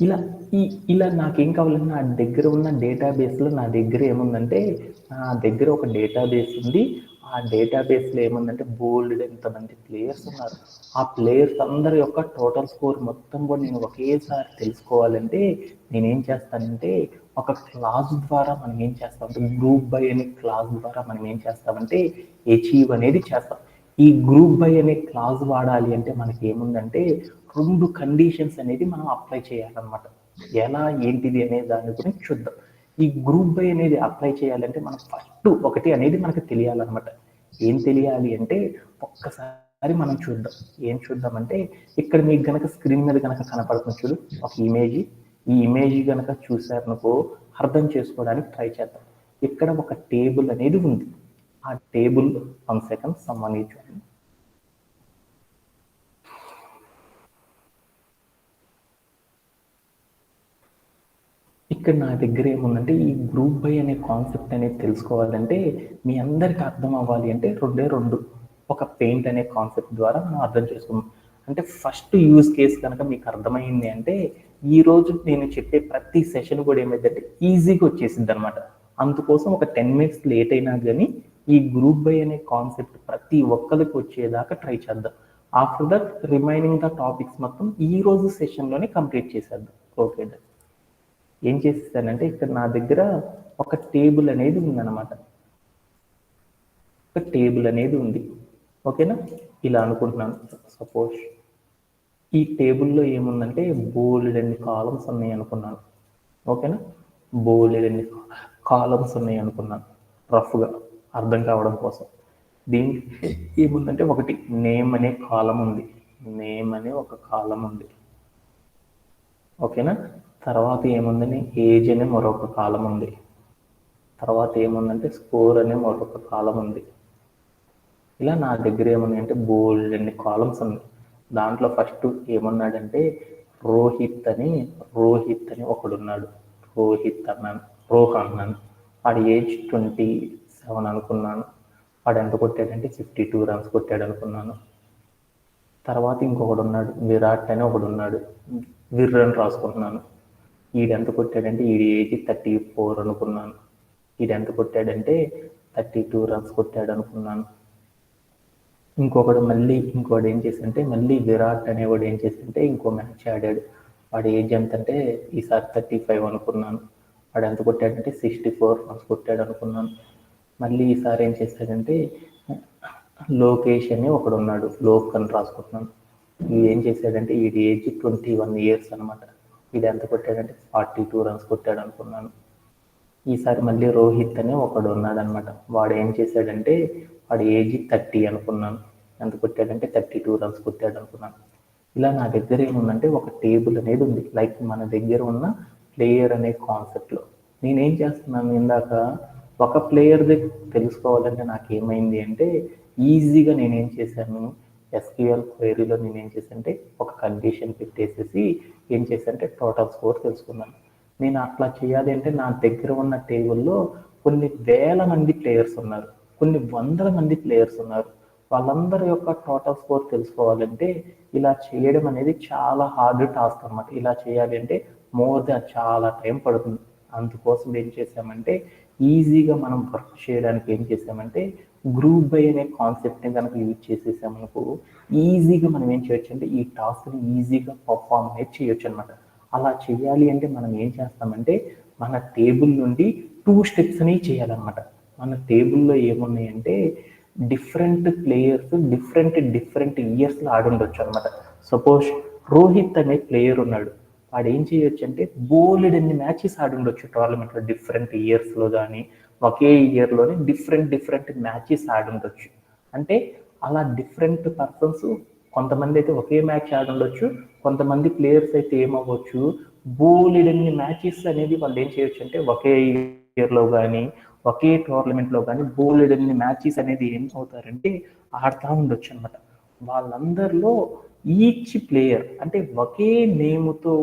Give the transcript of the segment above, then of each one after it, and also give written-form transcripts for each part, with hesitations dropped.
ఇలా ఇలా నాకేం కావాలంటే నా దగ్గర ఉన్న డేటాబేస్లో నా దగ్గర ఏముందంటే నా దగ్గర ఒక డేటాబేస్ ఉంది. ఆ డేటాబేస్లో ఏముందంటే బోల్డ్ ఎంతమంది ప్లేయర్స్ ఉన్నారు. ఆ ప్లేయర్స్ అందరి యొక్క టోటల్ స్కోర్ మొత్తం కూడా నేను ఒకేసారి తెలుసుకోవాలంటే నేనేం చేస్తానంటే ఒక క్లాజ్ ద్వారా మనం ఏం చేస్తామంటే గ్రూప్ బై అనే క్లాజ్ ద్వారా మనం ఏం చేస్తామంటే అచీవ్ అనేది చేస్తాం. ఈ గ్రూప్ బై అనే క్లాజ్ వాడాలి అంటే మనకి ఏముందంటే 2 కండిషన్స్ అనేది మనం అప్లై చేయాలన్నమాట. ఎలా ఏంటిది అనే దాని గురించి చూద్దాం. ఈ గ్రూప్ బై అనేది అప్లై చేయాలంటే మనం ఫస్ట్ ఒకటి అనేది మనకు తెలియాలన్నమాట. ఏం తెలియాలి అంటే ఒక్కసారి మనం చూద్దాం. ఏం చూద్దామంటే ఇక్కడ మీకు గనక స్క్రీన్ మీద గనక కనపడుతుంది చూడు ఒక ఇమేజ్. ఈ ఇమేజ్ గనక చూసారనుకో అర్థం చేసుకోవడానికి ట్రై చేద్దాం. ఇక్కడ ఒక టేబుల్ అనేది ఉంది. ఆ టేబుల్ 1 సెకండ్ సమ్మని చూడండి. ఇక్కడ నా దగ్గర ఏముందంటే ఈ గ్రూప్ బై అనే కాన్సెప్ట్ అనేది తెలుసుకోవాలంటే మీ అందరికి అర్థం అవ్వాలి అంటే రెండు ఒక పెయింట్ అనే కాన్సెప్ట్ ద్వారా మనం అర్థం చేసుకున్నాం. అంటే ఫస్ట్ యూజ్ కేస్ కనుక మీకు అర్థమైంది అంటే ఈ రోజు నేను చెప్పే ప్రతి సెషన్ కూడా ఏమైందంటే ఈజీగా వచ్చేసింది అనమాట. అందుకోసం ఒక 10 minutes లేట్ అయినా కానీ ఈ గ్రూప్ బై అనే కాన్సెప్ట్ ప్రతి ఒక్కరికి వచ్చేదాకా ట్రై చేద్దాం. After that remaining the topics మొత్తం ఈ రోజు సెషన్లోనే కంప్లీట్ చేసేద్దాం. ఓకే. ఏం చేసేసానంటే ఇక్కడ నా దగ్గర ఒక టేబుల్ అనేది ఉందన్నమాట. ఒక టేబుల్ అనేది ఉంది. ఓకేనా? ఇలా అనుకుంటున్నాను. సపోజ్ ఈ టేబుల్లో ఏముందంటే బోల్డ్ అన్ని కాలమ్స్ ఉన్నాయి అనుకున్నాను. ఓకేనా? బోల్డ్ అన్ని కాలమ్స్ ఉన్నాయి అనుకున్నాను రఫ్గా అర్థం కావడం కోసం. దీనికి ఏముందంటే ఒకటి నేమ్ అనే కాలం ఉంది. నేమ్ అనే ఒక కాలం ఉంది. ఓకేనా? తర్వాత ఏముందని ఏజ్ అనే మరొక కాలం ఉంది. తర్వాత ఏముందంటే స్కోర్ అనే మరొక కాలం ఉంది. ఇలా నా దగ్గర ఏమున్నాయంటే బోల్డ్ అన్ని కాలమ్స్ ఉన్నాయి. దాంట్లో ఫస్ట్ ఏమన్నాడంటే రోహిత్ అని ఒకడున్నాడు. రోహిత్ అన్నాను, రోహన్ అన్నాను. వాడి ఏజ్ 27 అనుకున్నాను. వాడు ఎంత కొట్టాడంటే 52 runs కొట్టాడు అనుకున్నాను. తర్వాత ఇంకొకడు ఉన్నాడు విరాట్ అని ఒకడు ఉన్నాడు. విర్ అని రాసుకుంటున్నాను. ఈడెంత కొట్టాడంటే ఈడి ఏజ్ 34 అనుకున్నాను. ఈడెంత కొట్టాడంటే 32 runs కొట్టాడు అనుకున్నాను. ఇంకోడు ఏం చేశాడంటే మళ్ళీ విరాట్ అనేవాడు ఏం చేశాడంటే ఇంకో మ్యాచ్ ఆడాడు. వాడి ఏజ్ ఎంత అంటే ఈసారి 35 అనుకున్నాను. వాడు ఎంత కొట్టాడంటే 64 runs కొట్టాడు అనుకున్నాను. మళ్ళీ ఈసారి ఏం చేశాడంటే లోకేష్ అని ఒకడు ఉన్నాడు. లోక్ అని రాసుకుంటున్నాను. ఏం చేశాడంటే ఈడి ఏజ్ 21 years అనమాట. ఇది ఎంత కొట్టాడంటే 42 runs కొట్టాడు అనుకున్నాను. ఈసారి మళ్ళీ రోహిత్ అని ఒకడు ఉన్నాడు అనమాట. వాడు ఏం చేశాడంటే వాడి ఏజ్ 30 అనుకున్నాను. ఎంత కొట్టాడంటే 32 runs కొట్టాడు అనుకున్నాను. ఇలా నా దగ్గర ఏముందంటే ఒక టేబుల్ అనేది ఉంది. లైక్ మన దగ్గర ఉన్న ప్లేయర్ అనే కాన్సెప్ట్లో నేనేం చేస్తున్నాను, ఇందాక ఒక ప్లేయర్ది తెలుసుకోవాలంటే నాకు ఏమైంది అంటే ఈజీగా నేనేం చేశాను, ఎస్క్యూఎల్ క్వైరీలో నేనేం చేశానంటే ఒక కండిషన్ పెట్టేసేసి ఏం చేశానంటే టోటల్ స్కోర్ తెలుసుకున్నాను. నేను అట్లా చేయాలి అంటే నా దగ్గర ఉన్న టేబుల్లో కొన్ని వేల మంది ప్లేయర్స్ ఉన్నారు, కొన్ని వందల మంది ప్లేయర్స్ ఉన్నారు. వాళ్ళందరి యొక్క టోటల్ స్కోర్ తెలుసుకోవాలంటే ఇలా చేయడం అనేది చాలా హార్డ్ టాస్క్ అనమాట. ఇలా చేయాలి అంటే మోర్ దాన్ చాలా టైం పడుతుంది. అందుకోసం ఏం చేసామంటే ఈజీగా మనం వర్క్ చేయడానికి ఏం చేసామంటే గ్రూప్ బై అనే కాన్సెప్ట్ని కనుక యూజ్ చేసేసామనుకో ఈజీగా మనం ఏం చేయొచ్చు అంటే ఈ టాస్క్ని ఈజీగా పర్ఫామ్ అనేది చేయొచ్చు అనమాట. అలా చేయాలి అంటే మనం ఏం చేస్తామంటే మన టేబుల్ నుండి 2 steps అనేవి చేయాలన్నమాట. మన టేబుల్లో ఏమున్నాయంటే డిఫరెంట్ ప్లేయర్స్ డిఫరెంట్ ఇయర్స్లో ఆడుండొచ్చు అనమాట. సపోజ్ రోహిత్ అనే ప్లేయర్ ఉన్నాడు. వాడు ఏం చేయొచ్చు అంటే బోలెడ్ ఎన్ని మ్యాచెస్ ఆడుండొచ్చు టోర్నమెంట్లో డిఫరెంట్ ఇయర్స్లో కానీ ఒకే ఇయర్లోనే డిఫరెంట్ మ్యాచెస్ ఆడుండొచ్చు. అంటే అలా డిఫరెంట్ పర్సన్స్ కొంతమంది అయితే ఒకే మ్యాచ్ ఆడుండొచ్చు, కొంతమంది ప్లేయర్స్ అయితే ఏమవ్వచ్చు బోలెడన్ని మ్యాచెస్ అనేది వాళ్ళు ఏం చేయొచ్చు అంటే ఒకే ఇయర్లో కానీ ఒకే టోర్నమెంట్లో కానీ బోలెడన్ని మ్యాచెస్ అనేది ఏం అవుతారంటే ఆడుతూ ఉండొచ్చు అనమాట. వాళ్ళందరిలో ఈచ్ ప్లేయర్ అంటే ఒకే నేముతో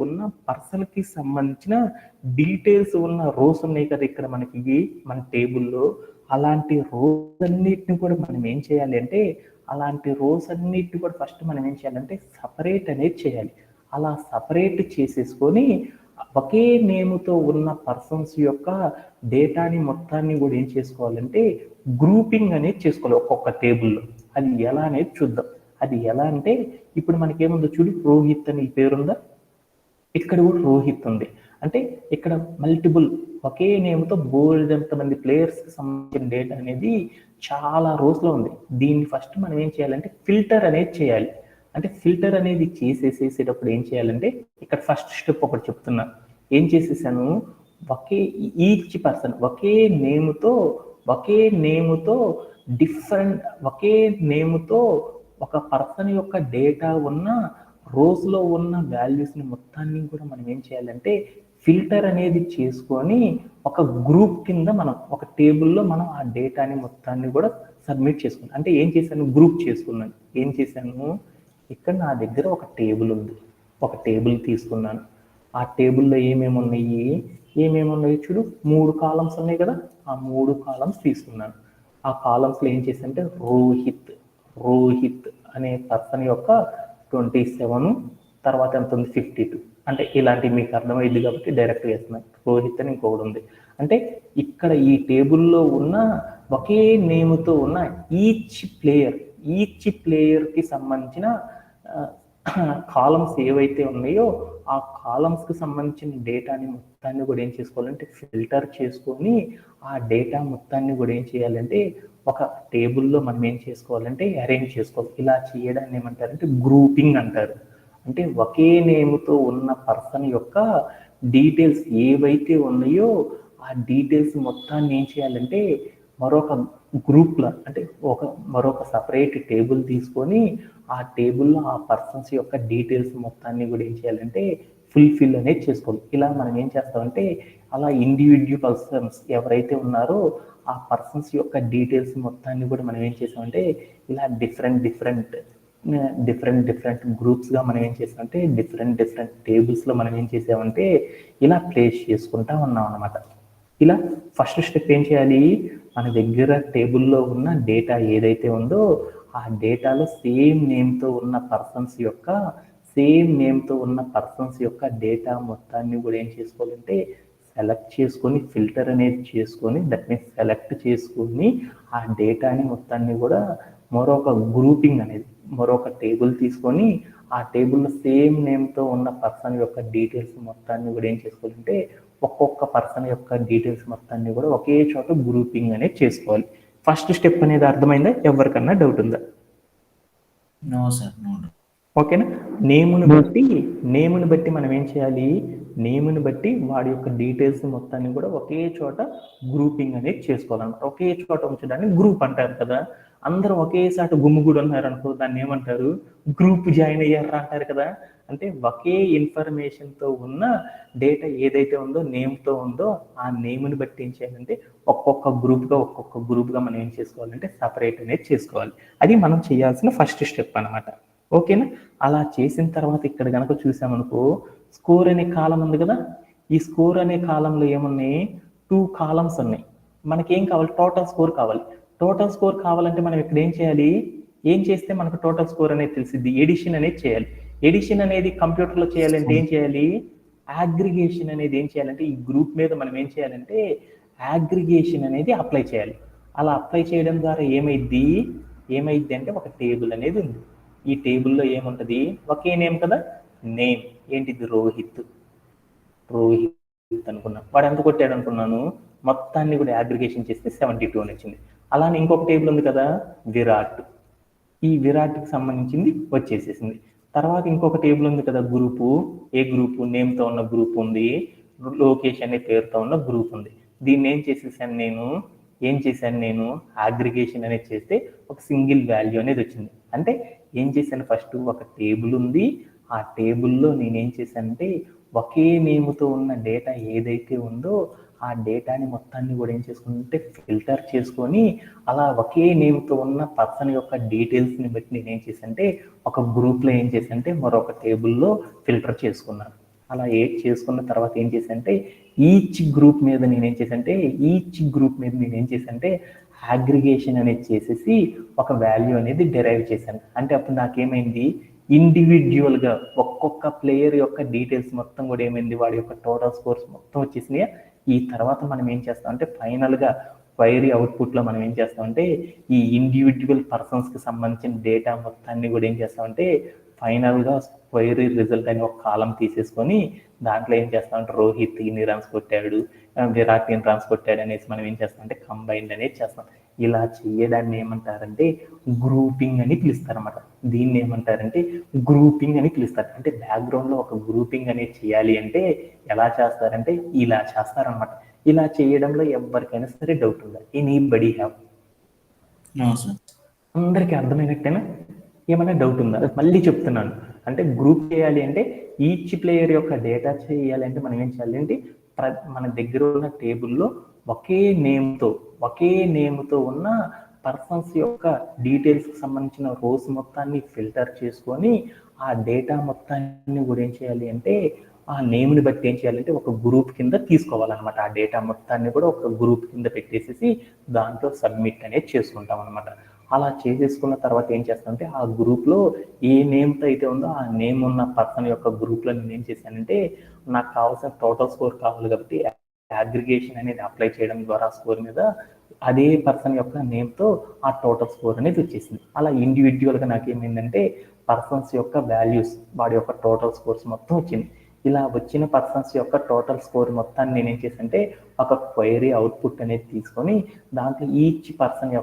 ఉన్న పర్సన్కి సంబంధించిన డీటెయిల్స్ ఉన్న రోస్ ఉన్నాయి కదా ఇక్కడ మనకి మన టేబుల్లో. అలాంటి రోస్ అన్నిటిని కూడా మనం ఏం చేయాలి అంటే అలాంటి రోస్ అన్నిటిని కూడా ఫస్ట్ మనం ఏం చేయాలంటే సపరేట్ అనేది చేయాలి. అలా సపరేట్ చేసేసుకొని ఒకే నేమ్తో ఉన్న పర్సన్స్ యొక్క డేటాని మొత్తాన్ని కూడా ఏం చేసుకోవాలంటే గ్రూపింగ్ అనేది చేసుకోవాలి ఒక్కొక్క టేబుల్లో. అది ఎలా అనేది చూద్దాం. అది ఎలా అంటే ఇప్పుడు మనకేముందో చూడు, రోహిత్ అని పేరుందా, ఇక్కడ కూడా రోహిత్ ఉంది. అంటే ఇక్కడ మల్టిపుల్ ఒకే నేమ్తో బోల్డంత మంది ప్లేయర్స్కి సంబంధించిన డేటా అనేది చాలా రోజులో ఉంది. దీన్ని ఫస్ట్ మనం ఏం చేయాలంటే ఫిల్టర్ అనేది చేయాలి. అంటే ఫిల్టర్ అనేది చేసేసేటప్పుడు ఏం చేయాలంటే ఇక్కడ ఫస్ట్ స్టెప్ ఒకటి చెప్తున్నా. ఏం చేసేసాను, ఈచ్ పర్సన్ ఒకే నేమ్తో డిఫరెంట్ ఒకే నేమ్తో ఒక పర్సన్ యొక్క డేటా ఉన్న రోజులో ఉన్న వాల్యూస్ని మొత్తాన్ని కూడా మనం ఏం చేయాలంటే ఫిల్టర్ అనేది చేసుకొని ఒక గ్రూప్ కింద మనం ఒక టేబుల్లో మనం ఆ డేటాని మొత్తాన్ని కూడా సబ్మిట్ చేసుకున్నాం. అంటే ఏం చేశాను, గ్రూప్ చేసుకున్నాను. ఏం చేశాను, ఇక్కడ నా దగ్గర ఒక టేబుల్ ఉంది, ఒక టేబుల్ తీసుకున్నాను. ఆ టేబుల్లో ఏమేమి ఉన్నాయి చూడు, 3 కాలమ్స్ ఉన్నాయి కదా, ఆ 3 కాలమ్స్ తీసుకున్నాను. ఆ కాలమ్స్లో ఏం చేశానంటే రోహిత్ అనే పర్సన్ యొక్క 27, తర్వాత ఎంత ఉంది 52. అంటే ఇలాంటివి మీకు అర్థమైంది కాబట్టి డైరెక్ట్ వేస్తున్నాను. రోహిత్ అని ఇంకొకటి ఉంది. అంటే ఇక్కడ ఈ టేబుల్లో ఉన్న ఒకే నేమ్తో ఉన్న ఈచ్ ప్లేయర్కి సంబంధించిన కాలమ్స్ ఏవైతే ఉన్నాయో ఆ కాలమ్స్కి సంబంధించిన డేటాని మొత్తాన్ని కూడా ఏం చేసుకోవాలంటే ఫిల్టర్ చేసుకొని ఆ డేటా మొత్తాన్ని కూడా ఏం చేయాలంటే ఒక టేబుల్లో మనం ఏం చేసుకోవాలంటే అరేంజ్ చేసుకోవాలి. ఇలా చేయడాన్ని ఏమంటారంటే గ్రూపింగ్ అంటారు. అంటే ఒకే నేమ్తో ఉన్న పర్సన్ యొక్క డీటెయిల్స్ ఏవైతే ఉన్నాయో ఆ డీటెయిల్స్ మొత్తాన్ని ఏం చేయాలంటే మరొక గ్రూప్లో అంటే మరొక సపరేట్ టేబుల్ తీసుకొని ఆ టేబుల్లో ఆ పర్సన్స్ యొక్క డీటెయిల్స్ మొత్తాన్ని కూడా ఏం చేయాలంటే ఫుల్ఫిల్ అనేది చేసుకోవాలి. ఇలా మనం ఏం చేస్తామంటే అలా ఇండివిడ్యువల్ పర్సన్స్ ఎవరైతే ఉన్నారో ఆ పర్సన్స్ యొక్క డీటెయిల్స్ మొత్తాన్ని కూడా మనం ఏం చేసామంటే ఇలా డిఫరెంట్ గ్రూప్స్గా మనం ఏం చేసామంటే డిఫరెంట్ టేబుల్స్లో మనం ఏం చేసామంటే ఇలా ప్లేస్ చేసుకుంటా ఉన్నాం అన్నమాట. ఇలా ఫస్ట్ స్టెప్ ఏం చేయాలి, మన దగ్గర టేబుల్లో ఉన్న డేటా ఏదైతే ఉందో ఆ డేటాలో సేమ్ నేమ్తో ఉన్న పర్సన్స్ యొక్క డేటా మొత్తాన్ని కూడా ఏం చేసుకోవాలంటే సెలెక్ట్ చేసుకొని ఫిల్టర్ అనేది చేసుకొని దట్ మీన్స్ సెలెక్ట్ చేసుకొని ఆ డేటాని మొత్తాన్ని కూడా మరొక టేబుల్ తీసుకొని ఆ టేబుల్లో సేమ్ నేమ్తో ఉన్న పర్సన్ యొక్క డీటెయిల్స్ మొత్తాన్ని కూడా ఏం చేసుకోవాలంటే ఒక్కొక్క పర్సన్ యొక్క డీటెయిల్స్ మొత్తాన్ని కూడా ఒకే చోట గ్రూపింగ్ అనేది చేసుకోవాలి. ఫస్ట్ స్టెప్ అనేది అర్థమైందా, ఎవరికన్నా డౌట్ ఉందా? No sir, no. ఓకేనా. నేముని బట్టి మనం ఏం చేయాలి, నేముని బట్టి వాడి యొక్క డీటెయిల్స్ మొత్తాన్ని కూడా ఒకే చోట గ్రూపింగ్ అనేది చేసుకోవాలన్నమాట. ఒకే చోట ఉంచడాన్ని గ్రూప్ అంటారు కదా. అందరూ ఒకేసారి గుమ్ముగూడు అన్నారు అనుకో, దాన్ని ఏమంటారు, గ్రూప్ జాయిన్ అయ్యారు అంటారు కదా. అంటే ఒకే ఇన్ఫర్మేషన్తో ఉన్న డేటా ఏదైతే ఉందో నేమ్తో ఉందో ఆ నేమ్ని బట్టి ఏం చేయాలంటే ఒక్కొక్క గ్రూప్గా మనం ఏం చేసుకోవాలంటే సపరేట్ అనేది చేసుకోవాలి. అది మనం చేయాల్సిన ఫస్ట్ స్టెప్ అనమాట. ఓకేనా. అలా చేసిన తర్వాత ఇక్కడ కనుక చూసామనుకో స్కోర్ అనే కాలం ఉంది కదా. ఈ స్కోర్ అనే కాలంలో ఏమున్నాయి, 2 కాలమ్స్ ఉన్నాయి. మనకేం కావాలి, టోటల్ స్కోర్ కావాలి. టోటల్ స్కోర్ కావాలంటే మనం ఇక్కడ ఏం చేస్తే మనకు టోటల్ స్కోర్ అనేది తెలిసింది, ఎడిషన్ అనేది చేయాలి. ఎడిషన్ అనేది కంప్యూటర్లో చేయాలంటే ఏం చేయాలి, అగ్రిగేషన్ అనేది ఏం చేయాలంటే ఈ గ్రూప్ మీద మనం ఏం చేయాలంటే అగ్రిగేషన్ అనేది అప్లై చేయాలి. అలా అప్లై చేయడం ద్వారా ఏమైద్ది అంటే ఒక టేబుల్ అనేది ఉంది. ఈ టేబుల్లో ఏముంటుంది, ఒకే నేమ్ కదా, నేమ్ ఏంటిది, రోహిత్ అనుకున్నాను. వాడు ఎంత కొట్టాడు అనుకున్నాను, మొత్తాన్ని కూడా అగ్రిగేషన్ చేస్తే 72 అని వచ్చింది. అలానే ఇంకొక టేబుల్ ఉంది కదా, విరాట్. ఈ విరాట్కి సంబంధించింది వచ్చేసేసింది. తర్వాత ఇంకొక టేబుల్ ఉంది కదా, ఏ గ్రూపు, నేమ్తో ఉన్న గ్రూప్ ఉంది, లోకేష్ అనే పేరుతో ఉన్న గ్రూప్ ఉంది. దీన్ని ఏం చేశాను నేను అగ్రిగేషన్ అనేది చేస్తే ఒక సింగిల్ వాల్యూ అనేది వచ్చింది. అంటే ఏం చేశాను, ఫస్ట్ ఒక టేబుల్ ఉంది, ఆ టేబుల్లో నేనేం చేశానంటే ఒకే నేమ్తో ఉన్న డేటా ఏదైతే ఉందో ఆ డేటాని మొత్తాన్ని కూడా ఏం చేసుకుంటే ఫిల్టర్ చేసుకొని అలా ఒకే నేమ్తో ఉన్న పర్సన్ యొక్క డీటెయిల్స్ని బట్టి నేనేం చేశానంటే ఒక గ్రూప్లో ఏం చేశానంటే మరొక టేబుల్లో ఫిల్టర్ చేసుకున్నాను. అలా చేసుకున్న తర్వాత ఏం చేశానంటే ఈచ్ గ్రూప్ మీద నేనేం చేశానంటే అగ్రిగేషన్ అనేది చేసేసి ఒక వాల్యూ అనేది డిరైవ్ చేశాను. అంటే అప్పుడు నాకేమైంది, ఇండివిజువల్గా ఒక్కొక్క ప్లేయర్ యొక్క డీటెయిల్స్ మొత్తం కూడా ఏమైంది, వాడి యొక్క టోటల్ స్కోర్స్ మొత్తం వచ్చేసినాయి. ఈ తర్వాత మనం ఏం చేస్తాం అంటే ఫైనల్గా క్వైరీ అవుట్పుట్లో మనం ఏం చేస్తామంటే ఈ ఇండివిజువల్ పర్సన్స్కి సంబంధించిన డేటా మొత్తాన్ని కూడా ఏం చేస్తామంటే ఫైనల్గా క్వైరీ రిజల్ట్ అని ఒక కాలం తీసేసుకొని దాంట్లో ఏం చేస్తామంటే రోహిత్ ఇన్ని రన్స్ కొట్టాడు, విరాట్ ఇన్ని రన్స్ కొట్టాడు అనేసి మనం ఏం చేస్తామంటే కంబైన్డ్ అనేది చేస్తాం. ఇలా చేయడాన్ని ఏమంటారంటే గ్రూపింగ్ అని పిలుస్తారు అన్నమాట. దీన్ని ఏమంటారంటే గ్రూపింగ్ అని పిలుస్తారు. అంటే బ్యాక్గ్రౌండ్లో ఒక గ్రూపింగ్ అనేది చేయాలి అంటే ఎలా చేస్తారంటే ఇలా చేస్తారనమాట. ఇలా చేయడంలో ఎవరికైనా సరే డౌట్ ఉందా? Anybody have? No sir. అందరికీ అర్థమైనట్టేనా? ఏమైనా డౌట్ ఉందా? మళ్ళీ చెప్తున్నాను. అంటే గ్రూప్ చేయాలి అంటే ఈచ్ ప్లేయర్ యొక్క డేటా చేయాలి అంటే మనం ఏం చేయాలి అంటే మన దగ్గర ఉన్న టేబుల్లో ఒకే నేమ్తో ఉన్న పర్సన్స్ యొక్క డీటెయిల్స్కి సంబంధించిన రోస్ మొత్తాన్ని ఫిల్టర్ చేసుకొని ఆ డేటా మొత్తాన్ని కూడా ఏం చేయాలి అంటే ఆ నేమ్ని బట్టి ఏం చేయాలంటే ఒక గ్రూప్ కింద తీసుకోవాలన్నమాట. ఆ డేటా మొత్తాన్ని కూడా ఒక గ్రూప్ కింద పెట్టేసేసి దాంట్లో సబ్మిట్ అనేది చేసుకుంటాం అనమాట. అలా చేసేసుకున్న తర్వాత ఏం చేస్తానంటే ఆ గ్రూప్లో ఏ నేమ్తో అయితే ఉందో ఆ నేమ్ ఉన్న పర్సన్ యొక్క గ్రూప్లో నేను ఏం చేశానంటే నాకు కావాల్సిన టోటల్ స్కోర్ కావాలి కాబట్టి అగ్రిగేషన్ అనేది అప్లై చేయడం ద్వారా స్కోర్ మీద అదే పర్సన్ యొక్క నేమ్తో ఆ టోటల్ స్కోర్ అనేది వచ్చేసింది. అలా ఇండివిజువల్గా నాకు ఏమైందంటే పర్సన్స్ యొక్క వాల్యూస్, వాడి యొక్క టోటల్ స్కోర్స్ మొత్తం వచ్చింది. ఇలా వచ్చిన పర్సన్స్ యొక్క టోటల్ స్కోర్ మొత్తాన్ని నేనేం చేశానంటే ఒక క్వైరీ అవుట్పుట్ అనేది తీసుకొని దాంట్లో ఈచ్ పర్సన్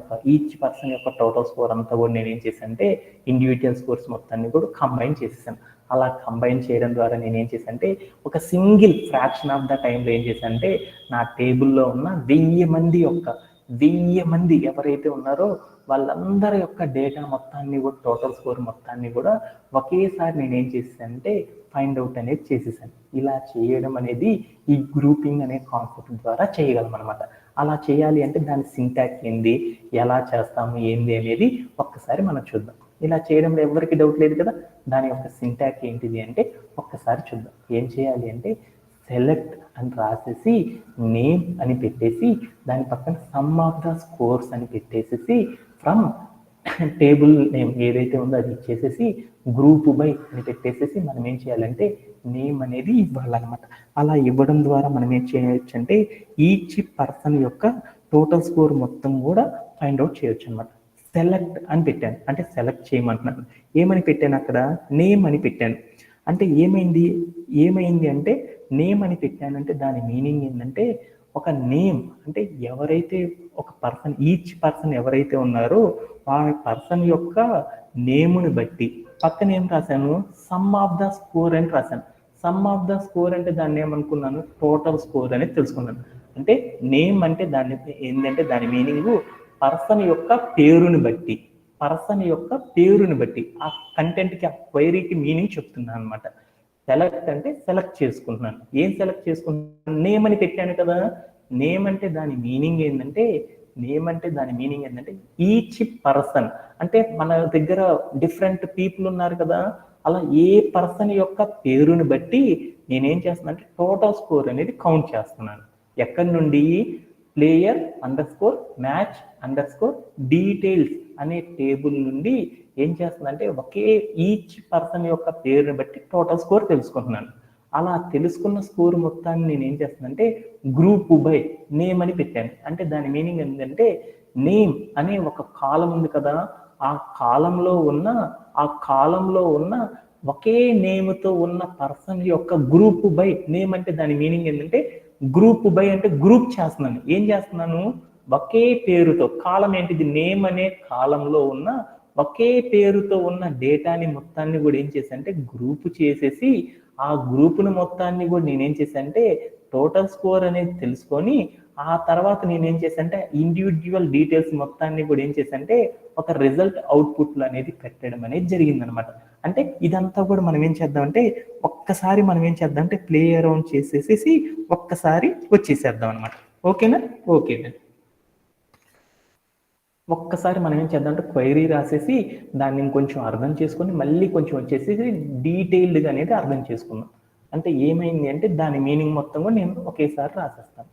యొక్క టోటల్ స్కోర్ అంతా కూడా నేనేం చేశానంటే ఇండివిజువల్ స్కోర్స్ మొత్తాన్ని కూడా కంబైన్ చేసేసాను. అలా కంబైన్ చేయడం ద్వారా నేనేం చేశానంటే ఒక సింగిల్ ఫ్రాక్షన్ ఆఫ్ ద టైంలో ఏం చేశానంటే నా టేబుల్లో ఉన్న 1000 మంది ఎవరైతే ఉన్నారో వాళ్ళందరి యొక్క డేటా మొత్తాన్ని కూడా టోటల్ స్కోర్ మొత్తాన్ని కూడా ఒకేసారి నేనేం చేశానంటే ఫైండ్ అవుట్ అనేది చేసేసాను. ఇలా చేయడం అనేది ఈ గ్రూపింగ్ అనే కాన్సెప్ట్ ద్వారా చేయగలం అనమాట. అలా చేయాలి అంటే దాని సింటాక్స్ ఏంది, ఎలా చేస్తాము ఏంది అనేది ఒక్కసారి మనం చూద్దాం. ఇలా చేయడంలో ఎవరికి డౌట్ లేదు కదా. దాని యొక్క సింటాక్స్ ఏంటిది అంటే ఒక్కసారి చూద్దాం. ఏం చేయాలి అంటే సెలెక్ట్ అని రాసేసి నేమ్ అని పెట్టేసి దాని పక్కన సమ్ ఆఫ్ ద స్కోర్స్ అని పెట్టేసేసి ఫ్రమ్ టేబుల్ నేమ్ ఏదైతే ఉందో అది ఇచ్చేసేసి గ్రూప్ బై అని పెట్టేసేసి మనం ఏం చేయాలంటే నేమ్ అనేది ఇవ్వాలన్నమాట. అలా ఇవ్వడం ద్వారా మనం ఏం చేయొచ్చు అంటే ఈచ్ పర్సన్ యొక్క టోటల్ స్కోర్ మొత్తం కూడా ఫైండ్ అవుట్ చేయొచ్చు అనమాట. సెలెక్ట్ అని పెట్టాను అంటే సెలెక్ట్ చేయమంటున్నాను. ఏమని పెట్టాను అక్కడ? నేమ్ అని పెట్టాను. అంటే ఏమైంది అంటే నేమ్ అని పెట్టానంటే దాని మీనింగ్ ఏంటంటే ఒక నేమ్ అంటే ఎవరైతే ఒక పర్సన్ ఈచ్ పర్సన్ ఎవరైతే ఉన్నారో ఆ పర్సన్ యొక్క నేముని బట్టి పక్కన ఏం రాశాను? సమ్ ఆఫ్ ద స్కోర్ అని రాశాను. సమ్ ఆఫ్ ద స్కోర్ అంటే దాన్ని ఏమనుకున్నాను? టోటల్ స్కోర్ అనేది తెలుసుకున్నాను. అంటే నేమ్ అంటే దాన్ని ఏంటంటే దాని మీనింగ్ పర్సన్ యొక్క పేరుని బట్టి ఆ కంటెంట్కి ఆ క్వైరీకి మీనింగ్ చెప్తున్నాను అనమాట. సెలెక్ట్ అంటే సెలెక్ట్ చేసుకుంటున్నాను. ఏం సెలెక్ట్ చేసుకుంటున్నాను? నేమ్ అని పెట్టాను కదా. నేమ్ అంటే దాని మీనింగ్ ఏంటంటే ఈచ్ పర్సన్ అంటే మన దగ్గర డిఫరెంట్ పీపుల్ ఉన్నారు కదా. అలా ఏ పర్సన్ యొక్క పేరుని బట్టి నేనేం చేస్తున్నాను అంటే టోటల్ స్కోర్ అనేది కౌంట్ చేస్తున్నాను. ఎక్కడి నుండి? ప్లేయర్ _match_details అనే టేబుల్ నుండి ఏం చేస్తుందంటే ఒకే ఈచ్ పర్సన్ యొక్క పేరుని బట్టి టోటల్ స్కోర్ తెలుసుకుంటున్నాను. అలా తెలుసుకున్న స్కోర్ మొత్తాన్ని నేను ఏం చేస్తున్నానంటే గ్రూప్ బై నేమ్ అని పెట్టాను. అంటే దాని మీనింగ్ ఏంటంటే నేమ్ అనే ఒక కాలం ఉంది కదా, ఆ కాలంలో ఉన్న ఒకే నేమ్తో ఉన్న పర్సన్ యొక్క గ్రూప్ బై నేమ్ అంటే దాని మీనింగ్ ఏంటంటే గ్రూప్ బై అంటే గ్రూప్ చేస్తున్నాను. ఏం చేస్తున్నాను? ఒకే పేరుతో కాలం ఏంటిది? నేమ్ అనే కాలంలో ఉన్న ఒకే పేరుతో ఉన్న డేటాని మొత్తాన్ని కూడా ఏం చేశానంటే గ్రూప్ చేసేసి ఆ గ్రూపును మొత్తాన్ని కూడా నేనేం చేశానంటే టోటల్ స్కోర్ అనేది తెలుసుకొని ఆ తర్వాత నేనేం చేశానంటే ఇండివిజువల్ డీటెయిల్స్ మొత్తాన్ని కూడా ఏం చేశానంటే ఒక రిజల్ట్ అవుట్పుట్లు అనేది పెట్టడం అనేది జరిగిందనమాట. అంటే ఇదంతా కూడా మనం ఏం చేద్దామంటే ఒక్కసారి మనం ఏం చేద్దామంటే ప్లే అరౌండ్ చేసేసి ఒక్కసారి వచ్చేసేద్దాం అనమాట. ఓకేనా? ఓకేనా. ఒక్కసారి మనం ఏం చేద్దామంటే క్వైరీ రాసేసి దాన్ని ఇంకొంచెం అర్థం చేసుకొని మళ్ళీ కొంచెం వచ్చేసి డీటెయిల్డ్గా అనేది అర్థం చేసుకున్నాం. అంటే ఏమైంది అంటే దాని మీనింగ్ మొత్తం కూడా నేను ఒకేసారి రాసేస్తాను.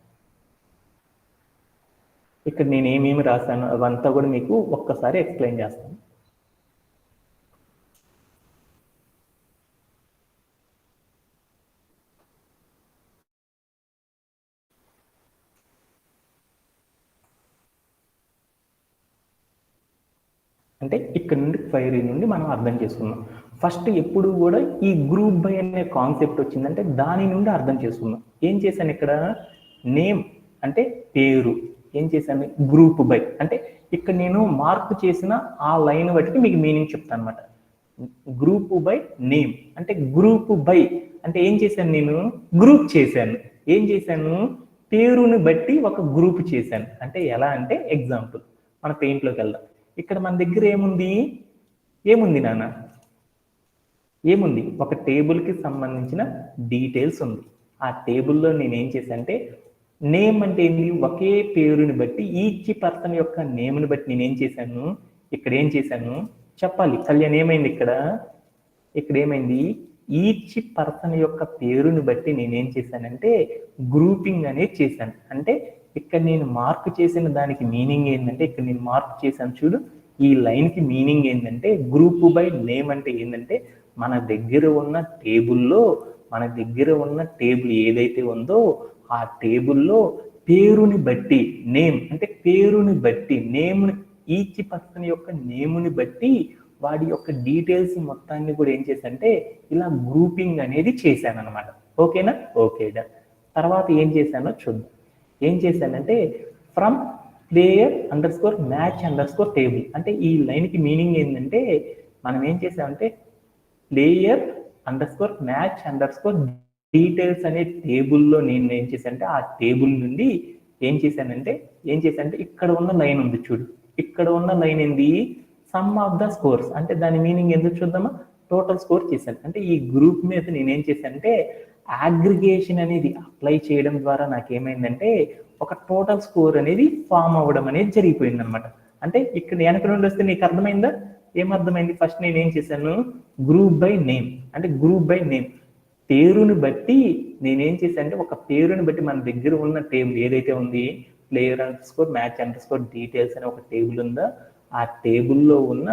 ఇక్కడ నేను ఏమేమి రాశాను అవంతా కూడా మీకు ఒక్కసారి ఎక్స్ప్లెయిన్ చేస్తాను. అంటే ఇక్కడ నుండి క్వైరీ నుండి మనం అర్థం చేసుకున్నాం. ఫస్ట్ ఎప్పుడు కూడా ఈ గ్రూప్ బై అనే కాన్సెప్ట్ వచ్చిందంటే దాని నుండి అర్థం చేసుకున్నాం. ఏం చేశాను ఇక్కడ, నేమ్ అంటే పేరు, ఏం చేశాను గ్రూప్ బై అంటే ఇక్కడ నేను మార్క్ చేసిన ఆ లైన్ బట్టి మీకు మీనింగ్ చెప్తాను అనమాట. గ్రూప్ బై నేమ్ అంటే గ్రూప్ బై అంటే ఏం చేశాను, నేను గ్రూప్ చేశాను. ఏం చేశాను, పేరుని బట్టి ఒక గ్రూప్ చేశాను. అంటే ఎలా అంటే ఎగ్జాంపుల్ మన పెయింట్లోకి వెళ్దాం. ఇక్కడ మన దగ్గర ఏముంది నాన్న, ఏముంది, ఒక టేబుల్కి సంబంధించిన డీటెయిల్స్ ఉంది. ఆ టేబుల్లో నేను ఏం చేశాను అంటే నేమ్ అంటే ఏంటి, ఒకే పేరుని బట్టి ఈచ్ పర్సన్ యొక్క నేమ్ని బట్టి నేనేం చేశాను, ఇక్కడ ఏం చేశాను చెప్పాలి. కళ్యాణ్ ఏమైంది ఇక్కడ ఏమైంది, ఈచ్ పర్సన్ యొక్క పేరుని బట్టి నేనేం చేశానంటే గ్రూపింగ్ అనేది చేశాను. అంటే ఇక్కడ నేను మార్క్ చేసిన దానికి మీనింగ్ ఏంటంటే, ఇక్కడ నేను మార్క్ చేశాను చూడు, ఈ లైన్కి మీనింగ్ ఏంటంటే గ్రూప్ బై నేమ్ అంటే ఏంటంటే మన దగ్గర ఉన్న టేబుల్ ఏదైతే ఉందో ఆ టేబుల్లో పేరుని బట్టి, నేమ్ అంటే పేరుని బట్టి, నేమ్ ఈచ్ పర్సన్ యొక్క నేముని బట్టి వాడి యొక్క డీటెయిల్స్ మొత్తాన్ని కూడా ఏం చేశానంటే ఇలా గ్రూపింగ్ అనేది చేశాను అనమాట. ఓకేనా, ఓకే. తర్వాత ఏం చేశానో చూద్దాం. ఏం చేశానంటే from player underscore match underscore table అంటే ఈ లైన్కి మీనింగ్ ఏంటంటే మనం ఏం చేసామంటే player underscore match underscore details అనే టేబుల్లో నేను ఏం చేశానంటే ఆ టేబుల్ నుండి ఏం చేశానంటే ఇక్కడ ఉన్న లైన్ ఉంది చూడు, ఇక్కడ ఉన్న లైన్ ఏంది, సమ్ ఆఫ్ ద స్కోర్స్ అంటే దాని మీనింగ్ ఎందుకు చూద్దామా, టోటల్ స్కోర్ చేశాను. అంటే ఈ గ్రూప్ మీద నేనేం చేశానంటే అగ్రిగేషన్ అనేది అప్లై చేయడం ద్వారా నాకేమైందంటే ఒక టోటల్ స్కోర్ అనేది ఫామ్ అవ్వడం అనేది జరిగిపోయింది అనమాట. అంటే ఇక్కడ వెనక నుండి వస్తే నీకు అర్థమైందా, ఏమర్థమైంది, ఫస్ట్ నేను ఏం చేశాను గ్రూప్ బై నేమ్ అంటే గ్రూప్ బై నేమ్ పేరుని బట్టి నేనేం చేశాను అంటే ఒక పేరుని బట్టి మన దగ్గర ఉన్న టేబుల్ ఏదైతే ఉంది player underscore match underscore details అనే ఒక టేబుల్ ఉందా, ఆ టేబుల్లో ఉన్న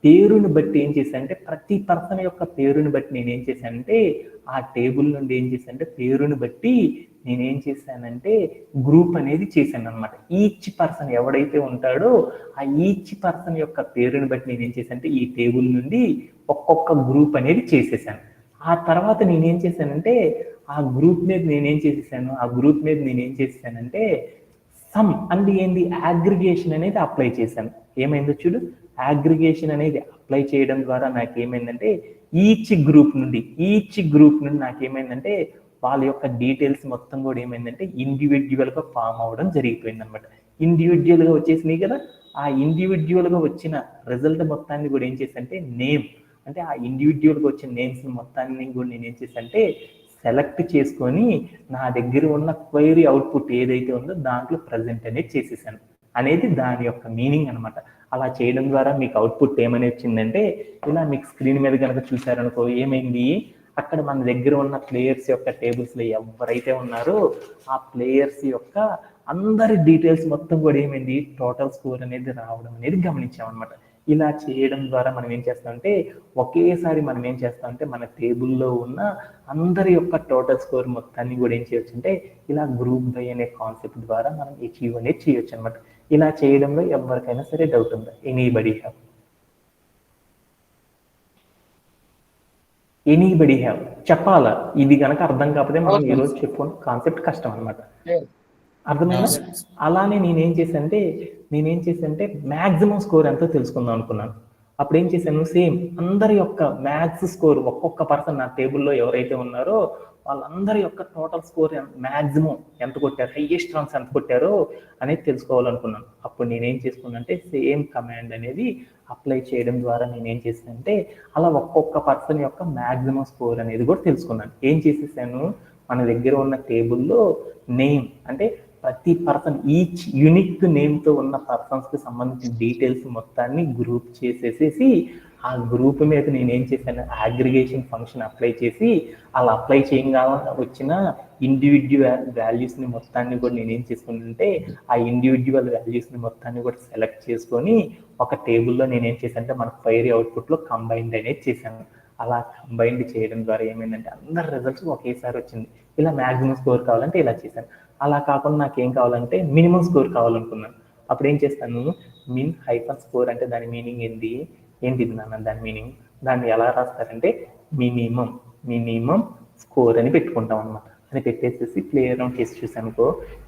పేరుని బట్టి ఏం చేశానంటే ప్రతి పర్సన్ యొక్క పేరుని బట్టి నేనేం చేశానంటే ఆ టేబుల్ నుండి ఏం చేశానంటే పేరుని బట్టి నేనేం చేశానంటే గ్రూప్ అనేది చేశాను అనమాట. ఈచ్ పర్సన్ ఎవడైతే ఉంటాడో ఆ ఈచ్ పర్సన్ యొక్క పేరుని బట్టి నేనేం చేశానంటే ఈ టేబుల్ నుండి ఒక్కొక్క గ్రూప్ అనేది చేసేసాను. ఆ తర్వాత నేనేం చేశానంటే ఆ గ్రూప్ మీద నేనేం చేసేసానంటే సమ్ అంటే ఏంది అగ్రిగేషన్ అనేది అప్లై చేశాను. ఏమైందో చూడు, అగ్రిగేషన్ అనేది అప్లై చేయడం ద్వారా నాకేమైందంటే ఈచ్ గ్రూప్ నుండి నాకేమైందంటే వాళ్ళ యొక్క డీటెయిల్స్ మొత్తం కూడా ఏమైందంటే ఇండివిజువల్గా ఫామ్ అవ్వడం జరిగిపోయింది అనమాట. ఇండివిజువల్గా వచ్చేసినాయి కదా, ఆ ఇండివిజువల్గా వచ్చిన రిజల్ట్ మొత్తాన్ని కూడా ఏం చేశానంటే నేమ్ అంటే ఆ ఇండివిజువల్గా వచ్చిన నేమ్స్ మొత్తాన్ని కూడా నేను ఏం చేశానంటే సెలెక్ట్ చేసుకొని నా దగ్గర ఉన్న క్వైరీ అవుట్పుట్ ఏదైతే ఉందో దాంట్లో ప్రజెంట్ అనేది చేసేసాను అనేది దాని యొక్క మీనింగ్ అనమాట. అలా చేయడం ద్వారా మీకు అవుట్పుట్ ఏమని వచ్చిందంటే ఇలా మీకు స్క్రీన్ మీద కనుక చూసారనుకో ఏమైంది, అక్కడ మన దగ్గర ఉన్న ప్లేయర్స్ యొక్క టేబుల్స్లో ఎవరైతే ఉన్నారో ఆ ప్లేయర్స్ యొక్క అందరి డీటెయిల్స్ మొత్తం కూడా ఏమైంది టోటల్ స్కోర్ అనేది రావడం అనేది గమనించామన్నమాట. ఇలా చేయడం ద్వారా మనం ఏం చేస్తామంటే ఒకేసారి మనం ఏం చేస్తామంటే మన టేబుల్లో ఉన్న అందరి యొక్క టోటల్ స్కోర్ మొత్తాన్ని కూడా ఏం చేయొచ్చు అంటే ఇలా గ్రూప్ బై అనే కాన్సెప్ట్ ద్వారా మనం అచీవ్ అనేది చేయొచ్చు అనమాట. ఇలా చేయడంలో ఎవరికైనా సరే డౌట్ ఉందా, ఎనీబడి హ్యావ్ చెప్పాలా, ఇది కనుక అర్థం కాకపోతే మనం ఈరోజు చెప్పుకున్న కాన్సెప్ట్ కష్టం అనమాట. అర్థమైందా? అలానే నేనేం చేశానంటే మ్యాక్సిమం స్కోర్ ఎంతో తెలుసుకుందాం అనుకున్నాను. అప్పుడు ఏం చేశాను, సేమ్ అందరి యొక్క మ్యాథ్స్ స్కోర్ ఒక్కొక్క పర్సన్ నా టేబుల్లో ఎవరైతే ఉన్నారో వాళ్ళందరి యొక్క టోటల్ స్కోర్ మ్యాక్సిమం ఎంత కొట్టారు, హైయెస్ట్ రన్స్ ఎంత కొట్టారో అనేది తెలుసుకోవాలనుకున్నాను. అప్పుడు నేనేం చేసుకున్నానంటే సేమ్ కమాండ్ అనేది అప్లై చేయడం ద్వారా నేనేం చేశానంటే అలా ఒక్కొక్క పర్సన్ యొక్క మ్యాక్సిమం స్కోర్ అనేది కూడా తెలుసుకున్నాను. ఏం చేసేసాను, మన దగ్గర ఉన్న టేబుల్లో నేమ్ అంటే ప్రతి పర్సన్ ఈచ్ యూనిక్ నేమ్తో ఉన్న పర్సన్స్కి సంబంధించిన డీటెయిల్స్ మొత్తాన్ని గ్రూప్ చేసేసేసి ఆ గ్రూప్ మీద నేనేం చేశాను అగ్రిగేషన్ ఫంక్షన్ అప్లై చేసి అలా అప్లై చేయగా వచ్చిన ఇండివిజువల్ వాల్యూస్ని మొత్తాన్ని కూడా నేనేం చేసుకుంటుంటే ఆ ఇండివిజువల్ వాల్యూస్ని మొత్తాన్ని కూడా సెలెక్ట్ చేసుకొని ఒక టేబుల్లో నేనేం చేశానంటే మన క్వైరీ అవుట్పుట్లో కంబైన్డ్ అనేది చేశాను. అలా కంబైన్డ్ చేయడం ద్వారా ఏమైందంటే అందరి రిజల్ట్స్ ఒకేసారి వచ్చింది. ఇలా మ్యాక్సిమం స్కోర్ కావాలంటే ఇలా చేశాను. అలా కాకుండా నాకేం కావాలంటే మినిమం స్కోర్ కావాలనుకున్నాను. అప్పుడు ఏం చేస్తాను, మిన్ హైఫన్ స్కోర్ అంటే దాని మీనింగ్ ఏంటిది నాన్న దాని మీనింగ్? దాన్ని ఎలా రాస్తారంటే మినిమం స్కోర్ అని పెట్టుకుంటాం అనమాట. అని పెట్టేసేసి ప్లే అరౌండ్ చేసి చూసానుకో,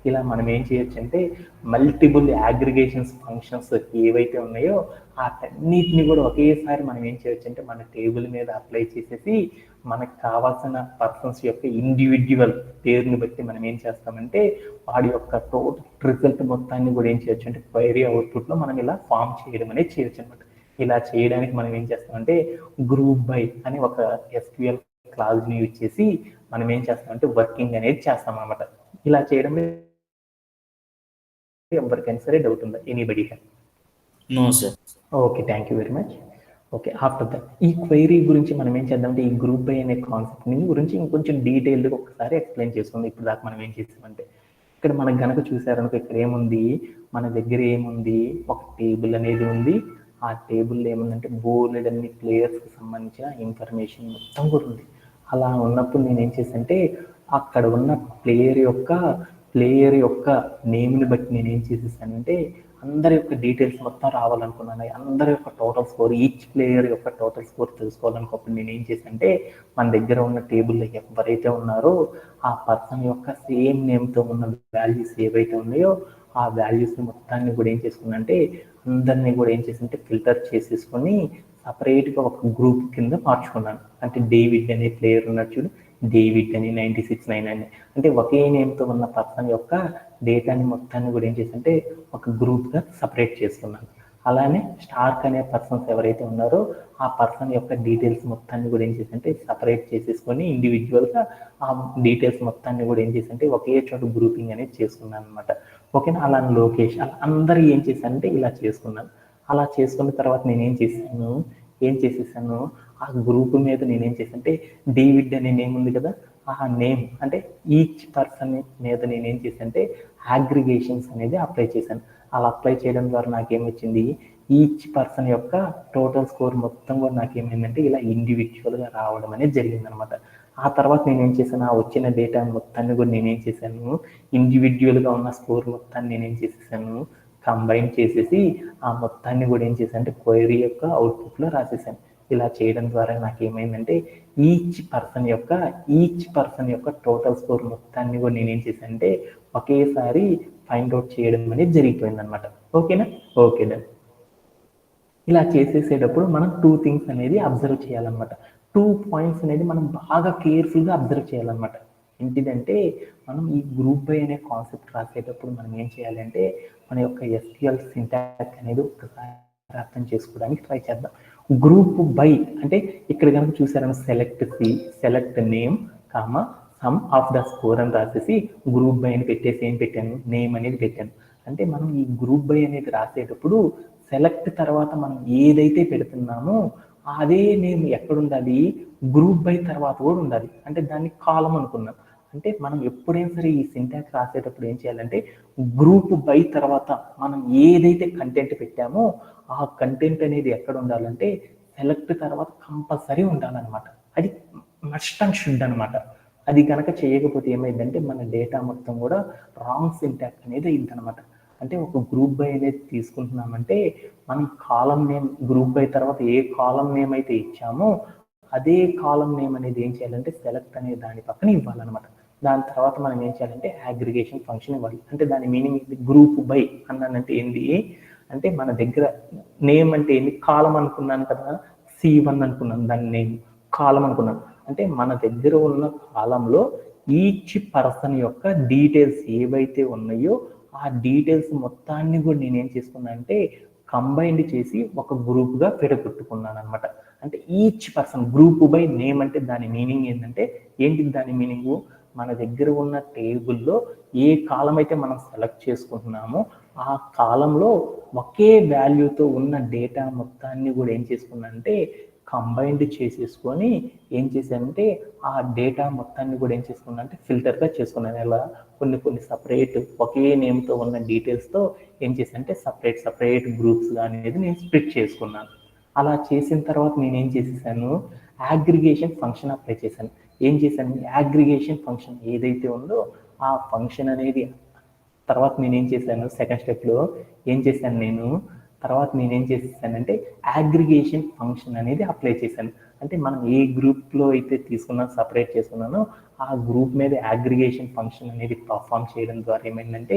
ఇలా మనం ఏం చేయొచ్చు అంటే మల్టిపుల్ అగ్రిగేషన్స్ ఫంక్షన్స్ ఏవైతే ఉన్నాయో వాటన్నిటిని కూడా ఒకేసారి మనం ఏం చేయొచ్చు అంటే మన టేబుల్ మీద అప్లై చేసేసి మనకు కావాల్సిన పర్సన్స్ యొక్క ఇండివిజువల్ పేరుని బట్టి మనం ఏం చేస్తామంటే వాడి యొక్క టోటల్ రిజల్ట్ మొత్తాన్ని కూడా ఏం చేయొచ్చు అంటే క్వైరీ అవుట్పుట్లో మనం ఇలా ఫామ్ చేయడం అనేది చేయొచ్చు అనమాట. ఇలా చేయడానికి మనం ఏం చేస్తామంటే గ్రూప్ బై అని ఒక SQL క్లాజ్ని యూజ్ చేసి మనం ఏం చేస్తామంటే వర్కింగ్ అనేది చేస్తాం అనమాట. ఇలా చేయడం ఎవరికైనా సరే డౌట్ ఉందా? Anybody? No sir. Okay, thank you very much. Okay, after that ఈ క్వైరీ గురించి మనం ఏం చేద్దామంటే ఈ గ్రూప్ బై అనే కాన్సెప్ట్ని గురించి ఇంకొంచెం డీటెయిల్డ్గా ఒకసారి ఎక్స్ప్లెయిన్ చేసుకుందాం. ఇప్పుడు దాకా మనం ఏం చేసామంటే ఇక్కడ మనకు గనక చూసారనుకో, ఇక్కడ ఏముంది, మన దగ్గర ఏముంది, ఒక టేబుల్ అనేది ఉంది. ఆ టేబుల్లో ఏముందంటే బోలెడ్ అన్ని ప్లేయర్స్కి సంబంధించిన ఇన్ఫర్మేషన్ మొత్తం కూడా ఉంది. అలా ఉన్నప్పుడు నేను ఏం చేశానంటే అక్కడ ఉన్న ప్లేయర్ యొక్క నేమ్ని బట్టి నేను ఏం చేసేసానంటే అందరి యొక్క డీటెయిల్స్ మొత్తం రావాలనుకున్నాను. అందరి యొక్క టోటల్ స్కోర్, ఈచ్ ప్లేయర్ యొక్క టోటల్ స్కోర్ తెలుసుకోవాలనుకున్నప్పుడు నేను ఏం చేశానంటే మన దగ్గర ఉన్న టేబుల్లో ఎవరైతే ఉన్నారో ఆ పర్సన్ యొక్క సేమ్ నేమ్తో ఉన్న వాల్యూస్ ఏవైతే ఉన్నాయో ఆ వాల్యూస్ మొత్తాన్ని కూడా ఏం చేసుకున్నానంటే అందరినీ కూడా ఏం చేసింటే ఫిల్టర్ చేసేసుకొని సపరేట్గా ఒక గ్రూప్ కింద మార్చుకున్నాను. అంటే డేవిడ్ అనే ప్లేయర్ ఉన్నాడు చూడు, డేవిడ్ అని 9699 అని, అంటే ఒకే నేమ్తో ఉన్న పర్సన్ యొక్క డేటాని మొత్తాన్ని కూడా ఏం చేసింటే ఒక గ్రూప్గా సపరేట్ చేసుకున్నాను. అలానే స్టార్క్ అనే పర్సన్స్ ఎవరైతే ఉన్నారో ఆ పర్సన్ యొక్క డీటెయిల్స్ మొత్తాన్ని కూడా ఏం చేసింటే సపరేట్ చేసేసుకొని ఇండివిజువల్గా ఆ డీటెయిల్స్ మొత్తాన్ని కూడా ఏం చేసింటే ఒకే చోట గ్రూపింగ్ అనేది చేసుకున్నాను అనమాట. ఓకేనా? అలా లోకేష్ అలా అందరూ ఏం చేశానంటే ఇలా చేసుకున్నాను. అలా చేసుకున్న తర్వాత నేను ఏం చేసేసాను ఆ గ్రూప్ మీద నేనేం చేశానంటే డేవిడ్ అనే నేమ్ ఉంది కదా, ఆ నేమ్ అంటే ఈచ్ పర్సన్ మీద నేనేం చేశానంటే అగ్రిగేషన్స్ అనేది అప్లై చేశాను. అలా అప్లై చేయడం ద్వారా నాకేమొచ్చింది, ఈచ్ పర్సన్ యొక్క టోటల్ స్కోర్ మొత్తం కూడా నాకేమైందంటే ఇలా ఇండివిజువల్గా రావడం అనేది జరిగిందనమాట. ఆ తర్వాత నేనేం చేశాను, ఆ వచ్చిన డేటా మొత్తాన్ని కూడా నేనేం చేశాను, ఇండివిజువల్గా ఉన్న స్కోర్ మొత్తాన్ని నేనేం చేసేసాను కంబైన్ చేసేసి ఆ మొత్తాన్ని కూడా ఏం చేశాను అంటే క్వైరీ యొక్క అవుట్పుట్లో రాసేసాను. ఇలా చేయడం ద్వారా నాకేమైందంటే ఈచ్ పర్సన్ యొక్క టోటల్ స్కోర్ మొత్తాన్ని కూడా నేనేం చేశానంటే ఒకేసారి ఫైండ్ అవుట్ చేయడం అనేది జరిగిపోయిందనమాట. ఓకేనా? Okay done. ఇలా చేసేసేటప్పుడు మనం 2 థింగ్స్ అనేది అబ్జర్వ్ చేయాలన్నమాట. 2 పాయింట్స్ అనేది మనం బాగా కేర్ఫుల్గా అబ్జర్వ్ చేయాలన్నమాట. ఏంటిదంటే మనం ఈ గ్రూప్ బై అనే కాన్సెప్ట్ రాసేటప్పుడు మనం ఏం చేయాలంటే మన యొక్క SQL సింటాక్స్ అనేది ఒకసారి అర్థం చేసుకోవడానికి ట్రై చేద్దాం. గ్రూప్ బై అంటే ఇక్కడ కనుక చూసారని select name comma sum of the score అని రాసేసి గ్రూప్ బై అని పెట్టేసి ఏం పెట్టాను, నేమ్ అనేది పెట్టాను. అంటే మనం ఈ గ్రూప్ బై అనేది రాసేటప్పుడు సెలెక్ట్ తర్వాత మనం ఏదైతే పెడుతున్నామో అదే నేమ్ ఎక్కడ ఉండాలి, గ్రూప్ బై తర్వాత కూడా ఉండాలి. అంటే దాన్ని కాలం అనుకున్నాం. అంటే మనం ఎప్పుడైనా సరే ఈ సింటాక్స్ రాసేటప్పుడు ఏం చేయాలంటే గ్రూప్ బై తర్వాత మనం ఏదైతే కంటెంట్ పెట్టామో ఆ కంటెంట్ అనేది ఎక్కడ ఉండాలంటే సెలెక్ట్ తర్వాత కంపల్సరీ ఉండాలన్నమాట. అది మస్ట్ అండ్ షుడ్ అనమాట. అది కనుక చేయకపోతే ఏమైందంటే మన డేటా మొత్తం కూడా రాంగ్ సింటాక్స్ అనేది అయిందనమాట. అంటే ఒక గ్రూప్ బై అనేది తీసుకుంటున్నామంటే మనం కాలం నేమ్ గ్రూప్ బై తర్వాత ఏ కాలం నేమ్ అయితే ఇచ్చామో అదే కాలం నేమ్ అనేది ఏం చేయాలంటే సెలెక్ట్ అనే దాని పక్కన ఇవ్వాలన్నమాట. దాని తర్వాత మనం ఏం చేయాలంటే అగ్రిగేషన్ ఫంక్షన్ ఇవ్వాలి. అంటే దాని మీనింగ్ గ్రూప్ బై అన్నానంటే ఏంటి అంటే మన దగ్గర నేమ్ అంటే ఏంటి, కాలం అనుకున్నాను కదా, C1 అనుకున్నాను, దాని నేమ్ కాలం అనుకున్నాను. అంటే మన దగ్గర ఉన్న కాలంలో ఈచ్ పర్సన్ యొక్క డీటెయిల్స్ ఏవైతే ఉన్నాయో ఆ డీటెయిల్స్ మొత్తాన్ని కూడా నేనేం చేసుకున్నా అంటే కంబైన్డ్ చేసి ఒక గ్రూప్గా పెట్టుకున్నాను అనమాట. అంటే each person group by name అంటే దాని మీనింగ్ ఏంటంటే ఏంటి, దాని మీనింగ్ మన దగ్గర ఉన్న టేబుల్లో ఏ కాలం అయితే మనం సెలెక్ట్ చేసుకుంటున్నామో ఆ కాలంలో ఒకే వాల్యూతో ఉన్న డేటా మొత్తాన్ని కూడా ఏం చేసుకున్నా అంటే కంబైన్డ్ చేసేసుకొని ఏం చేశానంటే ఆ డేటా మొత్తాన్ని కూడా ఏం చేసుకున్నా అంటే ఫిల్టర్గా చేసుకున్నాను. ఎలా కొన్ని సపరేట్ ఒకే నేమ్తో ఉన్న డీటెయిల్స్తో ఏం చేశానంటే సపరేట్ గ్రూప్స్గా అనేది నేను స్ప్లిట్ చేసుకున్నాను. అలా చేసిన తర్వాత నేను ఏం చేసేసాను, అగ్రిగేషన్ ఫంక్షన్ అప్లై చేశాను. ఏం చేశాను, అగ్రిగేషన్ ఫంక్షన్ ఏదైతే ఉందో ఆ ఫంక్షన్ అనేది తర్వాత నేను ఏం చేశాను, సెకండ్ స్టెప్లో ఏం చేశాను, నేను తర్వాత నేనేం చేసేసానంటే అగ్రిగేషన్ ఫంక్షన్ అనేది అప్లై చేశాను. అంటే మనం ఏ గ్రూప్లో అయితే సపరేట్ చేసుకున్నానో ఆ గ్రూప్ మీద అగ్రిగేషన్ ఫంక్షన్ అనేది పర్ఫామ్ చేయడం ద్వారా ఏమైందంటే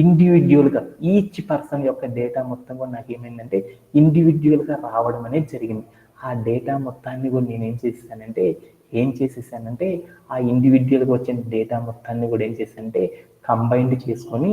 ఇండివిజువల్గా ఈచ్ పర్సన్ యొక్క డేటా మొత్తం కూడా నాకు ఏమైందంటే ఇండివిజువల్గా రావడం అనేది జరిగింది. ఆ డేటా మొత్తాన్ని కూడా నేను ఏం చేసేసానంటే ఆ ఇండివిజువల్గా వచ్చిన డేటా మొత్తాన్ని కూడా ఏం చేశానంటే కంబైన్డ్ చేసుకొని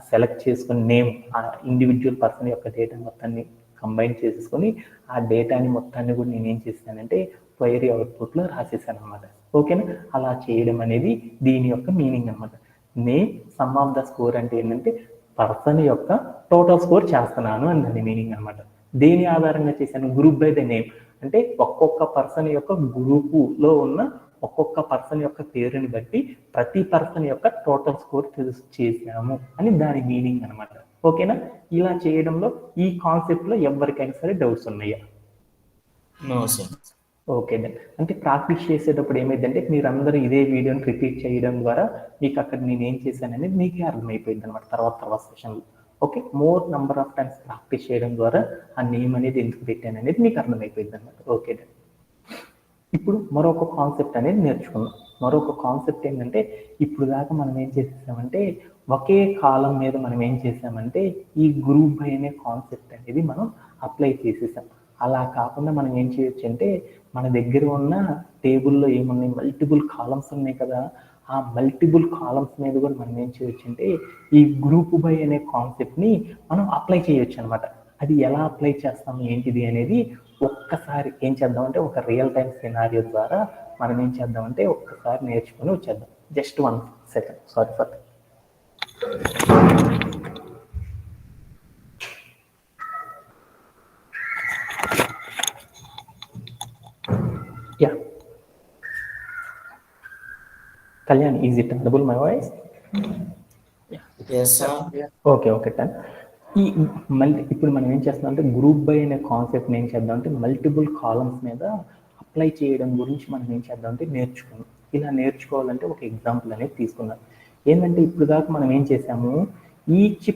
సెలెక్ట్ చేసుకుని నేమ్ ఆ ఇండివిజువల్ పర్సన్ యొక్క డేటా మొత్తాన్ని కంబైన్ చేసేసుకొని ఆ డేటాని మొత్తాన్ని కూడా నేను ఏం చేశానంటే క్వైరీ అవుట్పుట్లో రాసేసాను అనమాట. ఓకేనా? అలా చేయడం అనేది దీని యొక్క మీనింగ్ అనమాట. Name some of the score అంటే ఏంటంటే పర్సన్ యొక్క టోటల్ స్కోర్ చేస్తున్నాను అని దాని మీనింగ్ అనమాట. దేని ఆధారంగా చేశాను? గ్రూప్ బై ద నేమ్ అంటే ఒక్కొక్క పర్సన్ యొక్క గ్రూపులో ఉన్న ఒక్కొక్క పర్సన్ యొక్క పేరుని బట్టి ప్రతి పర్సన్ యొక్క టోటల్ స్కోర్ చేసాము అని దాని మీనింగ్ అనమాట. ఓకేనా? ఇలా చేయడంలో ఈ కాన్సెప్ట్ లో ఎవరికైనా సరే డౌట్స్ ఉన్నాయా? No sir. Okay then. అంటే ప్రాక్టీస్ చేసేటప్పుడు ఏమైందంటే మీరందరూ ఇదే వీడియోని రిపీట్ చేయడం ద్వారా మీకు అక్కడ నేను ఏం చేశాననేది మీకే అర్థమైపోయింది అనమాట తర్వాత సెషన్లో. Okay, more number of times practice చేయడం ద్వారా ఆ నేమ్ అనేది ఎందుకు పెట్టాను అనేది మీకు అర్థమైపోయింది అనమాట. Okay then. ఇప్పుడు మరొక కాన్సెప్ట్ అనేది నేర్చుకుందాం. మరొక కాన్సెప్ట్ ఏంటంటే ఇప్పుడు దాకా మనం ఏం చేసేసామంటే ఒకే కాలం మీద మనం ఏం చేసామంటే ఈ గ్రూప్ బై అనే కాన్సెప్ట్ అనేది మనం అప్లై చేసేసాం. అలా కాకుండా మనం ఏం చేయొచ్చు అంటే మన దగ్గర ఉన్న టేబుల్లో ఏమున్నాయి, మల్టిపుల్ కాలమ్స్ ఉన్నాయి కదా, ఆ మల్టిపుల్ కాలమ్స్ మీద కూడా మనం ఏం చేయొచ్చు అంటే ఈ గ్రూప్ బై అనే కాన్సెప్ట్ని మనం అప్లై చేయొచ్చు అనమాట. అది ఎలా అప్లై చేస్తాం ఏంటిది అనేది ఒక్కసారి ఏం చేద్దామంటే ఒక రియల్ టైం సినారియో ద్వారా మనం ఏం చేద్దామంటే ఒక్కసారి నేర్చుకొని వచ్చేద్దాం. జస్ట్ 1 సెకండ్, సారీ ఫర్ యా. Kalyan, is it audible my voice? Yes sir. Okay okay టన్. ఇప్పుడు మనం ఏం చేస్తాం అంటే గ్రూప్ బై అనే కాన్సెప్ట్ ఏం చేద్దాం అంటే మల్టిపుల్ కాలమ్స్ మీద అప్లై చేయడం గురించి మనం ఏం చేద్దాం అంటే నేర్చుకున్నాం. ఇలా నేర్చుకోవాలంటే ఒక ఎగ్జాంపుల్ అనేది తీసుకుందాం. ఏంటంటే ఇప్పుడు దాకా మనం ఏం చేసాము, ఈచ్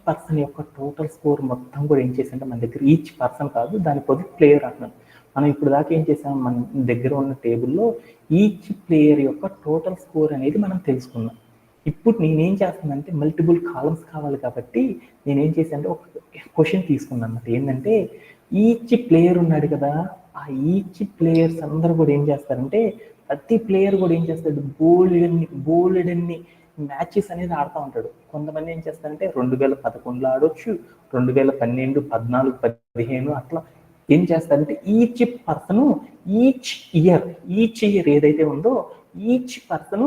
పర్సన్ యొక్క టోటల్ స్కోర్ మొత్తం కూడా ఏం చేసామంటే మన దగ్గర ఈచ్ పర్సన్ కాదు, దాని పొద్దు ప్లేయర్ అంటున్నాం. మనం ఇప్పుడు దాకా ఏం చేసాము, మన దగ్గర ఉన్న టేబుల్లో ఈచ్ ప్లేయర్ యొక్క టోటల్ స్కోర్ అనేది మనం తెలుసుకున్నాం. ఇప్పుడు నేనేం చేస్తానంటే మల్టిపుల్ కాలమ్స్ కావాలి కాబట్టి నేనేం చేశానంటే ఒక క్వశ్చన్ తీసుకున్నాను అన్నమాట. ఏంటంటే ఈచ్ ప్లేయర్ ఉన్నాడు కదా, ఆ ఈచ్ ప్లేయర్స్ అందరూ కూడా ఏం చేస్తారంటే ప్రతి ప్లేయర్ కూడా ఏం చేస్తాడు, బోల్డన్ని మ్యాచెస్ అనేది ఆడుతూ ఉంటాడు. కొంతమంది ఏం చేస్తారంటే 2011లో ఆడొచ్చు, 2012, 14, 15 అట్లా ఏం చేస్తారంటే ఈచ్ పర్సన్ ఈచ్ ఇయర్ ఏదైతే ఉందో ఈచ్ పర్సన్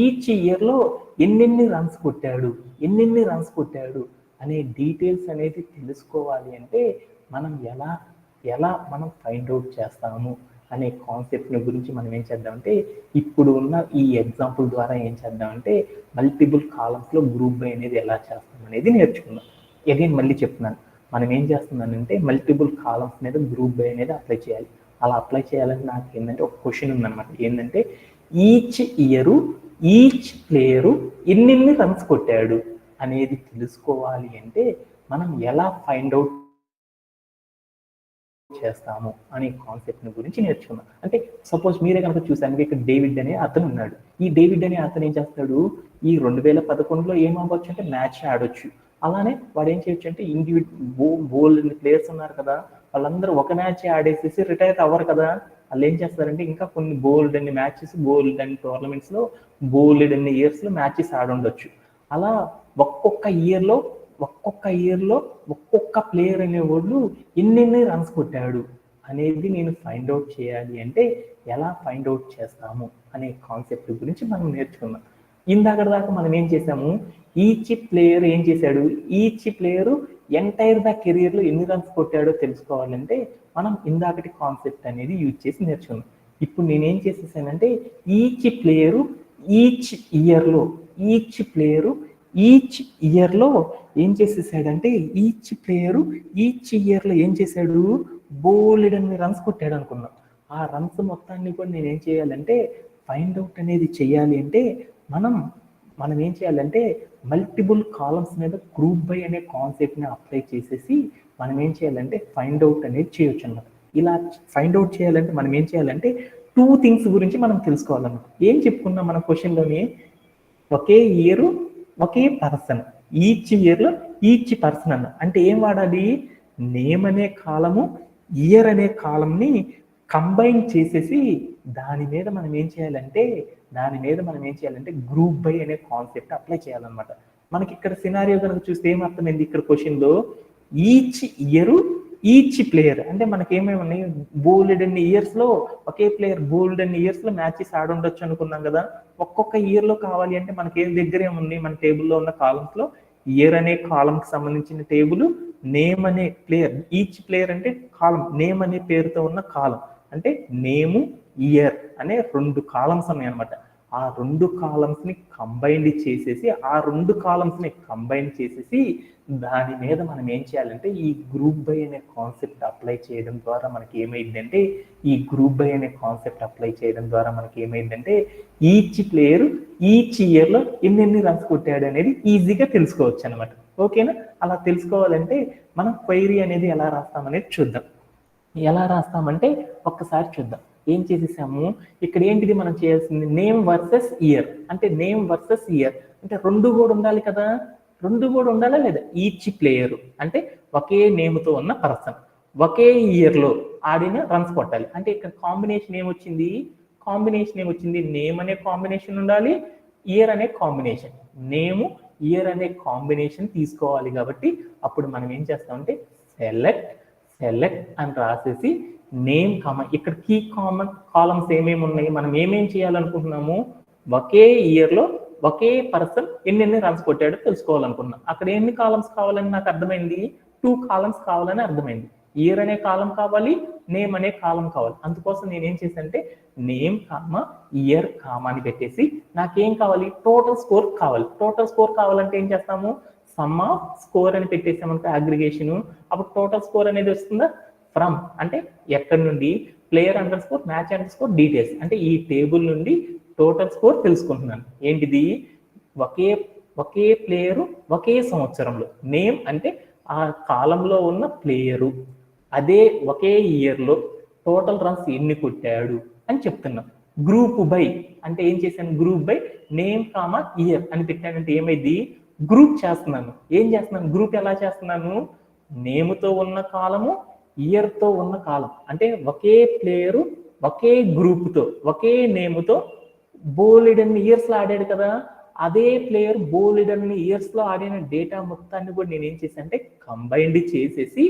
ఈచ్ ఇయర్లో ఎన్నెన్ని రన్స్ కొట్టాడు అనే డీటెయిల్స్ అనేది తెలుసుకోవాలి అంటే మనం ఎలా మనం ఫైండ్ అవుట్ చేస్తాము అనే కాన్సెప్ట్ని గురించి మనం ఏం చేద్దామంటే ఇప్పుడు ఉన్న ఈ ఎగ్జాంపుల్ ద్వారా ఏం చేద్దామంటే మల్టిపుల్ కాలమ్స్లో గ్రూప్ బై అనేది ఎలా చేస్తాం అనేది నేర్చుకుందాం. అగైన్ మళ్ళీ చెప్తున్నాను, మనం ఏం చేస్తున్నానంటే మల్టిపుల్ కాలమ్స్ మీద గ్రూప్ బై అనేది అప్లై చేయాలి. అలా అప్లై చేయాలని నాకు ఏంటంటే ఒక క్వశ్చన్ ఉందన్నమాట. ఏంటంటే ఈచ్ ప్లేయరు ఎన్ని రన్స్ కొట్టాడు అనేది తెలుసుకోవాలి అంటే మనం ఎలా ఫైండ్ అవుట్ చేస్తాము అనే కాన్సెప్ట్ గురించి నేర్చుకున్నాం. అంటే సపోజ్ మీరే కనుక చూసాను, ఇక్కడ డేవిడ్ అనే అతను ఉన్నాడు. ఈ డేవిడ్ అనే అతను ఏం చేస్తాడు, ఈ 2011లో ఏం అవ్వచ్చు అంటే మ్యాచ్ ఆడొచ్చు. అలానే వాడు ఏం చేయొచ్చు అంటే బోల్డ్ ప్లేయర్స్ ఉన్నారు కదా, వాళ్ళందరూ ఒక మ్యాచ్ ఆడేసేసి రిటైర్ అవ్వరు కదా, వాళ్ళు ఏం చేస్తారంటే ఇంకా కొన్ని బోల్డ్ అన్ని మ్యాచెస్, బోల్డ్ అన్ని టోర్నమెంట్స్ లో, బోల్డ్ అన్ని ఇయర్స్ లో మ్యాచెస్ ఆడుండొచ్చు. అలా ఒక్కొక్క ఇయర్లో ఒక్కొక్క ప్లేయర్ అనేవాళ్ళు ఎన్నెన్ని రన్స్ కొట్టాడు అనేది నేను ఫైండ్ అవుట్ చేయాలి అంటే ఎలా ఫైండ్ అవుట్ చేస్తాము అనే కాన్సెప్ట్ గురించి మనం నేర్చుకున్నాం. ఇందాక దాకా మనం ఏం చేసాము, ఈచ్ ప్లేయర్ ఏం చేశాడు, ఈచ్ ప్లేయర్ ఎంటైర్ ద కెరియర్లో ఎన్ని రన్స్ కొట్టాడో తెలుసుకోవాలంటే మనం ఇందాకటి కాన్సెప్ట్ అనేది యూజ్ చేసి నేర్చుకున్నాం. ఇప్పుడు నేనేం చేసేసానంటే ఈచ్ ప్లేయరు ఈచ్ ఇయర్లో ఏం చేసేసాడంటే ఈచ్ ప్లేయరు ఈచ్ ఇయర్లో ఏం చేశాడు, బోలెడన్ని రన్స్ కొట్టాడు అనుకున్నాం. ఆ రన్స్ మొత్తాన్ని కూడా నేను ఏం చేయాలంటే ఫైండ్ అవుట్ అనేది చేయాలి అంటే మనం మనం ఏం చేయాలంటే మల్టిపుల్ కాలమ్స్ మీద గ్రూప్ బై అనే కాన్సెప్ట్ని అప్లై చేసేసి మనం ఏం చేయాలంటే ఫైండ్ అవుట్ అనేది చేయొచ్చు అన్నమాట. ఇలా ఫైండ్ అవుట్ చేయాలంటే మనం ఏం చేయాలంటే 2 థింగ్స్ గురించి మనం తెలుసుకోవాలన్నమాట. ఏం చెప్పుకున్నాం మన క్వశ్చన్లోని? ఒకే ఇయర్ ఒకే పర్సన్, ఈచ్ ఇయర్లో ఈచ్ పర్సన్ అన్న అంటే ఏం వాడాలి? నేమ్ అనే కాలము ఇయర్ అనే కాలంని కంబైన్ చేసేసి దాని మీద మనం ఏం చేయాలంటే గ్రూప్ బై అనే కాన్సెప్ట్ అప్లై చేయాలన్నమాట. మనకి ఇక్కడ సినారియో కనుక చూస్తే ఏమర్థమైంది? ఇక్కడ క్వశ్చన్లో ఈచ్ ఇయర్ ఈచ్ ప్లేయర్ అంటే మనకి ఏమేమి ఉన్నాయి? బోల్డ్ అన్ని ఇయర్స్ లో ఒకే ప్లేయర్ బోల్డ్ అన్ని ఇయర్స్ లో మ్యాచెస్ ఆడుండొచ్చు అనుకున్నాం కదా. ఒక్కొక్క ఇయర్ లో కావాలి అంటే మనకి ఏం దగ్గర ఏముంది? మన టేబుల్లో ఉన్న కాలమ్స్ లో ఇయర్ అనే కాలం కి సంబంధించిన టేబుల్, నేమ్ అనే ప్లేయర్, ఈచ్ ప్లేయర్ అంటే కాలం, నేమ్ అనే పేరుతో ఉన్న కాలం అంటే నేము ఇయర్ అనే 2 కాలమ్స్ ఉన్నాయి అనమాట. ఆ 2 కాలమ్స్ ని కంబైన్ చేసేసి దాని మీద మనం ఏం చేయాలంటే ఈ గ్రూప్ బై అనే కాన్సెప్ట్ అప్లై చేయడం ద్వారా మనకి ఏమైందంటే ఈచ్ ప్లేయర్ ఈచ్ ఇయర్ లో ఎన్ని రన్స్ కొట్టాడు అనేది ఈజీగా తెలుసుకోవచ్చు అనమాట. ఓకేనా? అలా తెలుసుకోవాలంటే మనం క్వైరీ అనేది ఎలా రాస్తామనేది చూద్దాం. ఎలా రాస్తామంటే ఒక్కసారి చూద్దాం. ఏం చేసేసాము ఇక్కడ? ఏంటిది మనం చేయాల్సింది? నేమ్ వర్సెస్ ఇయర్ అంటే రెండు కూడా ఉండాలి కదా. రెండు కూడా ఉండాలా లేదా? ఈచ్ ప్లేయర్ అంటే ఒకే నేమ్తో ఉన్న పర్సన్ ఒకే ఇయర్ లో ఆడిన రన్స్ కొట్టాలి. అంటే ఇక్కడ కాంబినేషన్ ఏమొచ్చింది? నేమ్ అనే కాంబినేషన్ ఉండాలి, ఇయర్ అనే కాంబినేషన్. నేమ్ ఇయర్ అనే కాంబినేషన్ తీసుకోవాలి కాబట్టి అప్పుడు మనం ఏం చేస్తామంటే సెలెక్ట్ అని రాసేసి నేమ్ ఇక్కడ కీ కాలమ్స్ ఏమేమి ఉన్నాయి? మనం ఏమేం చేయాలనుకుంటున్నాము? ఒకే ఇయర్ లో ఒకే పర్సన్ ఎన్ని రన్స్ కొట్టాడో తెలుసుకోవాలనుకున్నాం. అక్కడ ఎన్ని కాలమ్స్ కావాలని నాకు అర్థమైంది? 2 కాలమ్స్ కావాలని అర్థమైంది. ఇయర్ అనే కాలం కావాలి, నేమ్ అనే కాలం కావాలి. అందుకోసం నేను ఏం చేశానంటే నేమ్ ఇయర్ అని పెట్టేసి నాకేం కావాలి? టోటల్ స్కోర్ కావాలి. టోటల్ స్కోర్ కావాలంటే ఏం చేస్తాము? సమ్ ఆఫ్ స్కోర్ అని పెట్టేసామంటే అగ్రిగేషన్. అప్పుడు టోటల్ స్కోర్ అనేది వస్తుందా? ఫ్రమ్ అంటే ఎక్కడి నుండి? ప్లేయర్ _ మ్యాచ్ _ డీటెయిల్స్ అంటే ఈ టేబుల్ నుండి టోటల్ స్కోర్ తెలుసుకుంటున్నాను. ఏంటిది? ఒకే ప్లేయరు ఒకే సంవత్సరంలో. నేమ్ అంటే ఆ కాలంలో ఉన్న ప్లేయరు, అదే ఒకే ఇయర్లో టోటల్ రన్స్ ఎన్ని కొట్టాడు అని చెప్తున్నాం. గ్రూప్ బై అంటే ఏం చేశాను? గ్రూప్ బై నేమ్ ఇయర్ అని పెట్టానంటే ఏమైంది? గ్రూప్ చేస్తున్నాను. ఏం చేస్తున్నాను? గ్రూప్ ఎలా చేస్తున్నాను? నేమ్తో ఉన్న కాలము, ఇయర్తో ఉన్న కాలం అంటే ఒకే ప్లేయరు ఒకే గ్రూప్తో ఒకే నేమ్తో బోలెడన్ని ఇయర్స్లో ఆడాడు కదా. అదే ప్లేయర్ బోలెడన్ని ఇయర్స్లో ఆడిన డేటా మొత్తాన్ని కూడా నేనేం చేశానంటే కంబైన్డ్ చేసేసి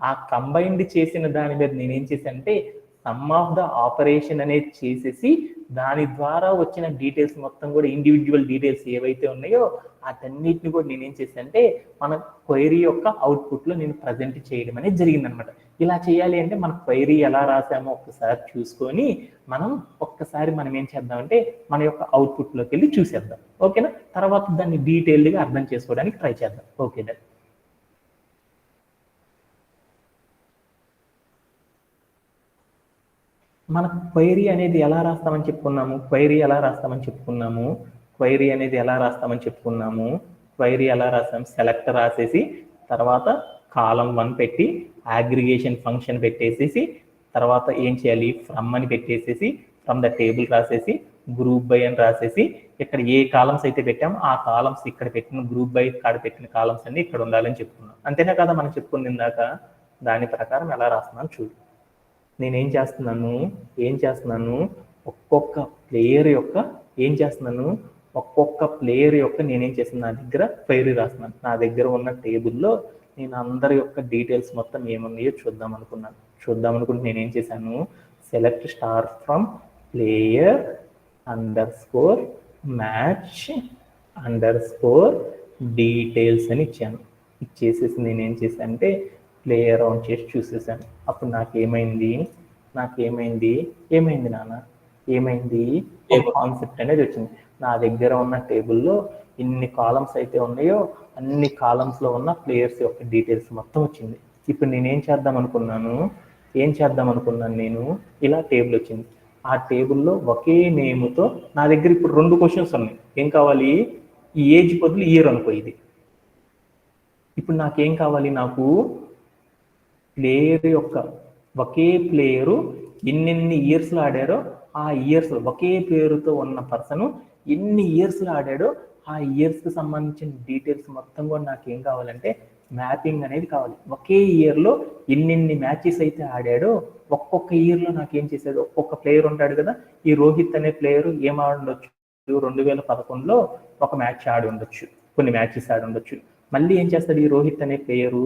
ఆ కంబైన్డ్ చేసిన దాని మీద నేనేం చేశానంటే సమ్ ఆఫ్ ద ఆపరేషన్ అనేది చేసేసి దాని ద్వారా వచ్చిన డీటెయిల్స్ మొత్తం కూడా ఇండివిజువల్ డీటెయిల్స్ ఏవైతే ఉన్నాయో వాటన్నిటిని కూడా నేనేం చేశానంటే మన క్వైరీ యొక్క అవుట్పుట్లో నేను ప్రజెంట్ చేయడం అనేది జరిగిందనమాట. ఇలా చేయాలి అంటే మన క్వైరీ ఎలా రాసామో ఒక్కసారి చూసుకొని మనం ఏం చేద్దామంటే మన యొక్క అవుట్పుట్లోకి వెళ్ళి చూసేద్దాం. ఓకేనా? తర్వాత దాన్ని డీటెయిల్డ్గా అర్థం చేసుకోవడానికి ట్రై చేద్దాం. ఓకే దా మన క్వైరీ అనేది ఎలా రాస్తామని చెప్పుకున్నాము? క్వైరీ ఎలా రాస్తాం? సెలెక్ట్ రాసేసి తర్వాత కాలం 1 పెట్టి అగ్రిగేషన్ ఫంక్షన్ పెట్టేసేసి తర్వాత ఏం చేయాలి? ఫ్రమ్ అని పెట్టేసేసి ఫ్రమ్ ద టేబుల్ రాసేసి గ్రూప్ బై అని రాసేసి ఇక్కడ ఏ కాలమ్స్ అయితే పెట్టామో ఆ కాలమ్స్ ఇక్కడ పెట్టిన గ్రూప్ బై కాడ పెట్టిన కాలమ్స్ అన్ని ఇక్కడ ఉండాలని చెప్పుకున్నాం. అంతేనా కదా మనం చెప్పుకుంది ఇందాక? దాని ప్రకారం ఎలా రాస్తున్నాను చూడు. నేనేం చేస్తున్నాను? ఒక్కొక్క ప్లేయర్ యొక్క నేనేం చేస్తున్నాను? నా దగ్గర క్వైరీ రాస్తున్నాను. నా దగ్గర ఉన్న టేబుల్లో నేను అందరి యొక్క డీటెయిల్స్ మొత్తం ఏమున్నాయో చూద్దాం అనుకుంటే నేనేం చేశాను? Select star from player _match _details అని ఇచ్చాను. ఇచ్చేసేసి నేనేం చేశానంటే ప్లేయర్ ఆన్ చేసి చూసేసాను. అప్పుడు నాకేమైంది నాన్న? కాన్సెప్ట్ అనేది వచ్చింది. నా దగ్గర ఉన్న టేబుల్లో ఇన్ని కాలమ్స్ అయితే ఉన్నాయో అన్ని కాలమ్స్లో ఉన్న ప్లేయర్స్ యొక్క డీటెయిల్స్ మొత్తం వచ్చింది. ఇప్పుడు నేనేం చేద్దాం అనుకున్నాను? నేను ఇలా టేబుల్ వచ్చింది. ఆ టేబుల్లో ఒకే నేమ్తో నా దగ్గర ఇప్పుడు 2 క్వశ్చన్స్ ఉన్నాయి. ఏం కావాలి? ఈ ఏజ్ బదులు ఇయర్ అనుకో ఇది. ఇప్పుడు నాకేం కావాలి, నాకు ప్లేయర్ యొక్క ఒకే ప్లేయరు ఎన్నెన్ని ఇయర్స్లో ఆడారో ఆ ఇయర్స్, ఒకే పేరుతో ఉన్న పర్సన్ ఎన్ని ఇయర్స్లో ఆడాడో ఆ ఇయర్స్కి సంబంధించిన డీటెయిల్స్ మొత్తం కూడా నాకు ఏం కావాలంటే మ్యాపింగ్ అనేది కావాలి. ఒకే ఇయర్లో ఎన్నెన్ని మ్యాచెస్ అయితే ఆడాడో ఒక్కొక్క ఇయర్లో నాకు ఏం చేసేది, ఒక్కొక్క ప్లేయర్ ఉంటాడు కదా. ఈ రోహిత్ అనే ప్లేయర్ ఏం ఆడుండొచ్చు, 2011లో ఒక మ్యాచ్ ఆడి ఉండొచ్చు, కొన్ని మ్యాచెస్ ఆడి ఉండొచ్చు. మళ్ళీ ఏం చేస్తాడు ఈ రోహిత్ అనే ప్లేయరు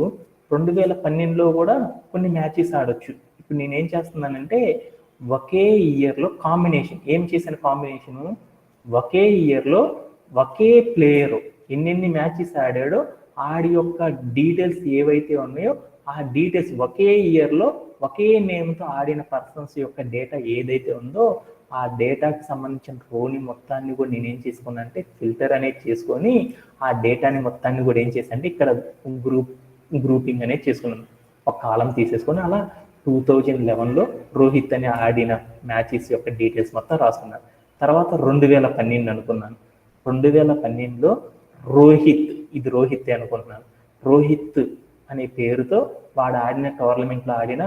2012లో కూడా కొన్ని మ్యాచెస్ ఆడొచ్చు. ఇప్పుడు నేనేం చేస్తున్నానంటే ఒకే ఇయర్లో కాంబినేషన్, ఏం చేశాను కాంబినేషను, ఒకే ఇయర్లో ఒకే ప్లేయరు ఎన్నెన్ని మ్యాచెస్ ఆడాడో ఆడి యొక్క డీటెయిల్స్ ఏవైతే ఉన్నాయో ఆ డీటెయిల్స్ ఒకే ఇయర్లో ఒకే నేమ్తో ఆడిన పర్సన్స్ యొక్క డేటా ఏదైతే ఉందో ఆ డేటాకి సంబంధించిన రోని మొత్తాన్ని కూడా నేనేం చేసుకున్నా అంటే ఫిల్టర్ అనేది చేసుకొని ఆ డేటాని మొత్తాన్ని కూడా ఏం చేశానంటే ఇక్కడ గ్రూపింగ్ అనేది చేసుకున్నాను. ఒక కాలం తీసేసుకొని అలా 2011లో రోహిత్ అని ఆడిన మ్యాచెస్ యొక్క డీటెయిల్స్ మొత్తం రాసుకున్నాను. తర్వాత 2012 అనుకున్నాను. 2012లో రోహిత్, ఇది రోహిత్ అనుకుంటున్నాను, రోహిత్ అనే పేరుతో వాడు ఆడిన టోర్నమెంట్లో ఆడిన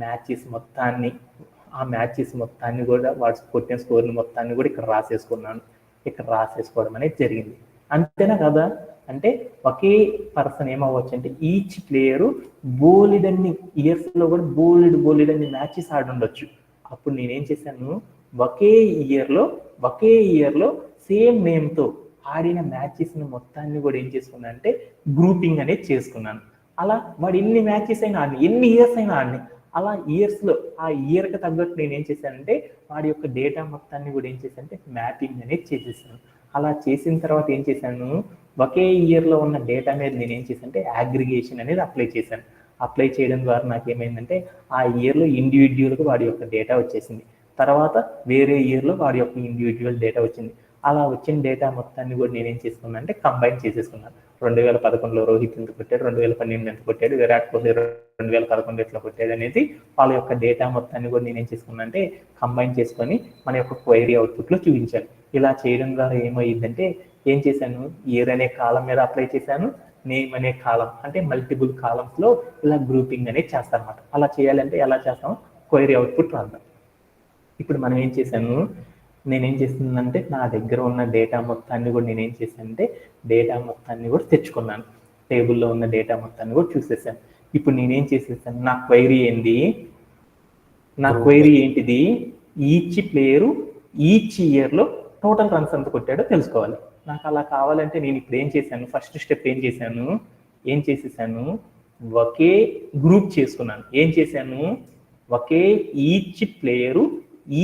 మ్యాచెస్ మొత్తాన్ని, ఆ మ్యాచెస్ మొత్తాన్ని కూడా వాడు కొట్టిన స్కోర్ని మొత్తాన్ని కూడా ఇక్కడ రాసేసుకున్నాను. ఇక్కడ రాసేసుకోవడం అనేది జరిగింది. అంతేనా కదా? అంటే ఒకే పర్సన్ ఏమవ్వచ్చు అంటే ఈచ్ ప్లేయరు బోలెడన్ని ఇయర్స్లో కూడా బోలెడన్ని మ్యాచెస్ ఆడి ఉండొచ్చు. అప్పుడు నేనేం చేశాను, ఒకే ఇయర్లో సేమ్ నేమ్తో ఆడిన మ్యాచెస్ని మొత్తాన్ని కూడా ఏం చేసుకున్నాను అంటే గ్రూపింగ్ అనేది చేసుకున్నాను. అలా వాడు ఎన్ని మ్యాచెస్ అయినా ఆడిని, ఎన్ని ఇయర్స్ అయినా ఆడిని, అలా ఇయర్స్లో ఆ ఇయర్కి తగ్గట్టు నేను ఏం చేశానంటే వాడి యొక్క డేటా మొత్తాన్ని కూడా ఏం చేశానంటే మ్యాపింగ్ అనేది చేసేసాను. అలా చేసిన తర్వాత ఏం చేశాను, ఒకే ఇయర్లో ఉన్న డేటా మీద నేను ఏం చేశానంటే అగ్రిగేషన్ అనేది అప్లై చేశాను. అప్లై చేయడం ద్వారా నాకు ఏమైందంటే ఆ ఇయర్లో ఇండివిజువల్గా వాడి యొక్క డేటా వచ్చేసింది. తర్వాత వేరే ఇయర్లో వాడి యొక్క ఇండివిజువల్ డేటా వచ్చింది. అలా వచ్చిన డేటా మొత్తాన్ని కూడా నేనేం చేసుకున్నాను అంటే కంబైన్ చేసేసుకున్నాను. 2011లో రోహిత్ ఎంత కొట్టాడు, 2012 ఎంత కొట్టాడు, విరాట్ కోహ్లీ 2011 ఎట్లా కొట్టాడు అనేది వాళ్ళ యొక్క డేటా మొత్తాన్ని కూడా నేనేం చేసుకున్నాను అంటే కంబైన్ చేసుకొని మన యొక్క క్వైరీ అవుట్పుట్లో చూపించాను. ఇలా చేయడం ద్వారా ఏమైందంటే ఏం చేశాను, ఇయర్ అనే కాలం మీద అప్లై చేశాను, నేమ్ అనే కాలం అంటే మల్టిపుల్ కాలమ్స్లో ఇలా గ్రూపింగ్ అనేది చేస్తాను అనమాట. అలా చేయాలంటే ఎలా చేస్తాము, క్వైరీ అవుట్పుట్ రాద్దాం. ఇప్పుడు మనం ఏం చేశాను, నేనేం చేస్తుందంటే నా దగ్గర ఉన్న డేటా మొత్తాన్ని కూడా నేనేం చేశానంటే డేటా మొత్తాన్ని కూడా తెచ్చుకున్నాను. టేబుల్లో ఉన్న డేటా మొత్తాన్ని కూడా చూసేసాను. ఇప్పుడు నేనేం చేసేసాను, నా క్వైరీ ఏంటిది, ఈచ్ ప్లేయరు ఈచ్ ఇయర్లో టోటల్ రన్స్ ఎంత కొట్టాడో తెలుసుకోవాలి. నాకు అలా కావాలంటే నేను ఇప్పుడు ఏం చేశాను, ఫస్ట్ స్టెప్ ఏం చేసేసాను ఒకే గ్రూప్ చేసుకున్నాను. ఏం చేశాను, ఒకే ఈచ్ ప్లేయరు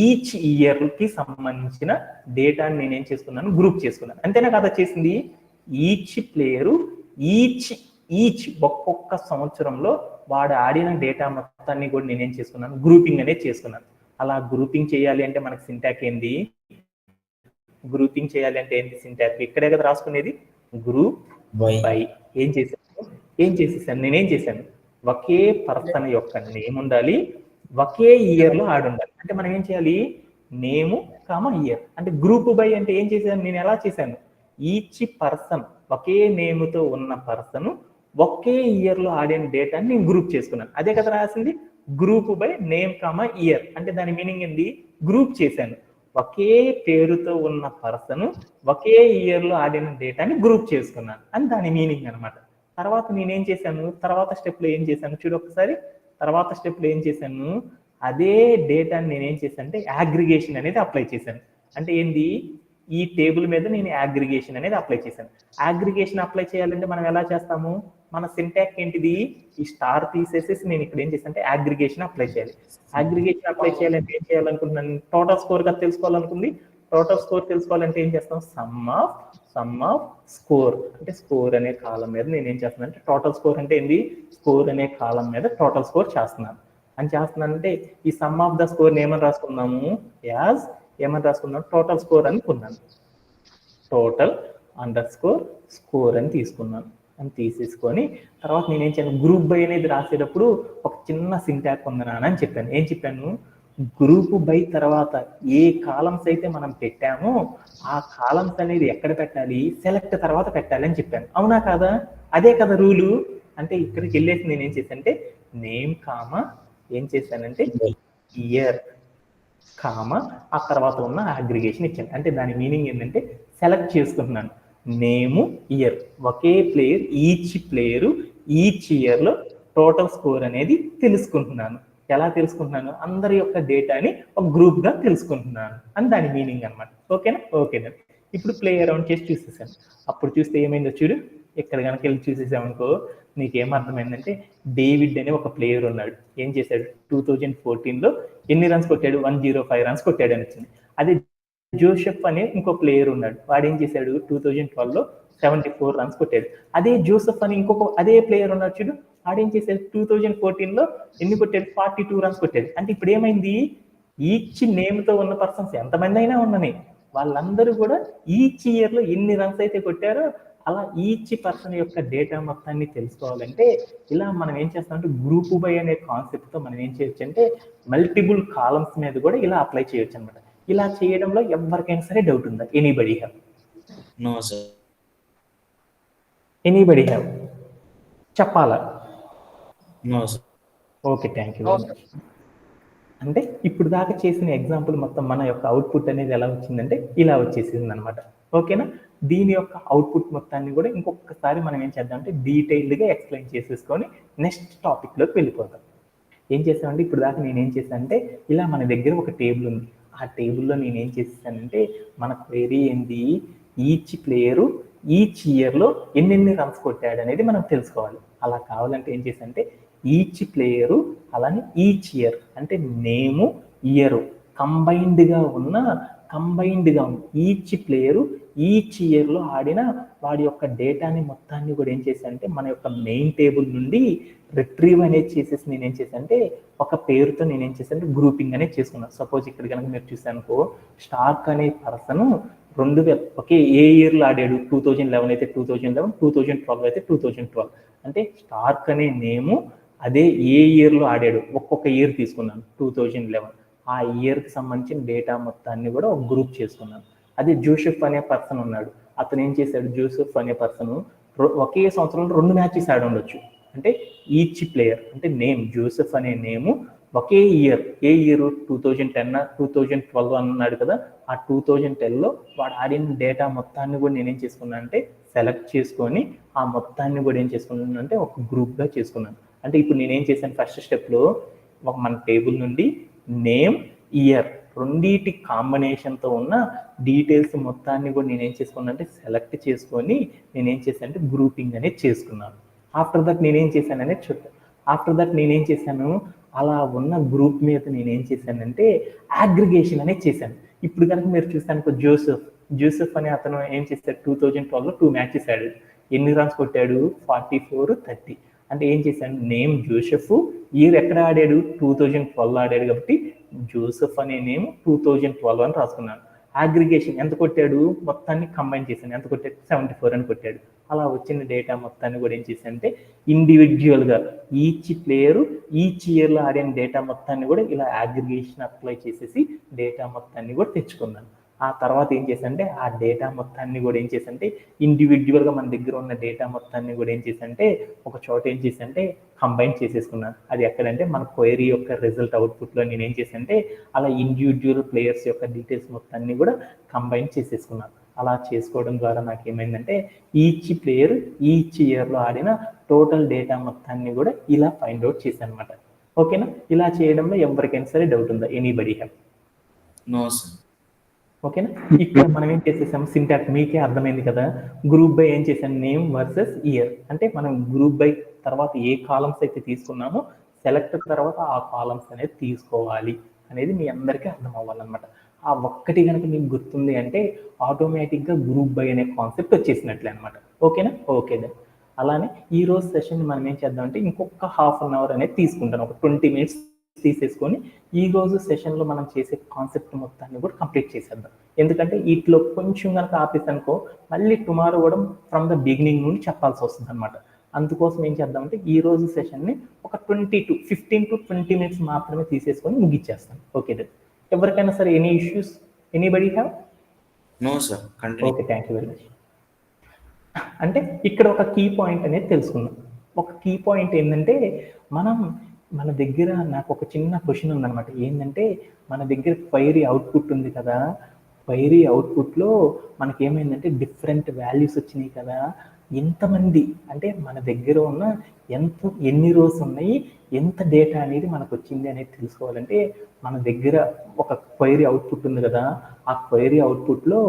ఈచ్ ఇయర్కి సంబంధించిన డేటాని నేనేం చేసుకున్నాను, గ్రూప్ చేసుకున్నాను. అంతేనా కదా చేసింది, ఈచ్ ప్లేయరు ఈచ్ ఒక్కొక్క సంవత్సరంలో వాడు ఆడిన డేటా మొత్తాన్ని కూడా నేనేం చేసుకున్నాను, గ్రూపింగ్ అనేది చేసుకున్నాను. అలా గ్రూపింగ్ చేయాలి అంటే మనకి సింటాక్ ఏంది, గ్రూపింగ్ చేయాలి అంటే ఏంటి సింటాక్, ఇక్కడే కదా రాసుకునేది, గ్రూప్ బై. ఏం చేసేసాను నేనేం చేశాను, ఒకే పర్సన్ యొక్క నేమ్ ఉండాలి, ఒకే ఇయర్లో ఆడి ఉండాలి. అంటే మనం ఏం చేయాలి, నేము ఇయర్ అంటే గ్రూప్ బై అంటే ఏం చేశాను, నేను ఎలా చేశాను, ఈచ్ పర్సన్ ఒకే నేమ్తో ఉన్న పర్సన్ ఒకే ఇయర్లో ఆడిన డేటాని నేను గ్రూప్ చేసుకున్నాను. అదే కదా రాసింది, గ్రూప్ బై నేమ్ ఇయర్ అంటే దాని మీనింగ్ ఏంది, గ్రూప్ చేశాను. ఒకే పేరుతో ఉన్న పర్సన్ ఒకే ఇయర్లో ఆడిన డేటాని గ్రూప్ చేసుకున్నాను అని దాని మీనింగ్ అనమాట. తర్వాత నేనేం చేశాను, తర్వాత స్టెప్లో ఏం చేశాను చూడు ఒకసారి, తర్వాత స్టెప్లో ఏం చేశాను, అదే డేటాని నేనేం చేశాను అంటే అగ్రిగేషన్ అనేది అప్లై చేశాను. అంటే ఏంది, ఈ టేబుల్ మీద నేను అగ్రిగేషన్ అనేది అప్లై చేశాను. అగ్రిగేషన్ అప్లై చేయాలంటే మనం ఎలా చేస్తాము, మన సింటాక్ ఏంటిది, ఈ స్టార్ తీసేసేసి నేను ఇక్కడ ఏం చేశాను అంటే అగ్రిగేషన్ అప్లై చేయాలి. అగ్రిగేషన్ అప్లై చేయాలంటే ఏం చేయాలనుకుంటున్నాను, టోటల్ స్కోర్ గా తెలుసుకోవాలనుకుంది. టోటల్ స్కోర్ తెలుసుకోవాలంటే ఏం చేస్తాం, సమ్ ఆఫ్ స్కోర్ అంటే స్కోర్ అనే కాలం మీద నేను ఏం చేస్తున్నాను అంటే టోటల్ స్కోర్ అంటే ఏంది, స్కోర్ అనే కాలం మీద టోటల్ స్కోర్ చేస్తున్నాను. చేస్తున్నానంటే ఈ సమ్ ఆఫ్ ద స్కోర్ ఏమని రాసుకున్నాము, ఏమని రాసుకున్నాను, టోటల్ స్కోర్ అని కొన్నాను, టోటల్ _స్కోర్ అని తీసుకున్నాను. అని తీసేసుకొని తర్వాత నేనేం చేయాను, గ్రూప్ బై అనేది రాసేటప్పుడు ఒక చిన్న సింటాక్ ఉంది నాన్న అని చెప్పాను. ఏం చెప్పాను, గ్రూప్ బై తర్వాత ఏ కాలమ్స్ అయితే మనం పెట్టామో ఆ కాలమ్స్ అనేది ఎక్కడ పెట్టాలి, సెలెక్ట్ తర్వాత పెట్టాలి అని చెప్పాను. అవునా కాదా? అదే కదా రూలు. అంటే ఇక్కడికి వెళ్ళేసి నేను ఏం చేశానంటే నేమ్ కామా ఏం చేశానంటే ఇయర్ కామా ఆ తర్వాత ఉన్న అగ్రిగేషన్ ఇచ్చాను. అంటే దాని మీనింగ్ ఏంటంటే సెలెక్ట్ చేసుకుంటున్నాను నేము ఇయర్, ఒకే ప్లేయర్ ఈచ్ ప్లేయరు ఈచ్ ఇయర్లో టోటల్ స్కోర్ అనేది తెలుసుకుంటున్నాను. ఎలా తెలుసుకుంటున్నాను? అందరి యొక్క డేటాని ఒక గ్రూప్గా తెలుసుకుంటున్నాను అని దాని మీనింగ్ అనమాట. ఓకేనా? ఓకేనా. ఇప్పుడు ప్లే అరౌండ్ చేసి చూసేసాను. అప్పుడు చూస్తే ఏమైందో చూడు. ఇక్కడ కనుక వెళ్ళి చూసేసామనుకో నీకేం అర్థమైందంటే డేవిడ్ అనే ఒక ప్లేయర్ ఉన్నాడు. ఏం చేశాడు 2014లో ఎన్ని రన్స్ కొట్టాడు? 105 రన్స్ కొట్టాడు అని వచ్చింది. అదే జోసెఫ్ అనే ఇంకో ప్లేయర్ ఉన్నాడు. వాడు ఏం చేశాడు 2012లో 74 రన్స్ కొట్టాడు. అదే జోసెఫ్ అని ఇంకొక అదే ప్లేయర్ ఉన్నాడు చూడు, వాడేం చేశాడు 2014లో ఎన్ని కొట్టాడు? 42 రన్స్ కొట్టాడు. అంటే ఇప్పుడు ఏమైంది, ఈచ్ నేమ్తో ఉన్న పర్సన్స్ ఎంతమంది అయినా ఉన్నని వాళ్ళందరూ కూడా ఈచ్ ఇయర్లో ఎన్ని రన్స్ అయితే కొట్టారో అలా ఈచ్ పర్సన్ యొక్క డేటా మొత్తాన్ని తెలుసుకోవాలంటే ఇలా మనం ఏం చేస్తామంటే గ్రూప్ బై అనే కాన్సెప్ట్తో మనం ఏం చేయొచ్చు అంటే మల్టిపుల్ కాలమ్స్ మీద కూడా ఇలా అప్లై చేయొచ్చు అనమాట. ఇలా చేయడంలో ఎవరికైనా సరే డౌట్ ఉందా? Anybody have? No sir. Anybody have చెప్పాలా? No sir. Okay, thank you very much. అంటే ఇప్పుడు దాకా చేసిన ఎగ్జాంపుల్ మొత్తం మన యొక్క అవుట్పుట్ అనేది ఎలా వచ్చిందంటే ఇలా వచ్చేసింది అనమాట. ఓకేనా? దీని యొక్క అవుట్పుట్ మొత్తాన్ని కూడా ఇంకొకసారి మనం ఏం చేద్దామంటే డీటెయిల్డ్గా ఎక్స్ప్లెయిన్ చేసేసుకొని నెక్స్ట్ టాపిక్లోకి వెళ్ళిపోతాం. ఏం చేస్తామంటే ఇప్పుడు దాకా నేను ఏం చేశానంటే ఇలా మన దగ్గర ఒక టేబుల్ ఉంది. ఆ టేబుల్లో నేను ఏం చేశానంటే మన క్వెరీ ఏంది, ఈచ్ ప్లేయరు ఈచ్ ఇయర్లో ఎన్నెన్ని రన్స్ కొట్టాడు అనేది మనం తెలుసుకోవాలి. అలా కావాలంటే ఏం చేశానంటే ఈచ్ ప్లేయరు అలానే ఈచ్ ఇయర్ అంటే నేము ఇయరు కంబైన్డ్గా ఉన్న ఈచ్ ప్లేయరు ఈచ్ ఇయర్లో ఆడిన వాడి యొక్క డేటాని మొత్తాన్ని కూడా ఏం చేశానంటే మన యొక్క మెయిన్ టేబుల్ నుండి రిట్రీవ్ అనేది చేసేసి నేను ఏం చేశానంటే ఒక పేరుతో నేను ఏం చేశానంటే గ్రూపింగ్ అనేది చేసుకున్నాను. సపోజ్ ఇక్కడ కనుక మీరు చూసానుకో స్టార్క్ అనే పర్సన్ ఒకే ఏ ఇయర్లో ఆడాడు, 2011 అయితే 2011, 2012 అయితే 2012. అంటే స్టార్క్ అనే నేము అదే ఏ ఇయర్లో ఆడాడు ఒక్కొక్క ఇయర్ తీసుకున్నాను 2011. ఆ ఇయర్కి సంబంధించిన డేటా మొత్తాన్ని కూడా ఒక గ్రూప్ చేసుకున్నాను. అదే జోసెఫ్ అనే పర్సన్ ఉన్నాడు. అతను ఏం చేశాడు, జోసెఫ్ అనే పర్సన్ ఒకే సంవత్సరంలో 2 మ్యాచెస్ ఆడి ఉండొచ్చు. అంటే ఈచ్ ప్లేయర్ అంటే నేమ్ జోసెఫ్ అనే నేము ఒకే ఇయర్, ఏ ఇయర్ 2010 2012 అన్నాడు కదా, ఆ 2010లో వాడు ఆడిన డేటా మొత్తాన్ని కూడా నేనేం చేసుకున్నాను అంటే సెలెక్ట్ చేసుకొని ఆ మొత్తాన్ని కూడా ఏం చేసుకున్నాను అంటే ఒక గ్రూప్గా చేసుకున్నాను. అంటే ఇప్పుడు నేనేం చేశాను ఫస్ట్ స్టెప్లో మన టేబుల్ నుండి నేమ్ ఇయర్ రెండింటి కాంబినేషన్తో ఉన్న డీటెయిల్స్ మొత్తాన్ని కూడా నేనేం చేసుకున్నాను అంటే సెలెక్ట్ చేసుకొని నేనేం చేశాను అంటే గ్రూపింగ్ అనేది చేసుకున్నాను. ఆఫ్టర్ దట్ నేనేం చేశాను అనేది చూద్దాం. ఆఫ్టర్ దట్ నేనేం చేశాను, అలా ఉన్న గ్రూప్ మీద నేనేం చేశానంటే అగ్రిగేషన్ అనేది చేశాను. ఇప్పుడు కనుక మీరు చూస్తాను జోసెఫ్ అనే అతను ఏం చేశాడు 2012లో 2 మ్యాచెస్ ఆడాడు. ఎన్ని రన్స్ కొట్టాడు? 44, 30. అంటే ఏం చేశాను, నేమ్ జోసెఫ్, ఇయర్ ఎక్కడ ఆడాడు 2012 ఆడాడు కాబట్టి జోసెఫ్ అనే నేమ్ 2012 అని రాసుకున్నాను. అగ్రిగేషన్ ఎంత కొట్టాడు, మొత్తాన్ని కంబైన్ చేశాను. ఎంత కొట్టాడు? 74 అని కొట్టాడు. అలా వచ్చిన డేటా మొత్తాన్ని కూడా ఏం చేశానంటే ఇండివిజువల్గా ఈచ్ ప్లేయరు ఈచ్ ఇయర్లో ఆడిన డేటా మొత్తాన్ని కూడా ఇలా అగ్రిగేషన్ అప్లై చేసేసి డేటా మొత్తాన్ని కూడా తెచ్చుకున్నాను. ఆ తర్వాత ఏం చేశానంటే ఆ డేటా మొత్తాన్ని కూడా ఏం చేశానంటే ఇండివిజువల్గా మన దగ్గర ఉన్న డేటా మొత్తాన్ని కూడా ఏం చేశానంటే ఒక చోట ఏం చేశానంటే కంబైన్ చేసేసుకున్నాను. అది ఎక్కడంటే మన క్వెరీ యొక్క రిజల్ట్ అవుట్పుట్లో నేను ఏం చేశానంటే అలా ఇండివిజువల్ ప్లేయర్స్ యొక్క డీటెయిల్స్ మొత్తాన్ని కూడా కంబైన్ చేసేసుకున్నాను. అలా చేసుకోవడం ద్వారా నాకు ఏమైందంటే ఈచ్ ప్లేయర్ ఈచ్ ఇయర్లో ఆడిన టోటల్ డేటా మొత్తాన్ని కూడా ఇలా ఫైండ్ అవుట్ చేశాను అనమాట. ఓకేనా? ఇలా చేయడంలో ఎవరికైనా సరే డౌట్ ఉందా? Anybody have? No sir. ఓకేనా? ఇక్కడ మనం ఏం చేసేసాం, సింటాక్స్ మీకే అర్థమైంది కదా. గ్రూప్ బై ఏం చేశాను, నేమ్ వర్సెస్ ఇయర్. అంటే మనం గ్రూప్ బై తర్వాత ఏ కాలమ్స్ అయితే తీసుకున్నామో సెలెక్ట్ తర్వాత ఆ కాలమ్స్ అనేది తీసుకోవాలి అనేది మీ అందరికీ అర్థం అవ్వాలన్నమాట. ఆ ఒక్కటి కనుక మీకు గుర్తుంది అంటే ఆటోమేటిక్గా గ్రూప్ బై అనే కాన్సెప్ట్ వచ్చేసినట్లే అనమాట. ఓకేనా? Okay then. అలానే ఈ రోజు సెషన్ మనం ఏం చేద్దామంటే ఇంకొక హాఫ్ అన్ అవర్ అనేది తీసుకుంటాను. ఒక 20 minutes తీసేసుకొని ఈ రోజు సెషన్లో మనం చేసే కాన్సెప్ట్ మొత్తాన్ని కూడా కంప్లీట్ చేసేద్దాం. ఎందుకంటే వీటిలో కొంచెం కనుక ఆపేసి అనుకో మళ్ళీ టుమారో కూడా ఫ్రమ్ ద బిగినింగ్ నుండి చెప్పాల్సి వస్తుంది అనమాట. అందుకోసం ఏం చేద్దామంటే ఈ రోజు సెషన్ని ఒక 15 to 20 minutes మాత్రమే తీసేసుకొని ముగిచ్చేస్తాను. Okay done. ఎవరికైనా సరే any issues, anybody have? No, sir. Continue. Okay, thank you very much. అంటే ఇక్కడ ఒక కీ పాయింట్ అనేది తెలుసుకుందాం. ఒక కీ పాయింట్ ఏంటంటే మన దగ్గర నాకు ఒక చిన్న క్వశ్చన్ ఉందన్నమాట. ఏంటంటే మన దగ్గర క్వైరీ అవుట్పుట్ ఉంది కదా, క్వైరీ అవుట్పుట్లో మనకి ఏమైందంటే డిఫరెంట్ వాల్యూస్ వచ్చినాయి కదా. ఎంతమంది అంటే మన దగ్గర ఉన్న ఎన్ని రోస్ ఉన్నాయి, ఎంత డేటా అనేది మనకు వచ్చింది అనేది తెలుసుకోవాలంటే మన దగ్గర ఒక క్వైరీ అవుట్పుట్ ఉంది కదా, ఆ క్వైరీ అవుట్పుట్లో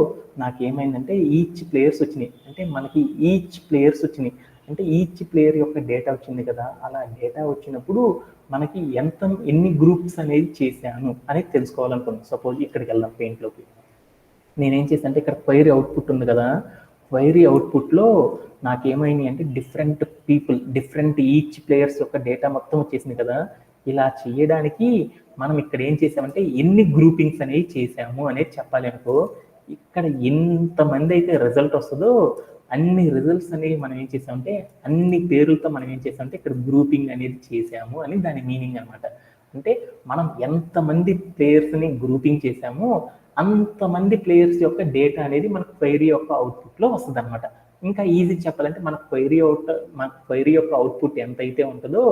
నాకు ఏమైందంటే ఈచ్ ప్లేయర్స్ వచ్చినాయి. అంటే మనకి ఈచ్ ప్లేయర్స్ వచ్చినాయి అంటే ఈచ్ ప్లేయర్ యొక్క డేటా వచ్చింది కదా. అలా డేటా వచ్చినప్పుడు మనకి ఎన్ని గ్రూప్స్ అనేది చేశాను అనేది తెలుసుకోవాలనుకున్నాను. సపోజ్ ఇక్కడికి వెళ్దాం పెయింట్లోకి. నేనేం చేశాను అంటే ఇక్కడ క్వైరీ అవుట్పుట్ ఉంది కదా, క్వైరీ అవుట్పుట్లో నాకేమైంది అంటే different people, different each players యొక్క డేటా మొత్తం వచ్చేసింది కదా. ఇలా చేయడానికి మనం ఇక్కడ ఏం చేసామంటే ఎన్ని గ్రూపింగ్స్ అనేవి చేసాము అనేది చెప్పాలి అనుకో. ఇక్కడ ఎంతమంది అయితే రిజల్ట్ వస్తుందో అన్ని రిజల్ట్స్ అనేవి మనం ఏం చేసామంటే అన్ని పేర్లతో మనం ఏం చేసామంటే ఇక్కడ గ్రూపింగ్ అనేది చేసాము అని దాని మీనింగ్ అనమాట. అంటే మనం ఎంతమంది ప్లేయర్స్ని గ్రూపింగ్ చేసామో అంతమంది ప్లేయర్స్ యొక్క డేటా అనేది మన క్వైరీ యొక్క అవుట్పుట్లో వస్తుంది అనమాట. ఇంకా ఈజీ చెప్పాలంటే మన క్వైరీ యొక్క అవుట్పుట్ ఎంత అయితే ఉంటుందో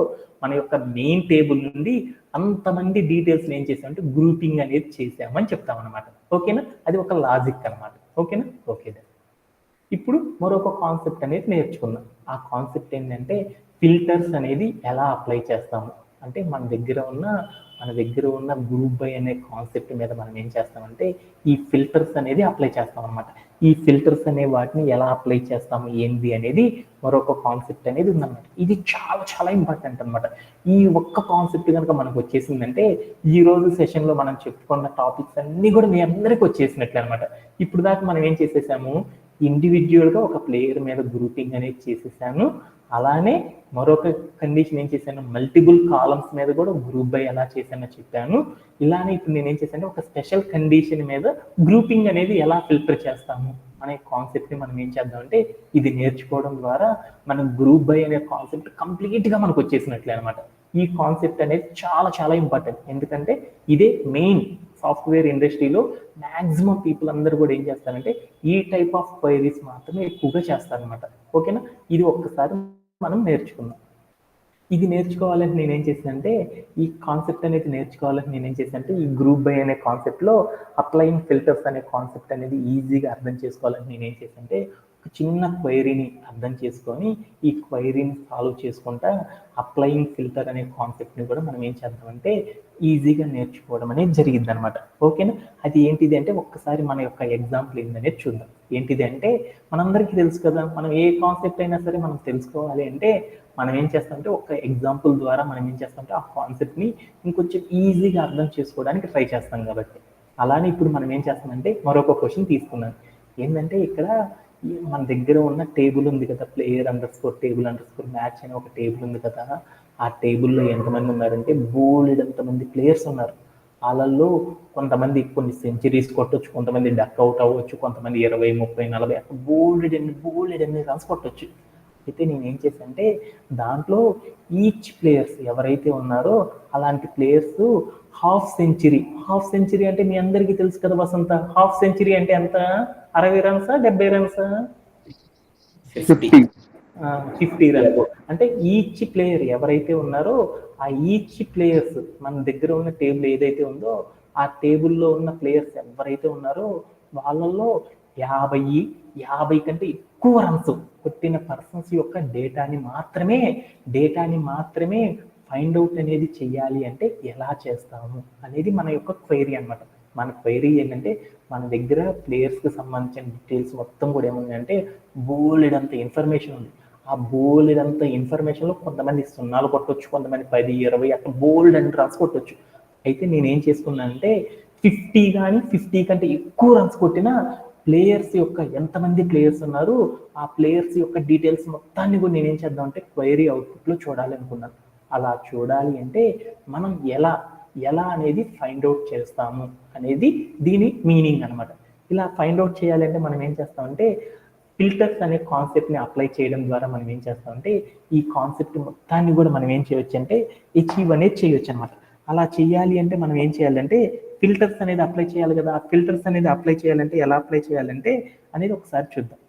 మన యొక్క మెయిన్ టేబుల్ నుండి అంతమంది డీటెయిల్స్ ఏం చేసామంటే గ్రూపింగ్ అనేది చేసామని చెప్తాం అనమాట. ఓకేనా? అది ఒక లాజిక్ అనమాట. ఓకేనా? ఓకే. ఇప్పుడు మరొక కాన్సెప్ట్ అనేది నేర్చుకుందాం. ఆ కాన్సెప్ట్ ఏంటంటే ఫిల్టర్స్ అనేది ఎలా అప్లై చేస్తాము అంటే మన దగ్గర ఉన్న గ్రూప్ బై అనే కాన్సెప్ట్ మీద మనం ఏం చేస్తామంటే ఈ ఫిల్టర్స్ అనేది అప్లై చేస్తాం అనమాట. ఈ ఫిల్టర్స్ అనే వాటిని ఎలా అప్లై చేస్తాము ఏంది అనేది మరొక కాన్సెప్ట్ అనేది ఉందన్నమాట. ఇది చాలా చాలా ఇంపార్టెంట్ అనమాట. ఈ ఒక్క కాన్సెప్ట్ కనుక మనకు వచ్చేసిందంటే ఈ రోజు సెషన్లో మనం చెప్పుకున్న టాపిక్స్ అన్నీ కూడా మీ అందరికీ వచ్చేసినట్లే అనమాట. ఇప్పుడు దాకా మనం ఏం చేసేసాము, ఇండివిజువల్గా ఒక ప్లేయర్ మీద గ్రూపింగ్ అనేది చేసేసాను. అలానే మరొక కండిషన్ ఏం చేశాను, మల్టిపుల్ కాలమ్స్ మీద కూడా గ్రూప్ బై ఎలా చేశానో చెప్పాను. ఇలానే ఇప్పుడు నేను ఏం చేశాను, ఒక స్పెషల్ కండిషన్ మీద గ్రూపింగ్ అనేది ఎలా ఫిల్టర్ చేస్తాము అనే కాన్సెప్ట్ని మనం ఏం చేద్దామంటే ఇది నేర్చుకోవడం ద్వారా మనం గ్రూప్ బై అనే కాన్సెప్ట్ కంప్లీట్గా మనకు వచ్చేసినట్లే అనమాట. ఈ కాన్సెప్ట్ అనేది చాలా చాలా ఇంపార్టెంట్. ఎందుకంటే ఇదే మెయిన్ సాఫ్ట్వేర్ ఇండస్ట్రీలో మ్యాక్సిమం పీపుల్ అందరూ కూడా ఏం చేస్తారంటే ఈ టైప్ ఆఫ్ క్వైరీస్ మాత్రమే ఎక్కువగా చేస్తారనమాట. ఓకేనా? ఇది ఒక్కసారి మనం నేర్చుకుందాం. ఇది నేర్చుకోవాలని నేనేం చేశానంటే ఈ కాన్సెప్ట్ అనేది ఈ గ్రూప్ బై అనే కాన్సెప్ట్లో అప్లయింగ్ ఫిల్టర్స్ అనే కాన్సెప్ట్ అనేది ఈజీగా అర్థం చేసుకోవాలని నేనేం చేశానంటే ఒక చిన్న క్వైరీని అర్థం చేసుకొని ఈ క్వైరీని సాల్వ్ చేసుకుంటా అప్లయింగ్ ఫిల్టర్ అనే కాన్సెప్ట్ని కూడా మనం ఏం చేద్దామంటే ఈజీగా నేర్చుకోవడం అనేది జరిగింది అనమాట. ఓకేనా? అది ఏంటిది అంటే ఒక్కసారి మన యొక్క ఎగ్జాంపుల్ ఏంటనేది చూద్దాం. ఏంటిది అంటే మనందరికీ తెలుసు కదా, మనం ఏ కాన్సెప్ట్ అయినా సరే మనం తెలుసుకోవాలి అంటే మనం ఏం చేస్తామంటే ఒక ఎగ్జాంపుల్ ద్వారా మనం ఏం చేస్తామంటే ఆ కాన్సెప్ట్ని ఇంకొంచెం ఈజీగా అర్థం చేసుకోవడానికి ట్రై చేస్తాం కాబట్టి. అలానే ఇప్పుడు మనం ఏం చేస్తామంటే మరొక క్వశ్చన్ తీసుకున్నాం. ఏంటంటే ఇక్కడ మన దగ్గర ఉన్న టేబుల్ ఉంది కదా, ప్లేయర్ _టేబుల్ _మ్యాచ్ అనే ఒక టేబుల్ ఉంది కదా. ఆ టేబుల్లో ఎంతమంది ఉన్నారంటే బోలెడంతమంది ప్లేయర్స్ ఉన్నారు. వాళ్ళల్లో కొంతమంది కొన్ని సెంచరీస్ కొట్టొచ్చు, కొంతమంది డక్ అవుట్ అవ్వచ్చు, కొంతమంది 20, 30, 40 బోలెడన్ని రన్స్ కొట్టొచ్చు. అయితే నేను ఏం చేశానంటే దాంట్లో ఈచ్ ప్లేయర్స్ ఎవరైతే ఉన్నారో అలాంటి ప్లేయర్స్ హాఫ్ సెంచరీ అంటే మీ అందరికీ తెలుసు కదా వసంత, హాఫ్ సెంచరీ అంటే ఎంత? 60 రన్సా 70 రన్సా? 50 రన్స్. అంటే ఈచ్ ప్లేయర్ ఎవరైతే ఉన్నారో ఆ ఈచ్ ప్లేయర్స్ మన దగ్గర ఉన్న టేబుల్ ఏదైతే ఉందో ఆ టేబుల్లో ఉన్న ప్లేయర్స్ ఎవరైతే ఉన్నారో వాళ్ళల్లో 50 కంటే ఎక్కువ రన్స్ కొట్టిన పర్సన్స్ యొక్క డేటాని మాత్రమే ఫైండ్ అవుట్ అనేది చెయ్యాలి అంటే ఎలా చేస్తాము అనేది మన యొక్క క్వైరీ అనమాట. మన క్వైరీ ఏంటంటే మన దగ్గర ప్లేయర్స్కి సంబంధించిన డీటెయిల్స్ మొత్తం కూడా ఏముందంటే బోలెడంత ఇన్ఫర్మేషన్ ఉంది. ఆ బోలెడంత ఇన్ఫర్మేషన్లో కొంతమంది 0 కొట్టొచ్చు, కొంతమంది 10, 20 అట్లా బోల్డ్ అండ్ రన్స్ కొట్టొచ్చు. అయితే నేనేం చేసుకున్నానంటే 50 కంటే ఎక్కువ రన్స్ కొట్టిన ప్లేయర్స్ యొక్క ఎంతమంది ప్లేయర్స్ ఉన్నారు ఆ ప్లేయర్స్ యొక్క డీటెయిల్స్ మొత్తాన్ని కూడా నేనేం చేద్దామంటే క్వైరీ అవుట్పుట్లో చూడాలి అనుకున్నాను. అలా చూడాలి అంటే మనం ఎలా అనేది ఫైండ్ అవుట్ చేస్తాము అనేది దీని మీనింగ్ అనమాట. ఇలా ఫైండ్ అవుట్ చేయాలంటే మనం ఏం చేస్తామంటే ఫిల్టర్స్ అనే కాన్సెప్ట్ని అప్లై చేయడం ద్వారా మనం ఏం చేస్తామంటే ఈ కాన్సెప్ట్ మొత్తాన్ని కూడా మనం ఏం చేయొచ్చు అంటే అచీవ్ అనేది చేయొచ్చు అనమాట. అలా చేయాలి అంటే మనం ఏం చేయాలంటే ఫిల్టర్స్ అనేది అప్లై చేయాలి కదా. ఆ ఫిల్టర్స్ అనేది అప్లై చేయాలంటే ఎలా అప్లై చేయాలంటే అనేది ఒకసారి చూద్దాం.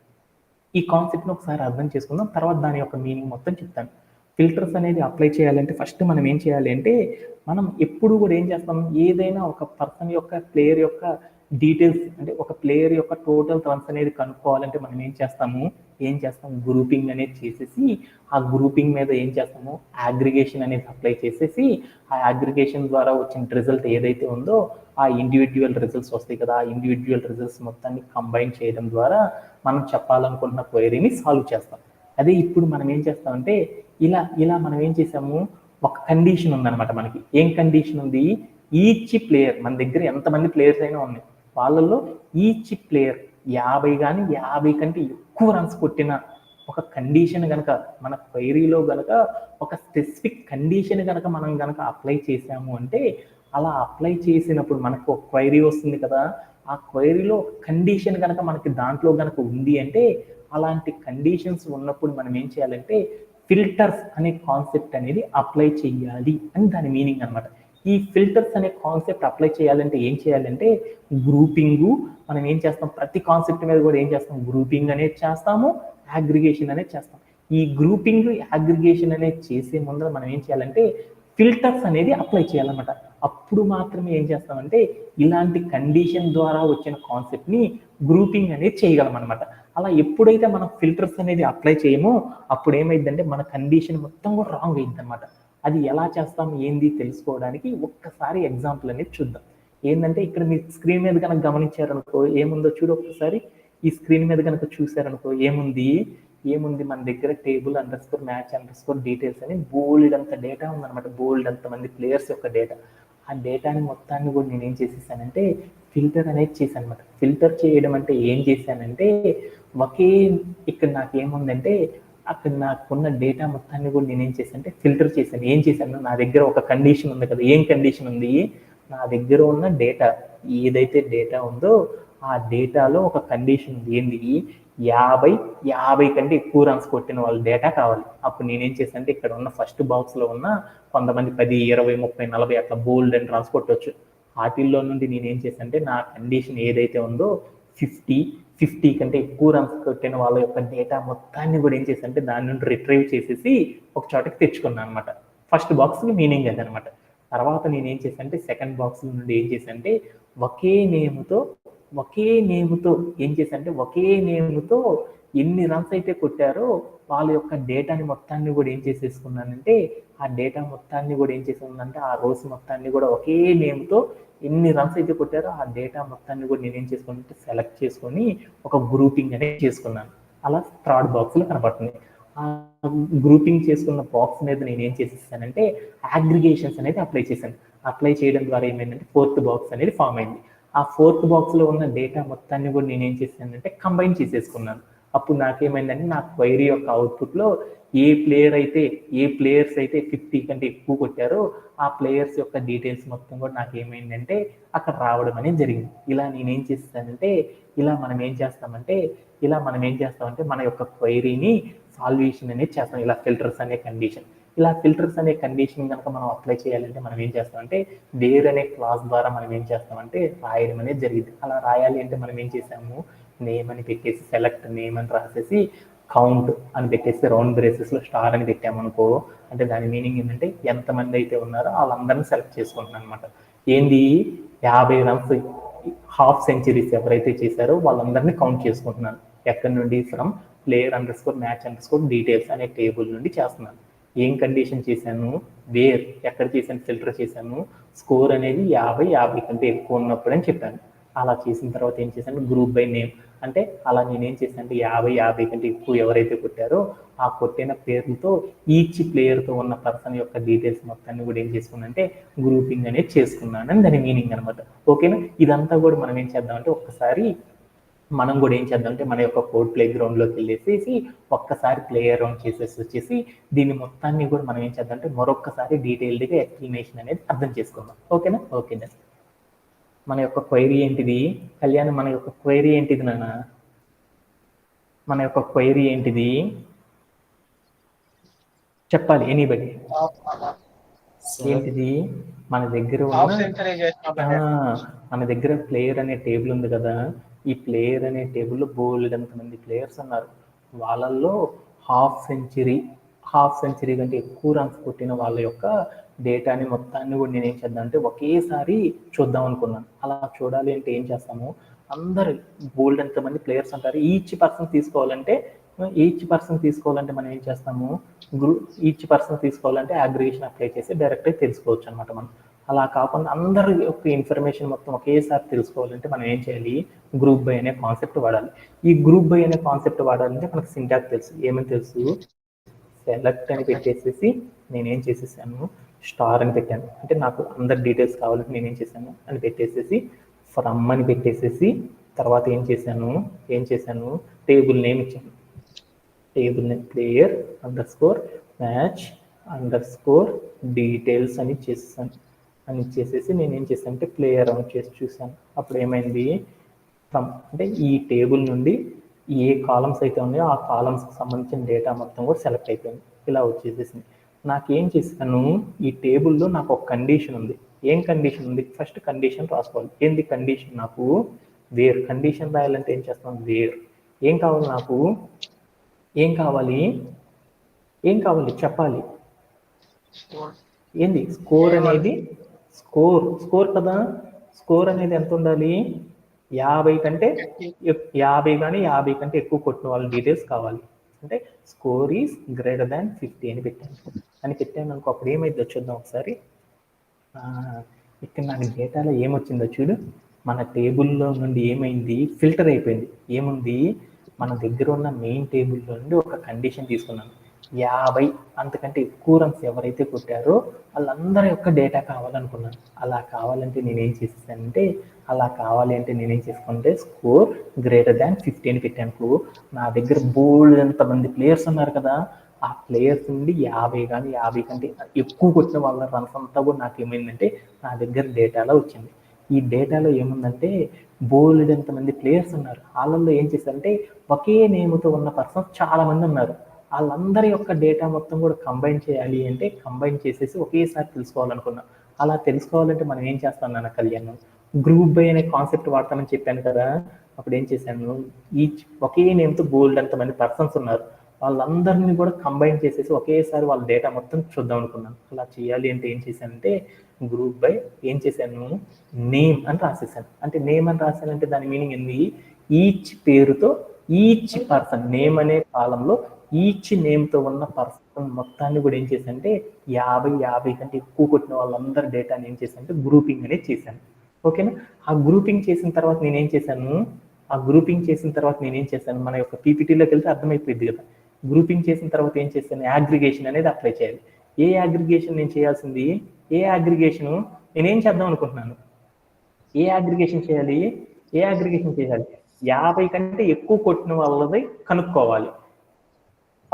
ఈ కాన్సెప్ట్ని ఒకసారి అర్థం చేసుకుందాం, తర్వాత దాని యొక్క మీనింగ్ మొత్తం చెప్తాను. ఫిల్టర్స్ అనేది అప్లై చేయాలంటే ఫస్ట్ మనం ఏం చేయాలి అంటే మనం ఎప్పుడు కూడా ఏం చేస్తాం, ఏదైనా ఒక పర్సన్ యొక్క ప్లేయర్ యొక్క డీటెయిల్స్ అంటే ఒక ప్లేయర్ యొక్క టోటల్ రన్స్ అనేది కనుక్కోవాలంటే మనం ఏం చేస్తాం గ్రూపింగ్ అనేది చేసేసి ఆ గ్రూపింగ్ మీద ఏం చేస్తాము అగ్రిగేషన్ అనేది అప్లై చేసేసి ఆ అగ్రిగేషన్ ద్వారా వచ్చిన రిజల్ట్ ఏదైతే ఉందో ఆ ఇండివిజువల్ రిజల్ట్స్ వస్తాయి కదా, ఆ ఇండివిజువల్ రిజల్ట్స్ మొత్తాన్ని కంబైన్ చేయడం ద్వారా మనం చెప్పాలనుకుంటున్న క్వైరీని సాల్వ్ చేస్తాం. అదే ఇప్పుడు మనం ఏం చేస్తామంటే ఇలా మనం ఏం చేసాము, ఒక కండిషన్ ఉందన్నమాట. మనకి ఏం కండిషన్ ఉంది, ఈచ్ ప్లేయర్ మన దగ్గర ఎంతమంది ప్లేయర్స్ అయినా ఉన్నాయి, వాళ్ళల్లో ఈచ్ ప్లేయర్ 50 కానీ 50 కంటే ఎక్కువ రన్స్ కొట్టిన ఒక కండిషన్ కనుక మన క్వైరీలో కనుక ఒక స్పెసిఫిక్ కండిషన్ కనుక మనం కనుక అప్లై చేసాము అంటే అలా అప్లై చేసినప్పుడు మనకు ఒక క్వైరీ వస్తుంది కదా, ఆ క్వైరీలో ఒక కండిషన్ కనుక మనకి దాంట్లో కనుక ఉంది అంటే అలాంటి కండిషన్స్ ఉన్నప్పుడు మనం ఏం చేయాలంటే ఫిల్టర్స్ అనే కాన్సెప్ట్ అనేది అప్లై చేయాలి అని దాని మీనింగ్ అనమాట. ఈ ఫిల్టర్స్ అనే కాన్సెప్ట్ అప్లై చేయాలంటే ఏం చేయాలంటే గ్రూపింగ్ మనం ఏం చేస్తాం, ప్రతి కాన్సెప్ట్ మీద కూడా ఏం చేస్తాం, గ్రూపింగ్ అనేది చేస్తాము, అగ్రిగేషన్ అనేది చేస్తాం. ఈ గ్రూపింగ్ అగ్రిగేషన్ అనేది చేసే ముందర మనం ఏం చేయాలంటే ఫిల్టర్స్ అనేది అప్లై చేయాలన్నమాట. అప్పుడు మాత్రమే ఏం చేస్తామంటే ఇలాంటి కండిషన్ ద్వారా వచ్చిన కాన్సెప్ట్ని గ్రూపింగ్ అనేది చేయగలం అనమాట. అలా ఎప్పుడైతే మనం ఫిల్టర్స్ అనేది అప్లై చేయమో అప్పుడు ఏమైందంటే మన కండిషన్ మొత్తం కూడా రాంగ్ అయింది అనమాట. అది ఎలా చేస్తాం ఏంది తెలుసుకోవడానికి ఒక్కసారి ఎగ్జాంపుల్ అనేది చూద్దాం. ఏంటంటే ఇక్కడ మీ స్క్రీన్ మీద కనుక గమనించారనుకో ఏముందో చూడు ఒక్కసారి. ఈ స్క్రీన్ మీద కనుక చూసారనుకో ఏముంది మన దగ్గర టేబుల్ _మ్యాచ్ డీటెయిల్స్ అని బోల్డ్ అంత డేటా ఉందన్నమాట. బోల్డ్ అంత మంది ప్లేయర్స్ యొక్క డేటా. ఆ డేటాని మొత్తాన్ని కూడా నేను ఏం చేసేసానంటే ఫిల్టర్ అనేది చేశాను అనమాట. ఫిల్టర్ చేయడం అంటే ఏం చేశానంటే ఇక్కడ నాకు ఏముందంటే అక్కడ నాకున్న డేటా మొత్తాన్ని కూడా నేను ఏం చేశానంటే ఫిల్టర్ చేశాను. ఏం చేశాను, నా దగ్గర ఒక కండిషన్ ఉంది కదా, ఏం కండిషన్ ఉంది, నా దగ్గర ఉన్న డేటా ఏదైతే డేటా ఉందో ఆ డేటాలో ఒక కండిషన్ ఉంది. ఏంది, 50 కంటే ఎక్కువ రన్స్ కొట్టిన వాళ్ళ డేటా కావాలి. అప్పుడు నేనేం చేశానంటే ఇక్కడ ఉన్న ఫస్ట్ బాక్స్లో ఉన్న కొంతమంది 10, 20, 30, 40 అట్లా బోల్డ్ అని రన్స్ కొట్టవచ్చు. వాటిల్లో నుండి నేనేం చేశానంటే నా కండిషన్ ఏదైతే ఉందో 50 కంటే ఎక్కువ రన్స్ కొట్టిన వాళ్ళ యొక్క డేటా మొత్తాన్ని కూడా ఏం చేశానంటే దాని నుండి రిట్రైవ్ చేసేసి ఒక చోటకి తెచ్చుకున్నాను అనమాట. ఫస్ట్ బాక్స్ మీనింగ్ అదనమాట. తర్వాత నేనేం చేశానంటే సెకండ్ బాక్స్ నుండి ఏం చేశానంటే ఒకే నేమ్తో ఎన్ని రన్స్ అయితే కొట్టారో వాళ్ళ యొక్క డేటాని మొత్తాన్ని కూడా ఏం చేసేసుకున్నానంటే ఆ డేటా మొత్తాన్ని కూడా ఏం చేసేసుకున్నానంటే ఆ రోస్ మొత్తాన్ని కూడా ఒకే నేమ్తో ఎన్ని రన్స్ అయితే కొట్టారో ఆ డేటా మొత్తాన్ని కూడా నేనేం చేసుకున్నానంటే సెలెక్ట్ చేసుకొని ఒక గ్రూపింగ్ అనేది చేసుకున్నాను. అలా థర్డ్ బాక్స్లో కనపడుతుంది. ఆ గ్రూపింగ్ చేసుకున్న బాక్స్ మీద నేను ఏం చేసేసానంటే అగ్రిగేషన్స్ అనేది అప్లై చేశాను. అప్లై చేయడం ద్వారా ఏమైందంటే ఫోర్త్ బాక్స్ అనేది ఫామ్ అయింది. ఆ ఫోర్త్ బాక్స్లో ఉన్న డేటా మొత్తాన్ని కూడా నేను ఏం చేశానంటే కంబైన్ చేసేసుకున్నాను. అప్పుడు నాకేమైందంటే నా క్వైరీ యొక్క అవుట్పుట్లో ఏ ప్లేయర్స్ అయితే 50 కంటే ఎక్కువ కొట్టారో ఆ ప్లేయర్స్ యొక్క డీటెయిల్స్ మొత్తం కూడా నాకు ఏమైందంటే అక్కడ రావడం అనేది జరిగింది. ఇలా నేనేం చేస్తానంటే మనం ఏం చేస్తామంటే మన యొక్క క్వైరీని సాల్వేషన్ అనేది చేస్తాం. ఇలా ఫిల్టర్స్ అనే కండిషన్ కనుక మనం అప్లై చేయాలంటే మనం ఏం చేస్తామంటే వేర్ అనే క్లాస్ ద్వారా మనం ఏం చేస్తామంటే రాయడం అనేది జరిగింది. అలా రాయాలి అంటే మనం ఏం చేసాము, నేమ్ అని పెట్టేసి సెలెక్ట్ నేమ్ అని రాసేసి కౌంట్ అని పెట్టేసి రౌండ్ బ్రేసెస్లో స్టార్ అని పెట్టామనుకో అంటే దాని మీనింగ్ ఏంటంటే ఎంతమంది అయితే ఉన్నారో వాళ్ళందరినీ సెలెక్ట్ చేసుకుంటున్నాను అనమాట. ఏంది 50 రన్స్ హాఫ్ సెంచరీస్ ఎవరైతే చేశారో వాళ్ళందరినీ కౌంట్ చేసుకుంటున్నాను. ఎక్కడి నుండి ఫ్రమ్ _మ్యాచ్ డీటెయిల్స్ అనే టేబుల్ నుండి చేస్తున్నాను. ఏం కండిషన్ చేశాను, ఎక్కడ చేశాను, ఫిల్టర్ చేశాను, స్కోర్ అనేది 50 కంటే ఎక్కువ ఉన్నప్పుడు అని చెప్పాను. అలా చేసిన తర్వాత ఏం చేశాను, గ్రూప్ బై నేమ్ అంటే అలా నేనేం చేశానంటే 50 కంటే ఎక్కువ ఎవరైతే కొట్టారో ఆ కొట్టిన పేర్లతో ఈచ్ ప్లేయర్తో ఉన్న పర్సన్ యొక్క డీటెయిల్స్ మొత్తాన్ని కూడా ఏం చేసుకున్నానంటే గ్రూపింగ్ అనేది చేసుకున్నానని దాని మీనింగ్ అనమాట. ఓకేనా. ఇదంతా కూడా మనం ఏం చేద్దామంటే ఒక్కసారి మనం కూడా ఏం చేద్దామంటే మన యొక్క కోడ్ ప్లే గ్రౌండ్లోకి వెళ్ళేసి ఒక్కసారి ప్లే అరౌండ్ చేసేసి వచ్చేసి దీన్ని మొత్తాన్ని కూడా మనం ఏం చేద్దామంటే మరొక్కసారి డీటెయిల్డ్గా ఎక్స్ప్లెనేషన్ అనేది అర్థం చేసుకుందాం. ఓకేనా. ఓకేనా. మన యొక్క క్వైరీ ఏంటిది కళ్యాణ్, మన యొక్క క్వైరీ ఏంటిది నాన్న? మన యొక్క క్వైరీ ఏంటిది చెప్పాలి ఎనీబడి. ఏంటిది మన దగ్గర ఉన్న మన దగ్గర ప్లేయర్ అనే టేబుల్ ఉంది కదా, ఈ ప్లేయర్ అనే టేబుల్లో బోల్డ్ ఎంతమంది ప్లేయర్స్ ఉన్నారు. వాళ్ళల్లో హాఫ్ సెంచరీ కంటే ఎక్కువ రన్స్ కొట్టిన వాళ్ళ యొక్క డేటాని మొత్తాన్ని కూడా నేను ఏం చేద్దాం అంటే ఒకేసారి చూద్దాం అనుకున్నాను. అలా చూడాలి అంటే ఏం చేస్తాము, అందరు బోల్డ్ ఎంతమంది ప్లేయర్స్ ఉంటారు, ఈచ్ పర్సన్ తీసుకోవాలంటే మనం ఏం చేస్తాము, ఈచ్ పర్సన్ తీసుకోవాలంటే అగ్రిగేషన్ అప్లై చేసి డైరెక్ట్గా తెలుసుకోవచ్చు అనమాట మనం. అలా కాకుండా అందరి యొక్క ఇన్ఫర్మేషన్ మొత్తం ఒకేసారి తెలుసుకోవాలంటే మనం ఏం చేయాలి, గ్రూప్ బై అనే కాన్సెప్ట్ వాడాలి. ఈ గ్రూప్ బై అనే కాన్సెప్ట్ వాడాలంటే మనకు సింటాక్స్ తెలుసు. ఏమని తెలుసు, సెలెక్ట్ అని పెట్టేసేసి నేనేం చేసేసాను, స్టార్ అని పెట్టాను. అంటే నాకు అందరి డీటెయిల్స్ కావాలంటే నేనేం చేశాను అని పెట్టేసేసి ఫ్రమ్ అని పెట్టేసేసి తర్వాత ఏం చేశాను టేబుల్ నేమ్ ఇచ్చాను. Table name player _match _details అని చేసేసి నేనేం చేశాను అంటే ప్లేయర్ రౌండ్ చేసి చూశాను. అప్పుడు ఏమైంది, అంటే ఈ టేబుల్ నుండి ఏ కాలమ్స్ అయితే ఉన్నాయో ఆ కాలమ్స్కి సంబంధించిన డేటా మొత్తం కూడా సెలెక్ట్ అయిపోయింది. ఇలా వచ్చేసేసింది. నాకేం చేశాను, ఈ టేబుల్లో నాకు ఒక కండిషన్ ఉంది. ఏం కండిషన్ ఉంది, ఫస్ట్ కండిషన్ రాసుకోవాలి. ఏంది కండిషన్, నాకు వేర్ కండిషన్ రాయాలంటే ఏం చేస్తాం, వేర్ ఏం కావాలి నాకు, ఏం కావాలి చెప్పాలి. ఏంది స్కోర్ అనేది, స్కోర్ కదా, స్కోర్ అనేది ఎంత ఉండాలి, 50 కానీ 50 కంటే ఎక్కువ కొట్టిన వాళ్ళ డీటెయిల్స్ కావాలి. అంటే స్కోర్ ఈజ్ గ్రేటర్ దాన్ 50 అని పెట్టాను అనుకో. అప్పుడు ఏమైందో చూద్దాం ఒకసారి. ఇక్కడ నాకు డేటాలో ఏమొచ్చిందో చూడు, మన టేబుల్లో నుండి ఏమైంది, ఫిల్టర్ అయిపోయింది. ఏముంది, మన దగ్గర ఉన్న మెయిన్ టేబుల్లో నుండి ఒక కండిషన్ తీసుకున్నాను, 50 అంతకంటే ఎక్కువ రన్స్ ఎవరైతే కొట్టారో వాళ్ళందరి యొక్క డేటా కావాలనుకున్నాను. అలా కావాలి అంటే నేనేం చేసుకుంటే స్కోర్ గ్రేటర్ దాన్ 50 అని పెట్టాను. నా దగ్గర బోల్డ్ ఎంతమంది ప్లేయర్స్ ఉన్నారు కదా, ఆ ప్లేయర్స్ నుండి 50 కంటే ఎక్కువ కొట్టిన వాళ్ళ రన్స్ అంతా కూడా నాకు ఏమైందంటే నా దగ్గర డేటాలో వచ్చింది. ఈ డేటాలో ఏముందంటే బోల్డ్ ఎంతమంది ప్లేయర్స్ ఉన్నారు, వాళ్ళల్లో ఏం చేశారంటే ఒకే నేమ్తో ఉన్న పర్సన్స్ చాలా మంది ఉన్నారు. వాళ్ళందరి యొక్క డేటా మొత్తం కూడా కంబైన్ చేయాలి అంటే కంబైన్ చేసేసి ఒకేసారి తెలుసుకోవాలనుకున్నా. అలా తెలుసుకోవాలంటే మనం ఏం చేస్తాం నాన్న కళ్యాణ్, గ్రూప్ బై అనే కాన్సెప్ట్ వాడతామని చెప్పాను కదా. అప్పుడు ఏం చేశాను, ఒకే నేమ్తో బోల్డ్ ఎంతమంది పర్సన్స్ ఉన్నారు, వాళ్ళందరినీ కూడా కంబైన్ చేసేసి ఒకేసారి వాళ్ళ డేటా మొత్తం చూద్దాం అనుకున్నాను. అలా చేయాలి అంటే ఏం చేశానంటే గ్రూప్ బై ఏం చేశాను, నేమ్ అని రాసేసాను. అంటే నేమ్ అని రాశానంటే దాని మీనింగ్ ఏంది, ఈచ్ పేరుతో ఈచ్ పర్సన్ నేమ్ అనే కాలంలో ఈచ్ నేమ్తో ఉన్న పర్సన్ మొత్తాన్ని కూడా ఏం చేశానంటే 50 కంటే ఎక్కువ కొట్టిన వాళ్ళందరి డేటాని ఏం చేశానంటే గ్రూపింగ్ అనేది చేశాను. ఓకేనా. ఆ గ్రూపింగ్ చేసిన తర్వాత నేనేం చేశాను, మన యొక్క పీపీటీలోకి వెళ్తే అర్థమైపోయింది కదా. గ్రూపింగ్ చేసిన తర్వాత ఏం చేశాను, అగ్రిగేషన్ అనేది అప్లై చేయాలి. ఏ అగ్రిగేషన్ నేను చేయాల్సింది, నేనేం చేద్దాం అనుకుంటున్నాను, ఏ అగ్రిగేషన్ చేయాలి, 50 కంటే ఎక్కువ కొట్టిన వాళ్ళది కనుక్కోవాలి.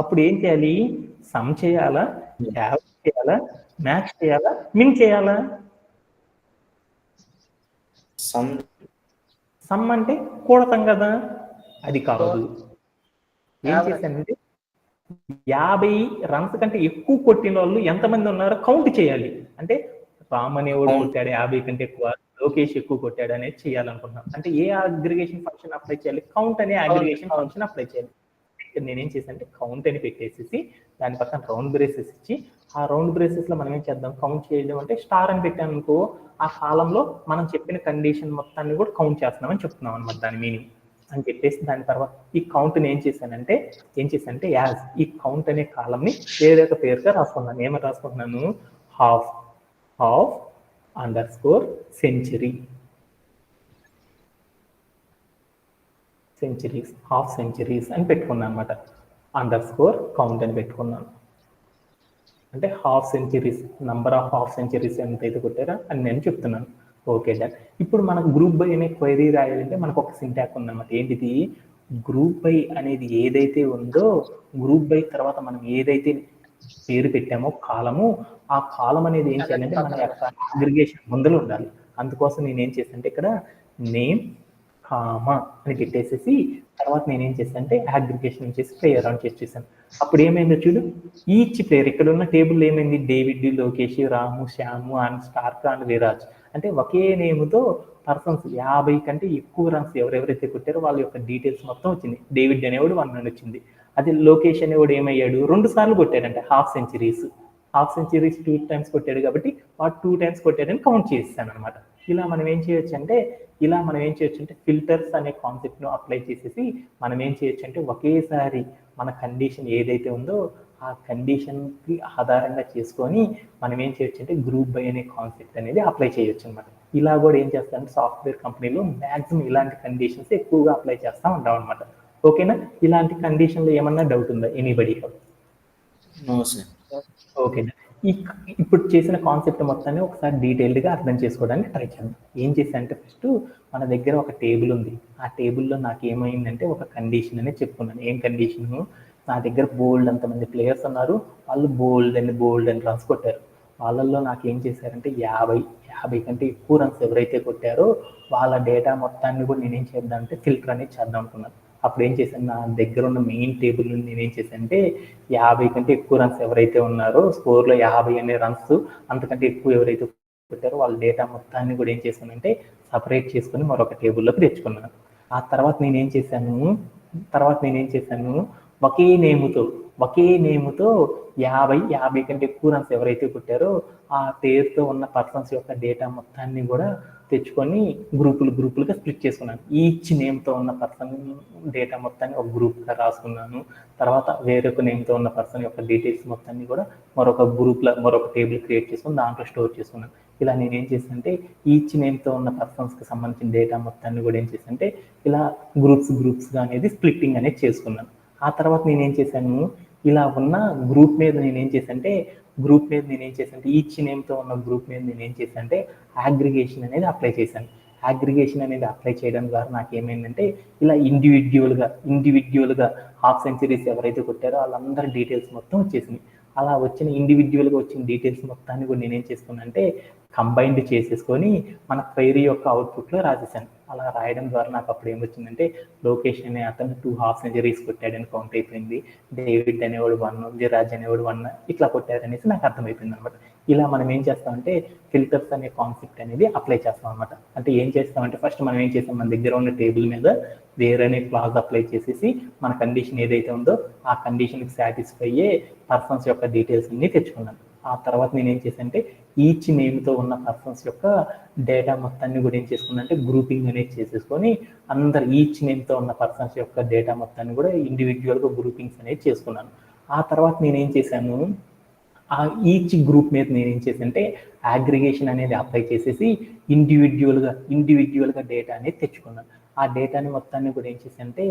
అప్పుడు ఏం చేయాలి, సమ్ చేయాలా, యావరేజ్ చేయాలా, మ్యాక్స్ చేయాలా, మిన్ చేయాలా. సమ్ అంటే కూడతాం కదా, అది కాదు. ఏం చేశానంటే 50 రన్స్ కంటే ఎక్కువ కొట్టిన వాళ్ళు ఎంతమంది ఉన్నారో కౌంట్ చేయాలి. అంటే రామ్ అనేవాడు కొట్టాడు 50 కంటే ఎక్కువ, లోకేష్ ఎక్కువ కొట్టాడు అనేది చేయాలనుకుంటున్నాం. అంటే ఏ అగ్రిగేషన్ ఫంక్షన్ అప్లై చేయాలి, కౌంట్ అనే అగ్రిగేషన్ ఫంక్షన్ అప్లై చేయాలి. నేనేం చేశానంటే కౌంట్ అని పెట్టేసేసి దాని పక్కన రౌండ్ బ్రేసెస్ ఇచ్చి, ఆ రౌండ్ బ్రేసెస్ లో మనం ఏం చేద్దాం, కౌంట్ చేయడం అంటే స్టార్ అని పెట్టాను అనుకో, ఆ కాలంలో మనం చెప్పిన కండిషన్ మొత్తాన్ని కూడా కౌంట్ చేస్తున్నామని చెప్తున్నాం అనమాట దాని మీనింగ్ అని చెప్పేసి. దాని తర్వాత ఈ కౌంట్ని ఏం చేశానంటే యాజ్ ఈ కౌంట్ అనే కాలంని వేరే ఒక పేరుగా రాసుకున్నాను. ఏమని రాసుకుంటున్నాను, హాఫ్ సెంచరీస్ అని పెట్టుకున్నాను అనమాట. _కౌంట్ అని పెట్టుకున్నాను. అంటే నంబర్ ఆఫ్ హాఫ్ సెంచరీస్ ఎంతైతే కొట్టారో అని నేను చెప్తున్నాను. Okay done. ఇప్పుడు మనకు గ్రూప్ బై అనే క్వైరీ రాయాలంటే మనకు ఒక సింటాక్ ఉందన్నమాట. ఏంటిది, గ్రూప్ బై అనేది ఏదైతే ఉందో, గ్రూప్ బై తర్వాత మనం ఏదైతే పేరు పెట్టామో కాలము, ఆ కాలం అనేది ఏం చేయాలంటే మన యొక్క అగ్రిగేషన్ ముందులో ఉండాలి. అందుకోసం నేను ఏం చేశానంటే ఇక్కడ నేమ్ కామా అని పెట్టేసేసి తర్వాత నేనేం చేశాను అంటే అగ్రిగేషన్ చేసి ప్లే అరౌండ్ చేసి చూసాను. అప్పుడు ఏమైందో చూడు, ఈచ్ ప్లేయర్ ఇక్కడ ఉన్న టేబుల్ ఏమైంది, David, Lokesh, Ramu, Shyamu and Stark and Viraj అంటే ఒకే నేమ్తో పర్సన్స్ 50 కంటే ఎక్కువ రన్స్ ఎవరెవరైతే కొట్టారో వాళ్ళ యొక్క డీటెయిల్స్ మొత్తం వచ్చింది. డేవిడ్ అనేవాడు 1 రన్ వచ్చింది. అది లోకేష్ అనేవాడు ఏమయ్యాడు, 2 సార్లు కొట్టాడంటే హాఫ్ సెంచరీస్ 2 టైమ్స్ కొట్టాడు కాబట్టి వాడు 2 టైమ్స్ కొట్టాడని కౌంట్ చేస్తాను అనమాట. ఇలా మనం ఏం చేయొచ్చు అంటే ఫిల్టర్స్ అనే కాన్సెప్ట్ ను అప్లై చేసేసి మనం ఏం చేయొచ్చు అంటే ఒకేసారి మన కండిషన్ ఏదైతే ఉందో ఆ కండిషన్ కి ఆధారంగా చేసుకొని మనం ఏం చేయొచ్చు అంటే గ్రూప్ బై అనే కాన్సెప్ట్ అనేది అప్లై చేయొచ్చు అనమాట. ఇలా కూడా ఏం చేస్తారంటే సాఫ్ట్వేర్ కంపెనీలో మాక్సిమం ఇలాంటి కండిషన్స్ ఎక్కువగా అప్లై చేస్తూ ఉంటాం అనమాట. ఓకేనా? ఇలాంటి కండిషన్లో ఏమన్నా డౌట్ ఉందా ఎనీబడి? No sir. ఓకేనా? ఇప్పుడు చేసిన కాన్సెప్ట్ మొత్తాన్ని ఒకసారి డీటెయిల్డ్గా అర్థం చేసుకోవడానికి ట్రై చేద్దాం. ఏం చేశానంటే ఫస్ట్ మన దగ్గర ఒక టేబుల్ ఉంది. ఆ టేబుల్లో నాకు ఏమైందంటే ఒక కండిషన్ అనేది చెప్పుకున్నాను. ఏం కండిషను, నా దగ్గర బోల్డ్ అంతమంది ప్లేయర్స్ ఉన్నారు, వాళ్ళు బోల్డ్ అని రన్స్ కొట్టారు. వాళ్ళల్లో నాకు ఏం చేశారంటే 50 కంటే ఎక్కువ రన్స్ ఎవరైతే కొట్టారో వాళ్ళ డేటా మొత్తాన్ని కూడా నేనేం చేద్దాం అంటే ఫిల్టర్ అనేది చేద్దాం అనుకున్నాను. అప్పుడు ఏం చేశాను, నా దగ్గర ఉన్న మెయిన్ టేబుల్ నుండి నేనేం చేశానంటే 50 కంటే ఎక్కువ రన్స్ ఎవరైతే ఉన్నారో స్కోర్లో 50 అనే రన్స్ అంతకంటే ఎక్కువ ఎవరైతే కొట్టారో వాళ్ళ డేటా మొత్తాన్ని కూడా ఏం చేశానంటే సపరేట్ చేసుకుని మరొక టేబుల్లోకి తెచ్చుకున్నాను. ఆ తర్వాత నేనేం చేశాను ఒకే నేముతో 50 కంటే ఎక్కువ రన్స్ ఎవరైతే కొట్టారో ఆ పేరుతో ఉన్న పర్సన్స్ యొక్క డేటా మొత్తాన్ని కూడా తెచ్చుకొని గ్రూపులుగా స్ప్లిట్ చేసుకున్నాను. ఈచ్ నేమ్తో ఉన్న పర్సన్ డేటా మొత్తాన్ని ఒక గ్రూప్గా రాసుకున్నాను. తర్వాత వేరొక నేమ్తో ఉన్న పర్సన్ యొక్క డీటెయిల్స్ మొత్తాన్ని కూడా మరొక టేబుల్ క్రియేట్ చేసుకుని దాంట్లో స్టోర్ చేసుకున్నాను. ఇలా నేను ఏం చేశానంటే ఈచ్ నేమ్తో ఉన్న పర్సన్స్కి సంబంధించిన డేటా మొత్తాన్ని కూడా ఏం చేశానంటే ఇలా గ్రూప్స్గా అనేది స్ప్లిట్టింగ్ అనేది చేసుకున్నాను. ఆ తర్వాత నేనేం చేశాను, ఇలా ఉన్న గ్రూప్ మీద నేనేం చేశానంటే ఈచ్ నేమ్తో ఉన్న గ్రూప్ మీద నేనేం చేశానంటే అగ్రిగేషన్ అనేది అప్లై చేశాను. అగ్రిగేషన్ అనేది అప్లై చేయడం ద్వారా నాకు ఏమైందంటే ఇలా ఇండివిడ్యువల్గా హాఫ్ సెంచరీస్ ఎవరైతే కొట్టారో వాళ్ళందరి డీటెయిల్స్ మొత్తం వచ్చేసింది. అలా ఇండివిడ్యువల్గా వచ్చిన డీటెయిల్స్ మొత్తాన్ని కూడా నేనేం చేసుకున్నాను అంటే కంబైన్డ్ చేసేసుకొని మన క్వైరీ యొక్క అవుట్పుట్లో రాసేసాను. అలా రాయడం ద్వారా నాకు అప్పుడు ఏమొచ్చిందంటే లోకేష్ అనే అతను 2 హాఫ్ సెంచరీస్ కొట్టాడని కౌంట్ అయిపోయింది, డేవిడ్ అనేవాడు 1, విరాజ్ అనేవాడు 1 ఇట్లా కొట్టారనేసి నాకు అర్థమైపోయింది అనమాట. ఇలా మనం ఏం చేస్తామంటే ఫిల్టర్స్ అనే కాన్సెప్ట్ అనేది అప్లై చేస్తాం అనమాట. అంటే ఏం చేస్తామంటే ఫస్ట్ మనం ఏం చేస్తాం, మన దగ్గర ఉన్న టేబుల్ మీద వేర్ అనే క్లాజ్ అప్లై చేసేసి మన కండిషన్ ఏదైతే ఉందో ఆ కండిషన్కి సాటిస్ఫై అయ్యే పర్సన్స్ యొక్క డీటెయిల్స్ అన్ని తెచ్చుకున్నాను. ఆ తర్వాత నేను ఏం చేశానంటే ఈచ్ నేమ్తో ఉన్న పర్సన్స్ యొక్క డేటా మొత్తాన్ని కూడా ఏం చేసుకున్నానంటే గ్రూపింగ్ అనేది చేసేసుకొని ఈచ్ నేమ్తో ఉన్న పర్సన్స్ యొక్క డేటా మొత్తాన్ని కూడా ఇండివిజువల్గా గ్రూపింగ్స్ అనేది చేసుకున్నాను. ఆ తర్వాత నేనేం చేశాను, ఆ ఈచ్ గ్రూప్ మీద నేనేం చేశానంటే అగ్రిగేషన్ అనేది అప్లై చేసేసి ఇండివిజువల్గా డేటా అనేది తెచ్చుకున్నాను. ఆ డేటాని మొత్తాన్ని కూడా ఏం చేశానంటే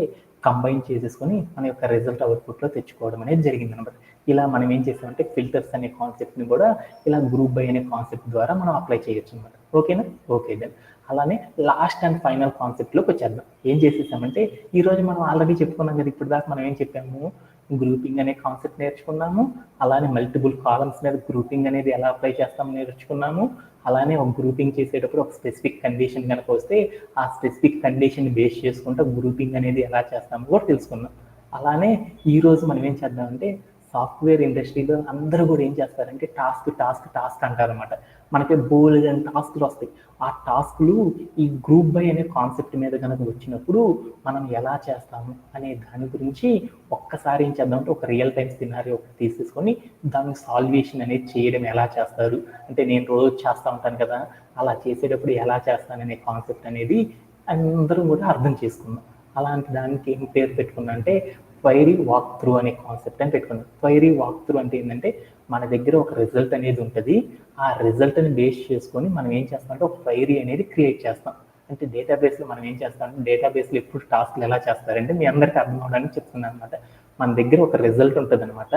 కంబైన్ చేసేసుకొని మన యొక్క రిజల్ట్ అవుట్పుట్లో తెచ్చుకోవడం అనేది జరిగింది అనమాట. ఇలా మనం ఏం చేసామంటే ఫిల్టర్స్ అనే కాన్సెప్ట్ని కూడా ఇలా గ్రూప్ బై అనే కాన్సెప్ట్ ద్వారా మనం అప్లై చేయొచ్చు అనమాట. ఓకేనా? ఓకే దెన్ అలానే లాస్ట్ అండ్ ఫైనల్ కాన్సెప్ట్లోకి వచ్చేద్దాం. ఏం చేసేసామంటే ఈరోజు మనం ఆల్రెడీ చెప్పుకున్నాం కదా, ఇప్పుడు దాకా మనం ఏం చెప్పాము, గ్రూపింగ్ అనే కాన్సెప్ట్ నేర్చుకున్నాము, అలానే మల్టిపుల్ కాలమ్స్ మీద గ్రూపింగ్ అనేది ఎలా అప్లై చేస్తామో నేర్చుకున్నాము, అలానే ఒక గ్రూపింగ్ చేసేటప్పుడు ఒక స్పెసిఫిక్ కండిషన్ కనుక వస్తే ఆ స్పెసిఫిక్ కండిషన్ బేస్ చేసుకుంటూ గ్రూపింగ్ అనేది ఎలా చేస్తామో కూడా తెలుసుకున్నాం. అలానే ఈరోజు మనం ఏం చేద్దామంటే సాఫ్ట్వేర్ ఇండస్ట్రీలో అందరూ కూడా ఏం చేస్తారంటే టాస్క్ అంటారనమాట. మనకి బోల్డ్ అండ్ టాస్క్లు వస్తాయి. ఆ టాస్క్లు ఈ గ్రూప్ బై అనే కాన్సెప్ట్ మీద కనుక వచ్చినప్పుడు మనం ఎలా చేస్తాము అనే దాని గురించి ఒక్కసారి ఏం చేద్దామంటే ఒక రియల్ టైం సినారియో తీసేసుకొని దానికి సాల్వేషన్ అనేది చేయడం ఎలా చేస్తారు అంటే నేను రోజు చేస్తూ ఉంటాను కదా, అలా చేసేటప్పుడు ఎలా చేస్తాననే కాన్సెప్ట్ అనేది అందరూ కూడా అర్థం చేసుకున్నాం. అలాంటి దానికి ఏం పేరు పెట్టుకున్నా అంటే క్వైరీ వాక్ త్రూ అనే కాన్సెప్ట్ అని పెట్టుకున్నాం. క్వైరీ వాక్ త్రూ అంటే ఏంటంటే మన దగ్గర ఒక రిజల్ట్ అనేది ఉంటుంది. ఆ రిజల్ట్ని బేస్ చేసుకొని మనం ఏం చేస్తామంటే ఒక క్వైరీ అనేది క్రియేట్ చేస్తాం. అంటే డేటాబేస్లో మనం ఏం చేస్తామంటే డేటాబేస్లో ఎప్పుడు టాస్క్లు ఎలా చేస్తారంటే మీ అందరికీ అర్థం అవడానికి చెప్తున్నాను అనమాట. మన దగ్గర ఒక రిజల్ట్ ఉంటుంది అనమాట.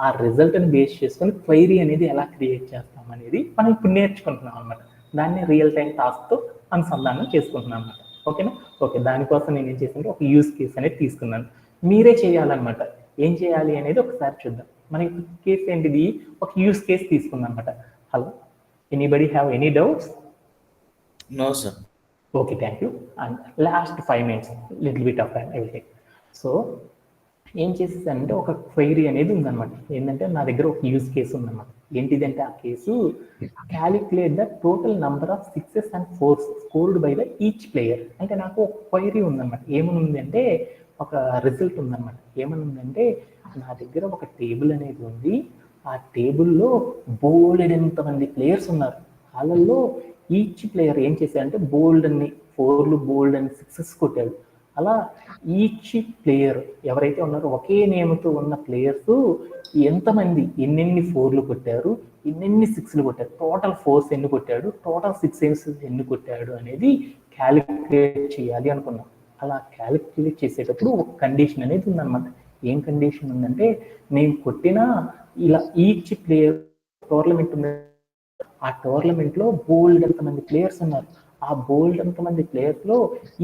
ఆ రిజల్ట్ని బేస్ చేసుకొని క్వైరీ అనేది ఎలా క్రియేట్ చేస్తాం అనేది మనం ఇప్పుడు నేర్చుకుంటున్నాం అనమాట. దాన్ని రియల్ టైం టాస్క్తో అనుసంధానం చేసుకుంటున్నాం అనమాట. ఓకేనా? ఓకే, దానికోసం నేను ఏం చేశానంటే ఒక యూస్ కేస్ అనేది తీసుకున్నాను. మీరే చేయాలన్నమాట. ఏం చేయాలి అనేది ఒకసారి చూద్దాం. మనకి కేసు ఏంటిది, ఒక యూస్ కేస్ తీసుకుందాం అనమాట. Hello, anybody have any doubts? No sir. Okay, thank you. And last 5 minutes little bit of time I will take. So ఏం చేసేసానంటే ఒక క్వైరీ అనేది ఉందన్నమాట. ఏంటంటే నా దగ్గర ఒక యూజ్ కేసు ఉందన్నమాట. ఏంటిదంటే ఆ case calculate the total number of sixes and force scored by the each player. అంటే నాకు ఒక క్వైరీ ఉందన్నమాట. ఏమనుంది అంటే ఒక రిజల్ట్ ఉందన్నమాట. ఏమనుందంటే నా దగ్గర ఒక టేబుల్ అనేది ఉంది. ఆ టేబుల్లో బోల్డెంత మంది ప్లేయర్స్ ఉన్నారు. వాళ్ళల్లో ఈచ్ ప్లేయర్ ఏం చేశాడంటే బోల్డ్ అని 4 బోల్డ్ అని 6 కొట్టాడు. అలా ఈచ్ ప్లేయర్ ఎవరైతే ఉన్నారో ఒకే నేమ్తో ఉన్న ప్లేయర్స్ ఎంతమంది ఎన్నెన్ని 4లు కొట్టారు, ఎన్నెన్ని 6లు కొట్టారు, టోటల్ 4s ఎన్ని కొట్టాడు, టోటల్ 6s ఎన్ని కొట్టాడు అనేది క్యాలిక్యులేట్ చేయాలి అనుకున్నాం. అలా క్యాలిక్యులేట్ చేసేటప్పుడు ఒక కండిషన్ అనేది ఉందన్నమాట. ఏం కండిషన్ ఉందంటే నేను కొట్టిన ఇలా ఈచ్ ప్లేయర్ టోర్నమెంట్ ఉంది, ఆ టోర్నమెంట్ లో బోల్డ్ ఎంతమంది ప్లేయర్స్ ఉన్నారు. ఆ బోల్డ్ ఎంతమంది ప్లేయర్స్ లో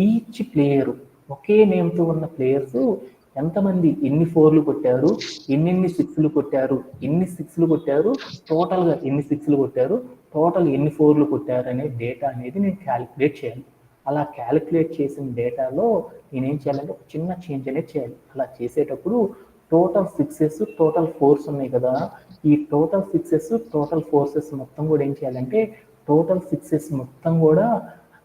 ఈచ్ ప్లేయర్ ఒకే నేమ్ తో ఉన్న ప్లేయర్స్ ఎంతమంది ఎన్ని 4లు కొట్టారు, ఎన్ని 6లు కొట్టారు, ఎన్ని 6లు కొట్టారు, టోటల్ గా ఎన్ని 6లు కొట్టారు, టోటల్ ఎన్ని 4లు కొట్టారు అనే డేటా అనేది నేను క్యాలిక్యులేట్ చేయాలి. అలా క్యాలిక్యులేట్ చేసిన డేటాలో నేనేం చేయాలంటే ఒక చిన్న చేంజ్ అనేది చేయాలి. అలా చేసేటప్పుడు టోటల్ 6s టోటల్ 4s ఉన్నాయి కదా, ఈ టోటల్ 6s టోటల్ 4s మొత్తం కూడా ఏం చేయాలంటే టోటల్ 6s మొత్తం కూడా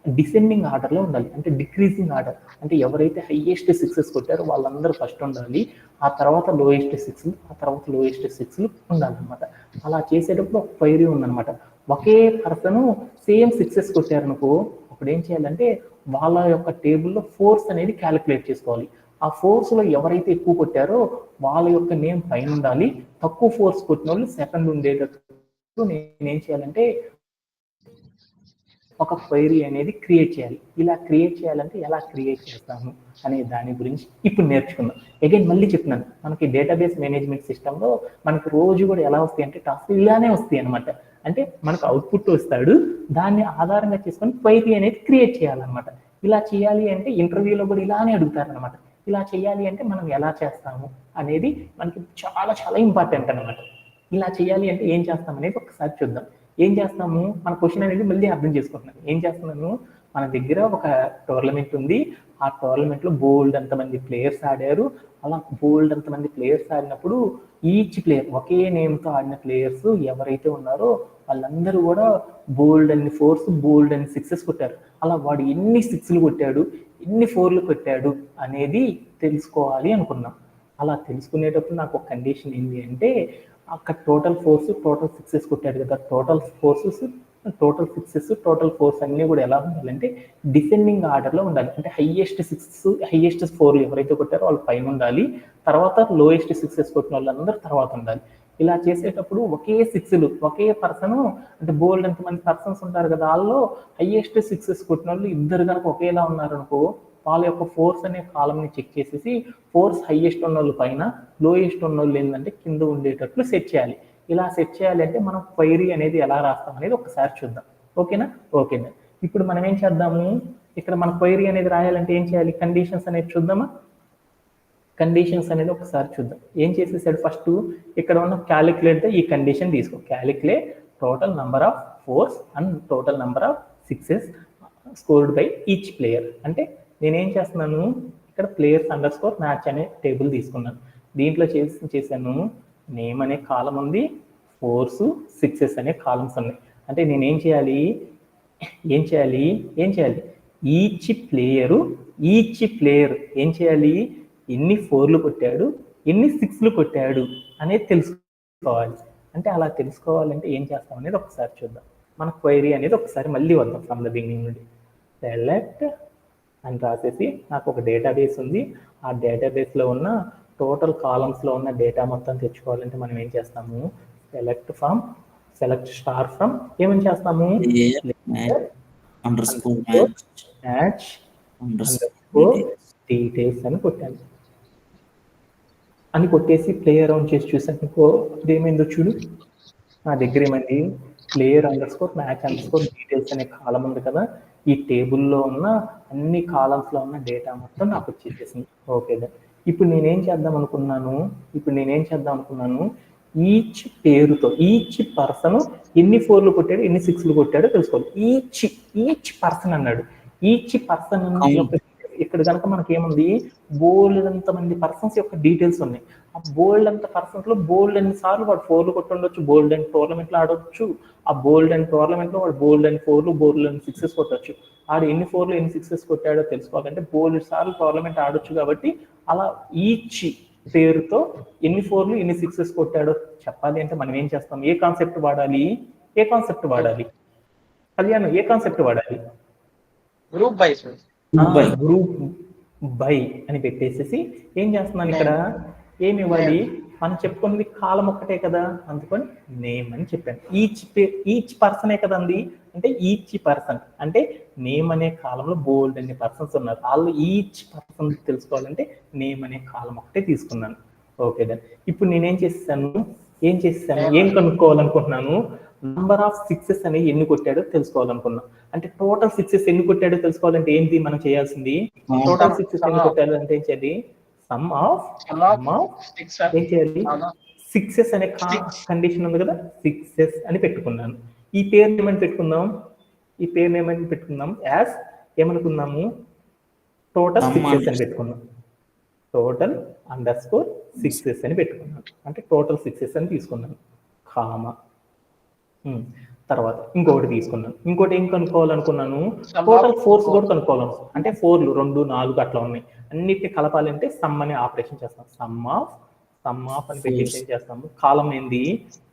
డిసెండింగ్ ఆర్డర్లో ఉండాలి. అంటే డిక్రీజింగ్ ఆర్డర్. అంటే ఎవరైతే హైయెస్ట్ 6s కొట్టారో వాళ్ళందరూ ఫస్ట్ ఉండాలి, ఆ తర్వాత లోయెస్ట్ 6లు, ఆ తర్వాత లోయెస్ట్ 6లు ఉండాలన్నమాట. అలా చేసేటప్పుడు ఒక క్వైరీ ఉందన్నమాట. ఒకే పర్సన్ సేమ్ 6s కొట్టారనుకో, అప్పుడు ఏం చేయాలంటే వాళ్ళ యొక్క టేబుల్లో ఫోర్స్ అనేది క్యాలిక్యులేట్ చేసుకోవాలి. ఆ ఫోర్స్ లో ఎవరైతే ఎక్కువ కొట్టారో వాళ్ళ యొక్క నేమ్ పైన ఉండాలి, తక్కువ ఫోర్స్ కొట్టిన వాళ్ళు సెకండ్ ఉండేటట్టు నేనేం చేయాలంటే ఒక క్వైరీ అనేది క్రియేట్ చేయాలి. ఇలా క్రియేట్ చేయాలంటే ఎలా క్రియేట్ చేస్తాము అనే దాని గురించి ఇప్పుడు నేర్చుకుందాం. అగైన్ మళ్ళీ చెప్తున్నాను, మనకి డేటాబేస్ మేనేజ్మెంట్ సిస్టంలో మనకి రోజు కూడా ఎలా వస్తాయి అంటే టాస్క్ ఇలానే వస్తాయి అనమాట. అంటే మనకు అవుట్పుట్ వస్తాడు, దాన్ని ఆధారంగా చేసుకొని క్వైరీ అనేది క్రియేట్ చేయాలన్నమాట. ఇలా చేయాలి అంటే ఇంటర్వ్యూలో కూడా ఇలానే అడుగుతారనమాట. ఇలా చేయాలి అంటే మనం ఎలా చేస్తాము అనేది మనకి చాలా చాలా ఇంపార్టెంట్ అనమాట. ఇలా చేయాలి అంటే ఏం చేస్తాం అనేది ఒకసారి చూద్దాం. ఏం చేస్తాము, మన క్వశ్చన్ అనేది మళ్ళీ అర్థం చేసుకుంటున్నాను. ఏం చేస్తున్నాను, మన దగ్గర ఒక టోర్నమెంట్ ఉంది. ఆ టోర్నమెంట్ లో బోల్డ్ అంతమంది ప్లేయర్స్ ఆడారు. అలా బోల్డ్ అంతమంది ప్లేయర్స్ ఆడినప్పుడు ఈచ్ ప్లేయర్ ఒకే నేమ్ తో ఆడిన ప్లేయర్స్ ఎవరైతే ఉన్నారో వాళ్ళందరూ కూడా బోల్డ్ అని 4s బోల్డ్ అని 6s కొట్టారు. అలా వాడు ఎన్ని 6లు కొట్టాడు, ఎన్ని 4లు కొట్టాడు అనేది తెలుసుకోవాలి అనుకున్నాం. అలా తెలుసుకునేటప్పుడు నాకు ఒక కండిషన్ ఏంటి అంటే అక్కడ టోటల్ ఫోర్స్ టోటల్ 6s కొట్టాడు కదా, total forces total 6s total force అన్ని కూడా ఎలా ఉండాలంటే డిసెండింగ్ ఆర్డర్ లో ఉండాలి. అంటే హైయెస్ట్ 6 హైయెస్ట్ 4 ఎవరైతే కొట్టారో వాళ్ళు పైన ఉండాలి, తర్వాత లోయెస్ట్ 6s కొట్టిన వాళ్ళందరూ తర్వాత ఉండాలి. ఇలా చేసేటప్పుడు ఒకే 6లు ఒకే పర్సన్, అంటే బోల్డ్ ఎంతమంది పర్సన్స్ ఉంటారు కదా, వాళ్ళలో హైయెస్ట్ 6s కొట్టిన వాళ్ళు ఇద్దరు కనుక ఒకేలా ఉన్నారనుకో, వాళ్ళ యొక్క ఫోర్స్ అనే కాలంని చెక్ చేసేసి ఫోర్స్ హైయెస్ట్ ఉన్న వాళ్ళు పైన, లోయెస్ట్ ఉన్న వాళ్ళు ఏంటంటే కింద ఉండేటట్లు సెట్ చేయాలి. ఇలా సెట్ చేయాలి అంటే మనం క్వైరీ అనేది ఎలా రాస్తాం అనేది ఒకసారి చూద్దాం. ఓకేనా? ఓకేనా. ఇప్పుడు మనం ఏం చేద్దాము, ఇక్కడ మన క్వైరీ అనేది రాయాలంటే ఏం చేయాలి, కండిషన్స్ అనేది చూద్దామా. కండిషన్స్ అనేది ఒకసారి చూద్దాం. ఏం చేసేసాడు, ఫస్ట్ ఇక్కడ ఉన్న క్యాలిక్యులేట్ ఈ కండిషన్ తీసుకో, calculate total number of force and total number of 6s scored by each player. అంటే నేనేం చేస్తున్నాను, ఇక్కడ ప్లేయర్స్ అండర్ స్కోర్ మ్యాచ్ అనే టేబుల్ తీసుకున్నాను. దీంట్లో చేశాను నేమ్ అనే కాలం ఉంది, 4s 6s అనే కాలమ్స్ ఉన్నాయి. అంటే నేనేం చేయాలి, ఏం చేయాలి ఈచ్ ప్లేయర్ ఏం చేయాలి, ఎన్ని 4లు కొట్టాడు, ఎన్ని 6లు కొట్టాడు అనేది తెలుసుకోవాలి. అంటే అలా తెలుసుకోవాలంటే ఏం చేస్తాం అనేది ఒకసారి చూద్దాం. మన క్వైరీ అనేది ఒకసారి మళ్ళీ వద్దాం ఫ్రమ్ ద బిగినింగ్ నుండి. సెలెక్ట్ అని రాసేసి నాకు ఒక డేటాబేస్ ఉంది. ఆ డేటాబేస్లో ఉన్న టోటల్ కాలమ్స్లో ఉన్న డేటా మొత్తం తెచ్చుకోవాలంటే మనం ఏం చేస్తాము, సెలెక్ట్ స్టార్ ఫ్రమ్ ఏమని చేస్తాము, మ్యాచ్ డీటెయిల్స్ అని కొట్టాను. అని కొట్టేసి ప్లేయర్ రౌండ్ చేసి చూసాను ఇదేమైందో చూడు. నా దగ్గర ఏమైంది, player under score match under score details అనే కాలం ఉంది కదా, ఈ టేబుల్లో ఉన్న అన్ని కాలమ్స్ లో ఉన్న డేటా మొత్తం నాకు వచ్చేసేసింది. ఓకే, ఇప్పుడు నేనేం చేద్దాం అనుకున్నాను, ఈచ్ పేరుతో ఈచ్ పర్సన్ ఎన్ని 4లు కొట్టాడు, ఎన్ని 6లు కొట్టాడో తెలుసుకోవాలి. ఈచ్ పర్సన్ అన్నాడు. Each person Count. యొక్క ఇక్కడ కనుక మనకి ఏముంది, బోల్డ్ అంత మంది పర్సన్స్ యొక్క డీటెయిల్స్ ఉన్నాయి. ఆ బోల్డ్ అంత పర్సన్స్ లో బోల్డ్ అన్ని సార్లు వాడు 4లు కొట్టుండొచ్చు, బోల్డ్ అండ్ టోర్నమెంట్ లో ఆడొచ్చు. ఆ బోల్డ్ అండ్ టోర్నమెంట్ లో వాడు బోల్డ్ అండ్ 4లు బోల్డ్ అండ్ 6 కొట్టొచ్చు. ఆడు ఎన్ని 4లు ఎన్ని 6 కొట్టాడో తెలుసుకోవాలంటే బోల్డ్ సార్లు టోర్నమెంట్ ఆడొచ్చు. కాబట్టి అలా ఈచ్ పేరుతో ఎన్ని 4లు ఎన్ని 6 కొట్టాడో చెప్పాలి అంటే మనం ఏం చేస్తాం, ఏ కాన్సెప్ట్ వాడాలి, ఏ కాన్సెప్ట్ వాడాలి కళ్యాణ్, ఏ కాన్సెప్ట్ వాడాలి? గ్రూప్ బై గ్రూప్ బై అని పెట్టేసేసి ఏం చేస్తున్నాను ఇక్కడ, ఏమి ఇవ్వాలి, మనం చెప్పుకున్నది కాలం ఒక్కటే కదా, అందుకని నేమ్ అని చెప్పాను. ఈచ్ పర్సనే కదండి, అంటే ఈచ్ పర్సన్ అంటే నేమ్ అనే కాలంలో బోల్డ్ అనే పర్సన్స్ ఉన్నారు. వాళ్ళు ఈచ్ పర్సన్ తెలుసుకోవాలంటే నేమ్ అనే కాలం ఒకటే తీసుకున్నాను. ఓకే దెన్ ఇప్పుడు నేనేం చేస్తాను, ఏం కనుక్కోవాలనుకుంటున్నాను, నంబర్ ఆఫ్ 6 అనేవి ఎన్ని కొట్టాడో తెలుసుకోవాలనుకున్నాం. అంటే టోటల్ 6 ఎన్ని కొట్టాడో తెలుసుకోవాలంటే ఏంటి మనం చేయాల్సింది, టోటల్ 6 ఎన్ని కొట్టాడు అంటే ఏం చేయాలి, సమ్ ఆఫ్ ఏం చేయాలి, 6 అనే కండిషన్ ఉంది కదా, 6 అని పెట్టుకున్నాను. ఈ పేరు ఏమని పెట్టుకుందాం, యాజ్ ఏమనుకున్నాము, టోటల్ 6 అని పెట్టుకున్నాం. టోటల్ అండర్స్కోర్ 6 అని పెట్టుకున్నాను. అంటే టోటల్ 6 అని తీసుకున్నాను, కామా. తర్వాత ఇంకొకటి తీసుకున్నాను. ఇంకోటి ఏం కనుక్కోవాలనుకున్నాను, టోటల్ 4s కూడా కనుక్కోవాలను. అంటే 4లు 2 4 అట్లా ఉన్నాయి, అన్నిటిని కలపాలంటే సమ్ అనే ఆపరేషన్ చేస్తాం. సమ్ ఆఫ్ అని పెట్టేసి ఏం చేస్తాము, కాలం ఏంది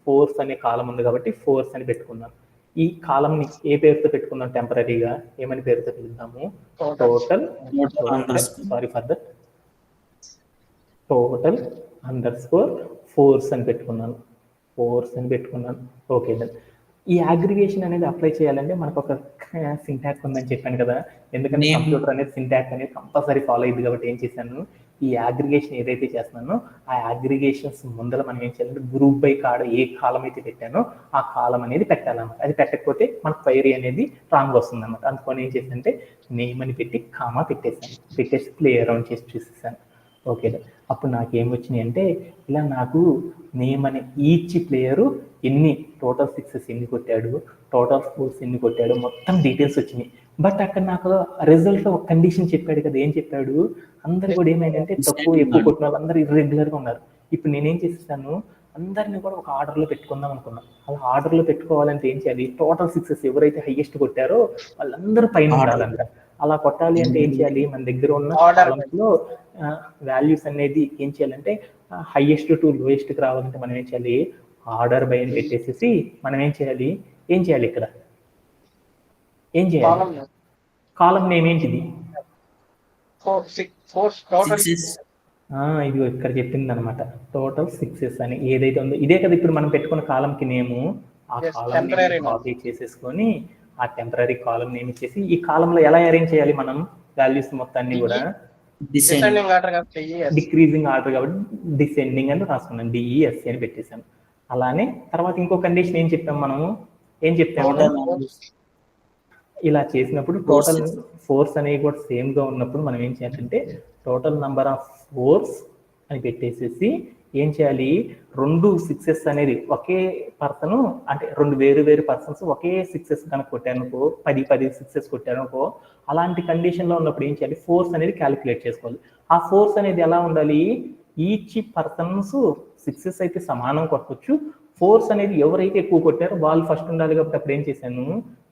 4s అనే కాలం ఉంది కాబట్టి 4s అని పెట్టుకున్నాను. ఈ కాలం ని ఏ పేరుతో పెట్టుకున్నాం, టెంపరీగా ఏమని పేరుతో పిలుద్దాము, టోటల్ అండర్స్కోర్ 4s అని పెట్టుకున్నాను. ఓకే దెన్ ఈ అగ్రిగేషన్ అనేది అప్లై చేయాలంటే మనకు ఒక సింటాక్స్ ఉందని చెప్పాను కదా, ఎందుకంటే కంప్యూటర్ అనేది సింటాక్స్ అనేది కంపల్సరీ ఫాలో అయ్యింది. కాబట్టి ఏం చేశాను, ఈ అగ్రిగేషన్ ఏదైతే చేస్తున్నానో ఆ అగ్రిగేషన్స్ ముందర మనం ఏం చేయాలంటే గ్రూప్ బై కాడ ఏ కాలం అయితే పెట్టానో ఆ కాలం అనేది పెట్టాలన్నమాట. అది పెట్టకపోతే మన క్వైరీ అనేది రాంగ్ వస్తుంది అన్నమాట. అందుకని ఏం చేశానంటే నేమ్ అని పెట్టి కామా పెట్టేసి ప్లే అరౌండ్ చేసి చూసేసాను. ఓకే, అప్పుడు నాకు ఏం వచ్చినాయి అంటే, ఇలా నాకు నేమ్ అనే ఈచ్ ప్లేయరు ఎన్ని టోటల్ 6 ఎన్ని కొట్టాడు, టోటల్ 4s ఎన్ని కొట్టాడు, మొత్తం డీటెయిల్స్ వచ్చినాయి. బట్ అక్కడ నాకు రిజల్ట్ ఒక కండిషన్ చెప్పాడు కదా, ఏం చెప్పాడు, అందరు కూడా ఏమైందంటే ఎక్కువ కొట్టిన వాళ్ళు అందరూ ఇర్రెగ్యులర్గా ఉన్నారు. ఇప్పుడు నేనేం చేస్తాను, అందరినీ కూడా ఒక ఆర్డర్లో పెట్టుకుందాం అనుకున్నాను. అలా ఆర్డర్లో పెట్టుకోవాలంటే ఏం చేయాలి, టోటల్ 6 ఎవరైతే హైయెస్ట్ కొట్టారో వాళ్ళందరూ పైన ఉండాలంట. అలా కొట్టాలి అంటే ఏం చేయాలి, మన దగ్గర ఉన్న కాలమ్స్లో వాల్యూస్ అనేది ఏం చేయాలంటే హైయెస్ట్ టు లోయెస్ట్కి రావాలంటే మనం ఏం చేయాలి, ఆర్డర్ బై అని పెట్టేసేసి మనం ఏం చేయాలి ఇక్కడ ఏం చేయాలి, కాలం నేమ్ ఏంటిది, ఇది ఇక్కడ చెప్పింది అనమాట, టోటల్ 6 అని ఏదైతే ఉందో ఇదే కదా ఇప్పుడు మనం పెట్టుకున్న కాలంకి నేము. ఆ కాలం కాపీ చేసేసుకొని ఆ టెంపరీ కాలం నేమ్ ఇచ్చేసి ఈ కాలంలో ఎలా అరేంజ్ చేయాలి మనం వాల్యూస్ మొత్తాన్ని కూడా, డిక్రీజింగ్ ఆర్డర్ కాబట్టి డిసెండింగ్ అని రాసుకున్నాను, డిఈఎస్సి అని పెట్టేశాను. అలానే తర్వాత ఇంకో కండిషన్ ఏం చెప్పాము, ఇలా చేసినప్పుడు టోటల్ 4s అనేవి కూడా సేమ్ గా ఉన్నప్పుడు మనం ఏం చేయాలంటే టోటల్ నంబర్ ఆఫ్ 4s అని పెట్టేసేసి ఏం చేయాలి, 2 6s అనేది ఒకే పర్సన్, అంటే 2 వేరు పర్సన్స్ ఒకే 6s కనుక కొట్టారనుకో, 10 6s కొట్టారనుకో, అలాంటి కండిషన్ లో ఉన్నప్పుడు ఏం చేయాలి, 4s అనేది క్యాలిక్యులేట్ చేసుకోవాలి. ఆ 4s అనేది ఎలా ఉండాలి, ఈచ్ పర్సన్స్ 6s అయితే సమానం కొట్టవచ్చు, 4s అనేది ఎవరైతే ఎక్కువ కొట్టారో వాళ్ళు ఫస్ట్ ఉండాలి. కాబట్టి అప్పుడు ఏం చేశాను,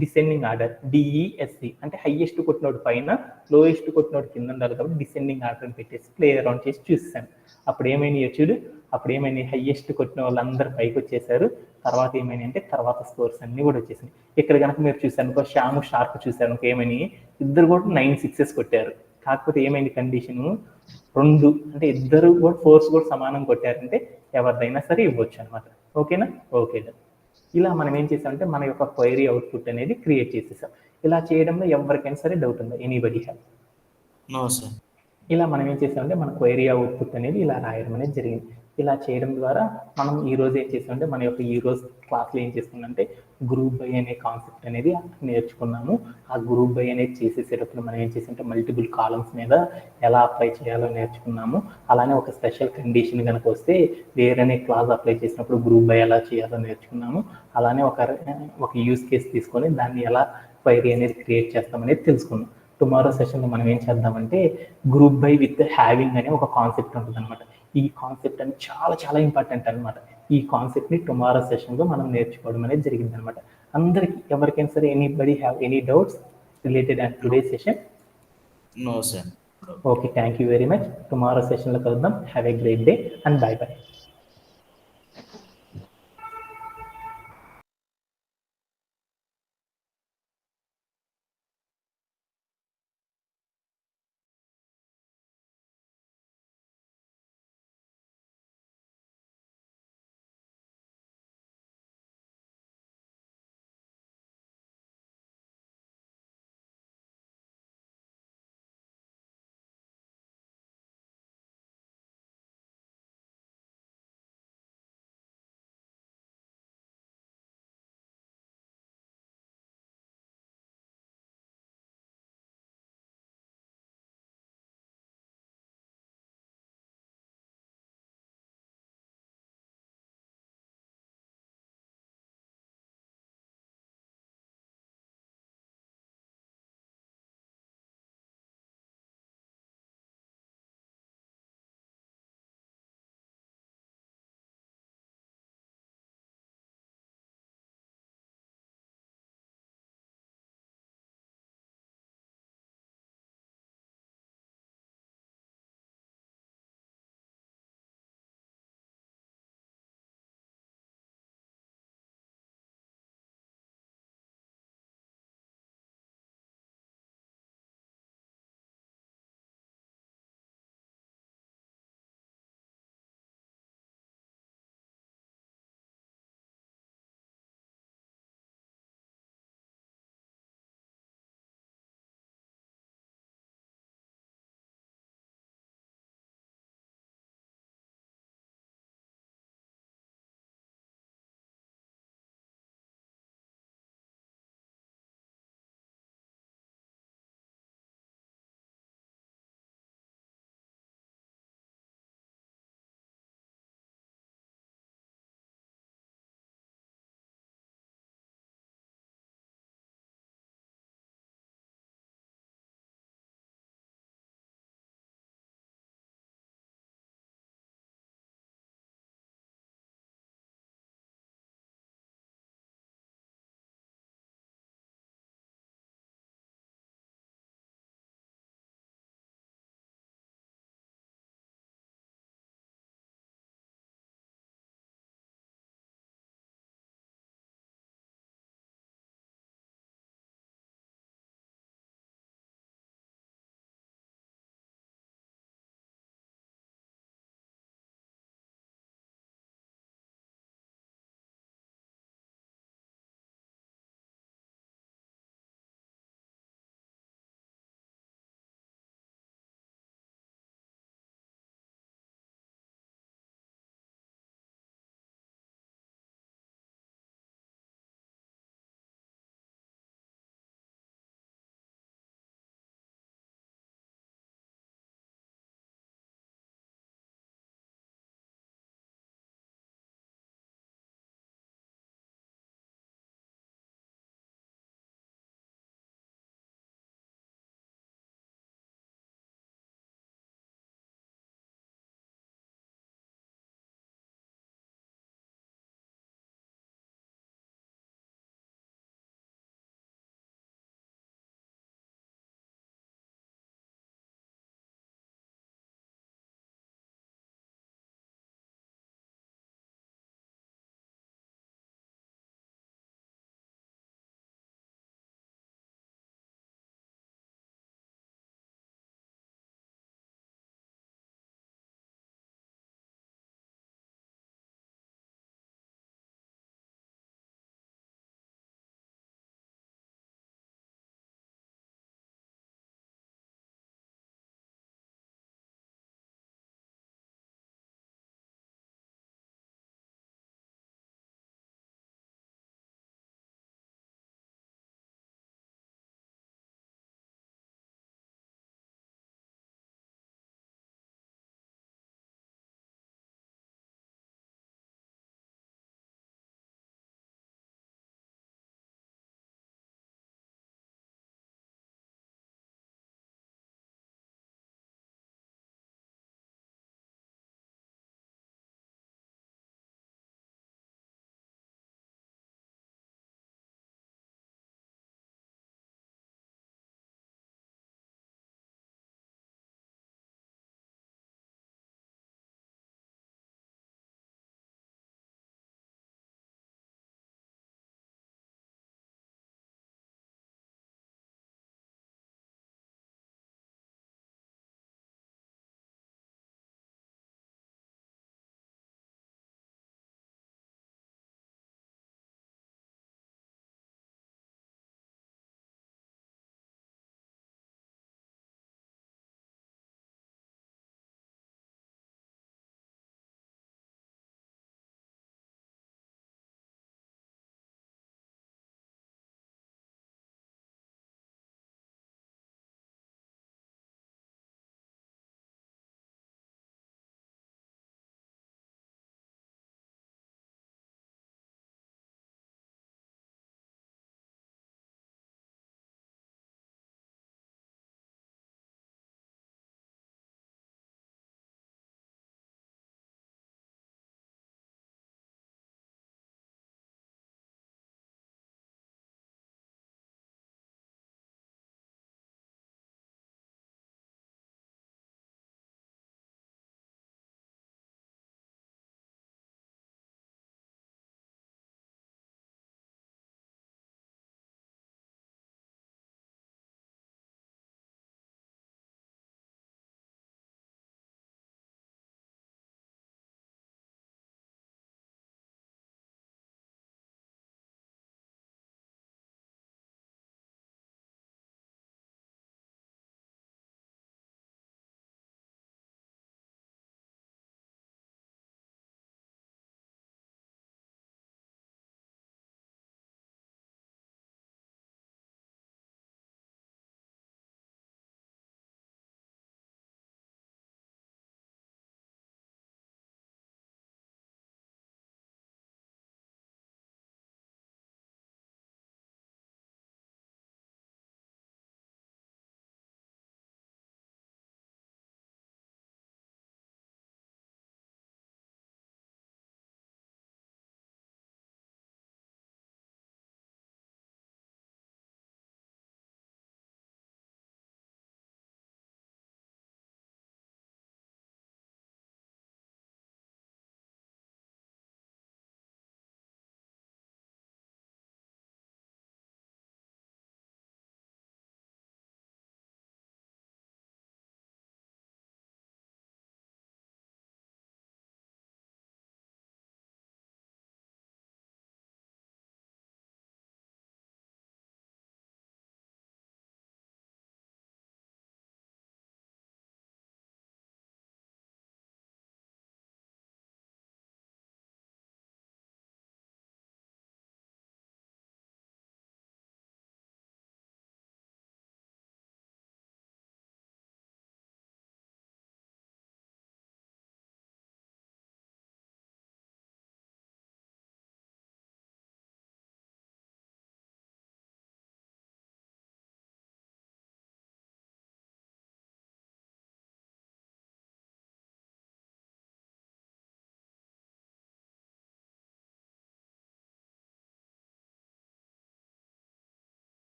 డిసెండింగ్ ఆర్డర్ డిఈఎస్సి అంటే హైయెస్ట్ కొట్టినోడు పైన, లోయెస్ట్ కొట్టినోడు కింద ఉండాలి. కాబట్టి డిసెండింగ్ ఆర్డర్ అని పెట్టేసి ప్లే అరౌండ్ చేసి చూసాను. అప్పుడు ఏమైనా చూడు, అప్పుడు ఏమైనా హైయెస్ట్ కొట్టిన వాళ్ళు అందరు పైకి వచ్చేసారు. తర్వాత ఏమైనా అంటే తర్వాత స్కోర్స్ అన్ని కూడా వచ్చేసాయి. ఇక్కడ కనుక మీరు చూసారు, శ్యాము షార్ప్ చూసారు, ఏమని ఇద్దరు కూడా 9 6s కొట్టారు. కాకపోతే ఏమైంది కండిషను, 2 అంటే ఇద్దరు కూడా 4s కూడా సమానం కొట్టారంటే ఎవరిదైనా సరే ఇవ్వచ్చు అనమాట. ఓకేనా, ఓకే. ఇలా మనం ఏం చేసామంటే మన యొక్క క్వైరీ అవుట్పుట్ అనేది క్రియేట్ చేసేసాం. ఇలా చేయడంలో ఎవరికైనా సరే డౌట్ ఉందా, ఎనీబడి హ్యావ్? No sir. ఇలా మనం ఏం చేసామంటే మన క్వైరీ అవుట్పుట్ అనేది ఇలా రాయడం అనేది జరిగింది. ఇలా చేయడం ద్వారా మనం ఈ రోజు ఏం చేసామంటే మన యొక్క ఈ రోజు క్లాస్లో ఏం చేస్తున్నామంటే గ్రూప్ బై అనే కాన్సెప్ట్ అనేది నేర్చుకున్నాము. ఆ గ్రూప్ బై అనేది చేసేసేటప్పుడు మనం ఏం చేసామంటే మల్టిపుల్ కాలమ్స్ మీద ఎలా అప్లై చేయాలో నేర్చుకున్నాము. అలానే ఒక స్పెషల్ కండిషన్ కనుక వస్తే వేరే క్లాస్ అప్లై చేసినప్పుడు గ్రూప్ బై ఎలా చేయాలో నేర్చుకున్నాము. అలానే ఒక యూస్ కేస్ తీసుకొని దాన్ని ఎలా క్వైరీ అనేది క్రియేట్ చేస్తామనేది తెలుసుకున్నాం. టుమారో సెషన్లో మనం ఏం చేద్దామంటే గ్రూప్ బై విత్ హ్యావింగ్ అనే ఒక కాన్సెప్ట్ ఉంటుంది అనమాట. ఈ కాన్సెప్ట్ అని చాలా చాలా ఇంపార్టెంట్ అనమాట. ఈ కాన్సెప్ట్ని టుమారో సెషన్లో మనం నేర్చుకోవడం అనేది జరిగింది అనమాట. అందరికి ఎవరికైనా సరే anybody have any doubts related and today session? No, sir. Okay, thank you very much. Tomorrow సెషన్లో కలుద్దాం. Have a great day and by by.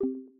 Sir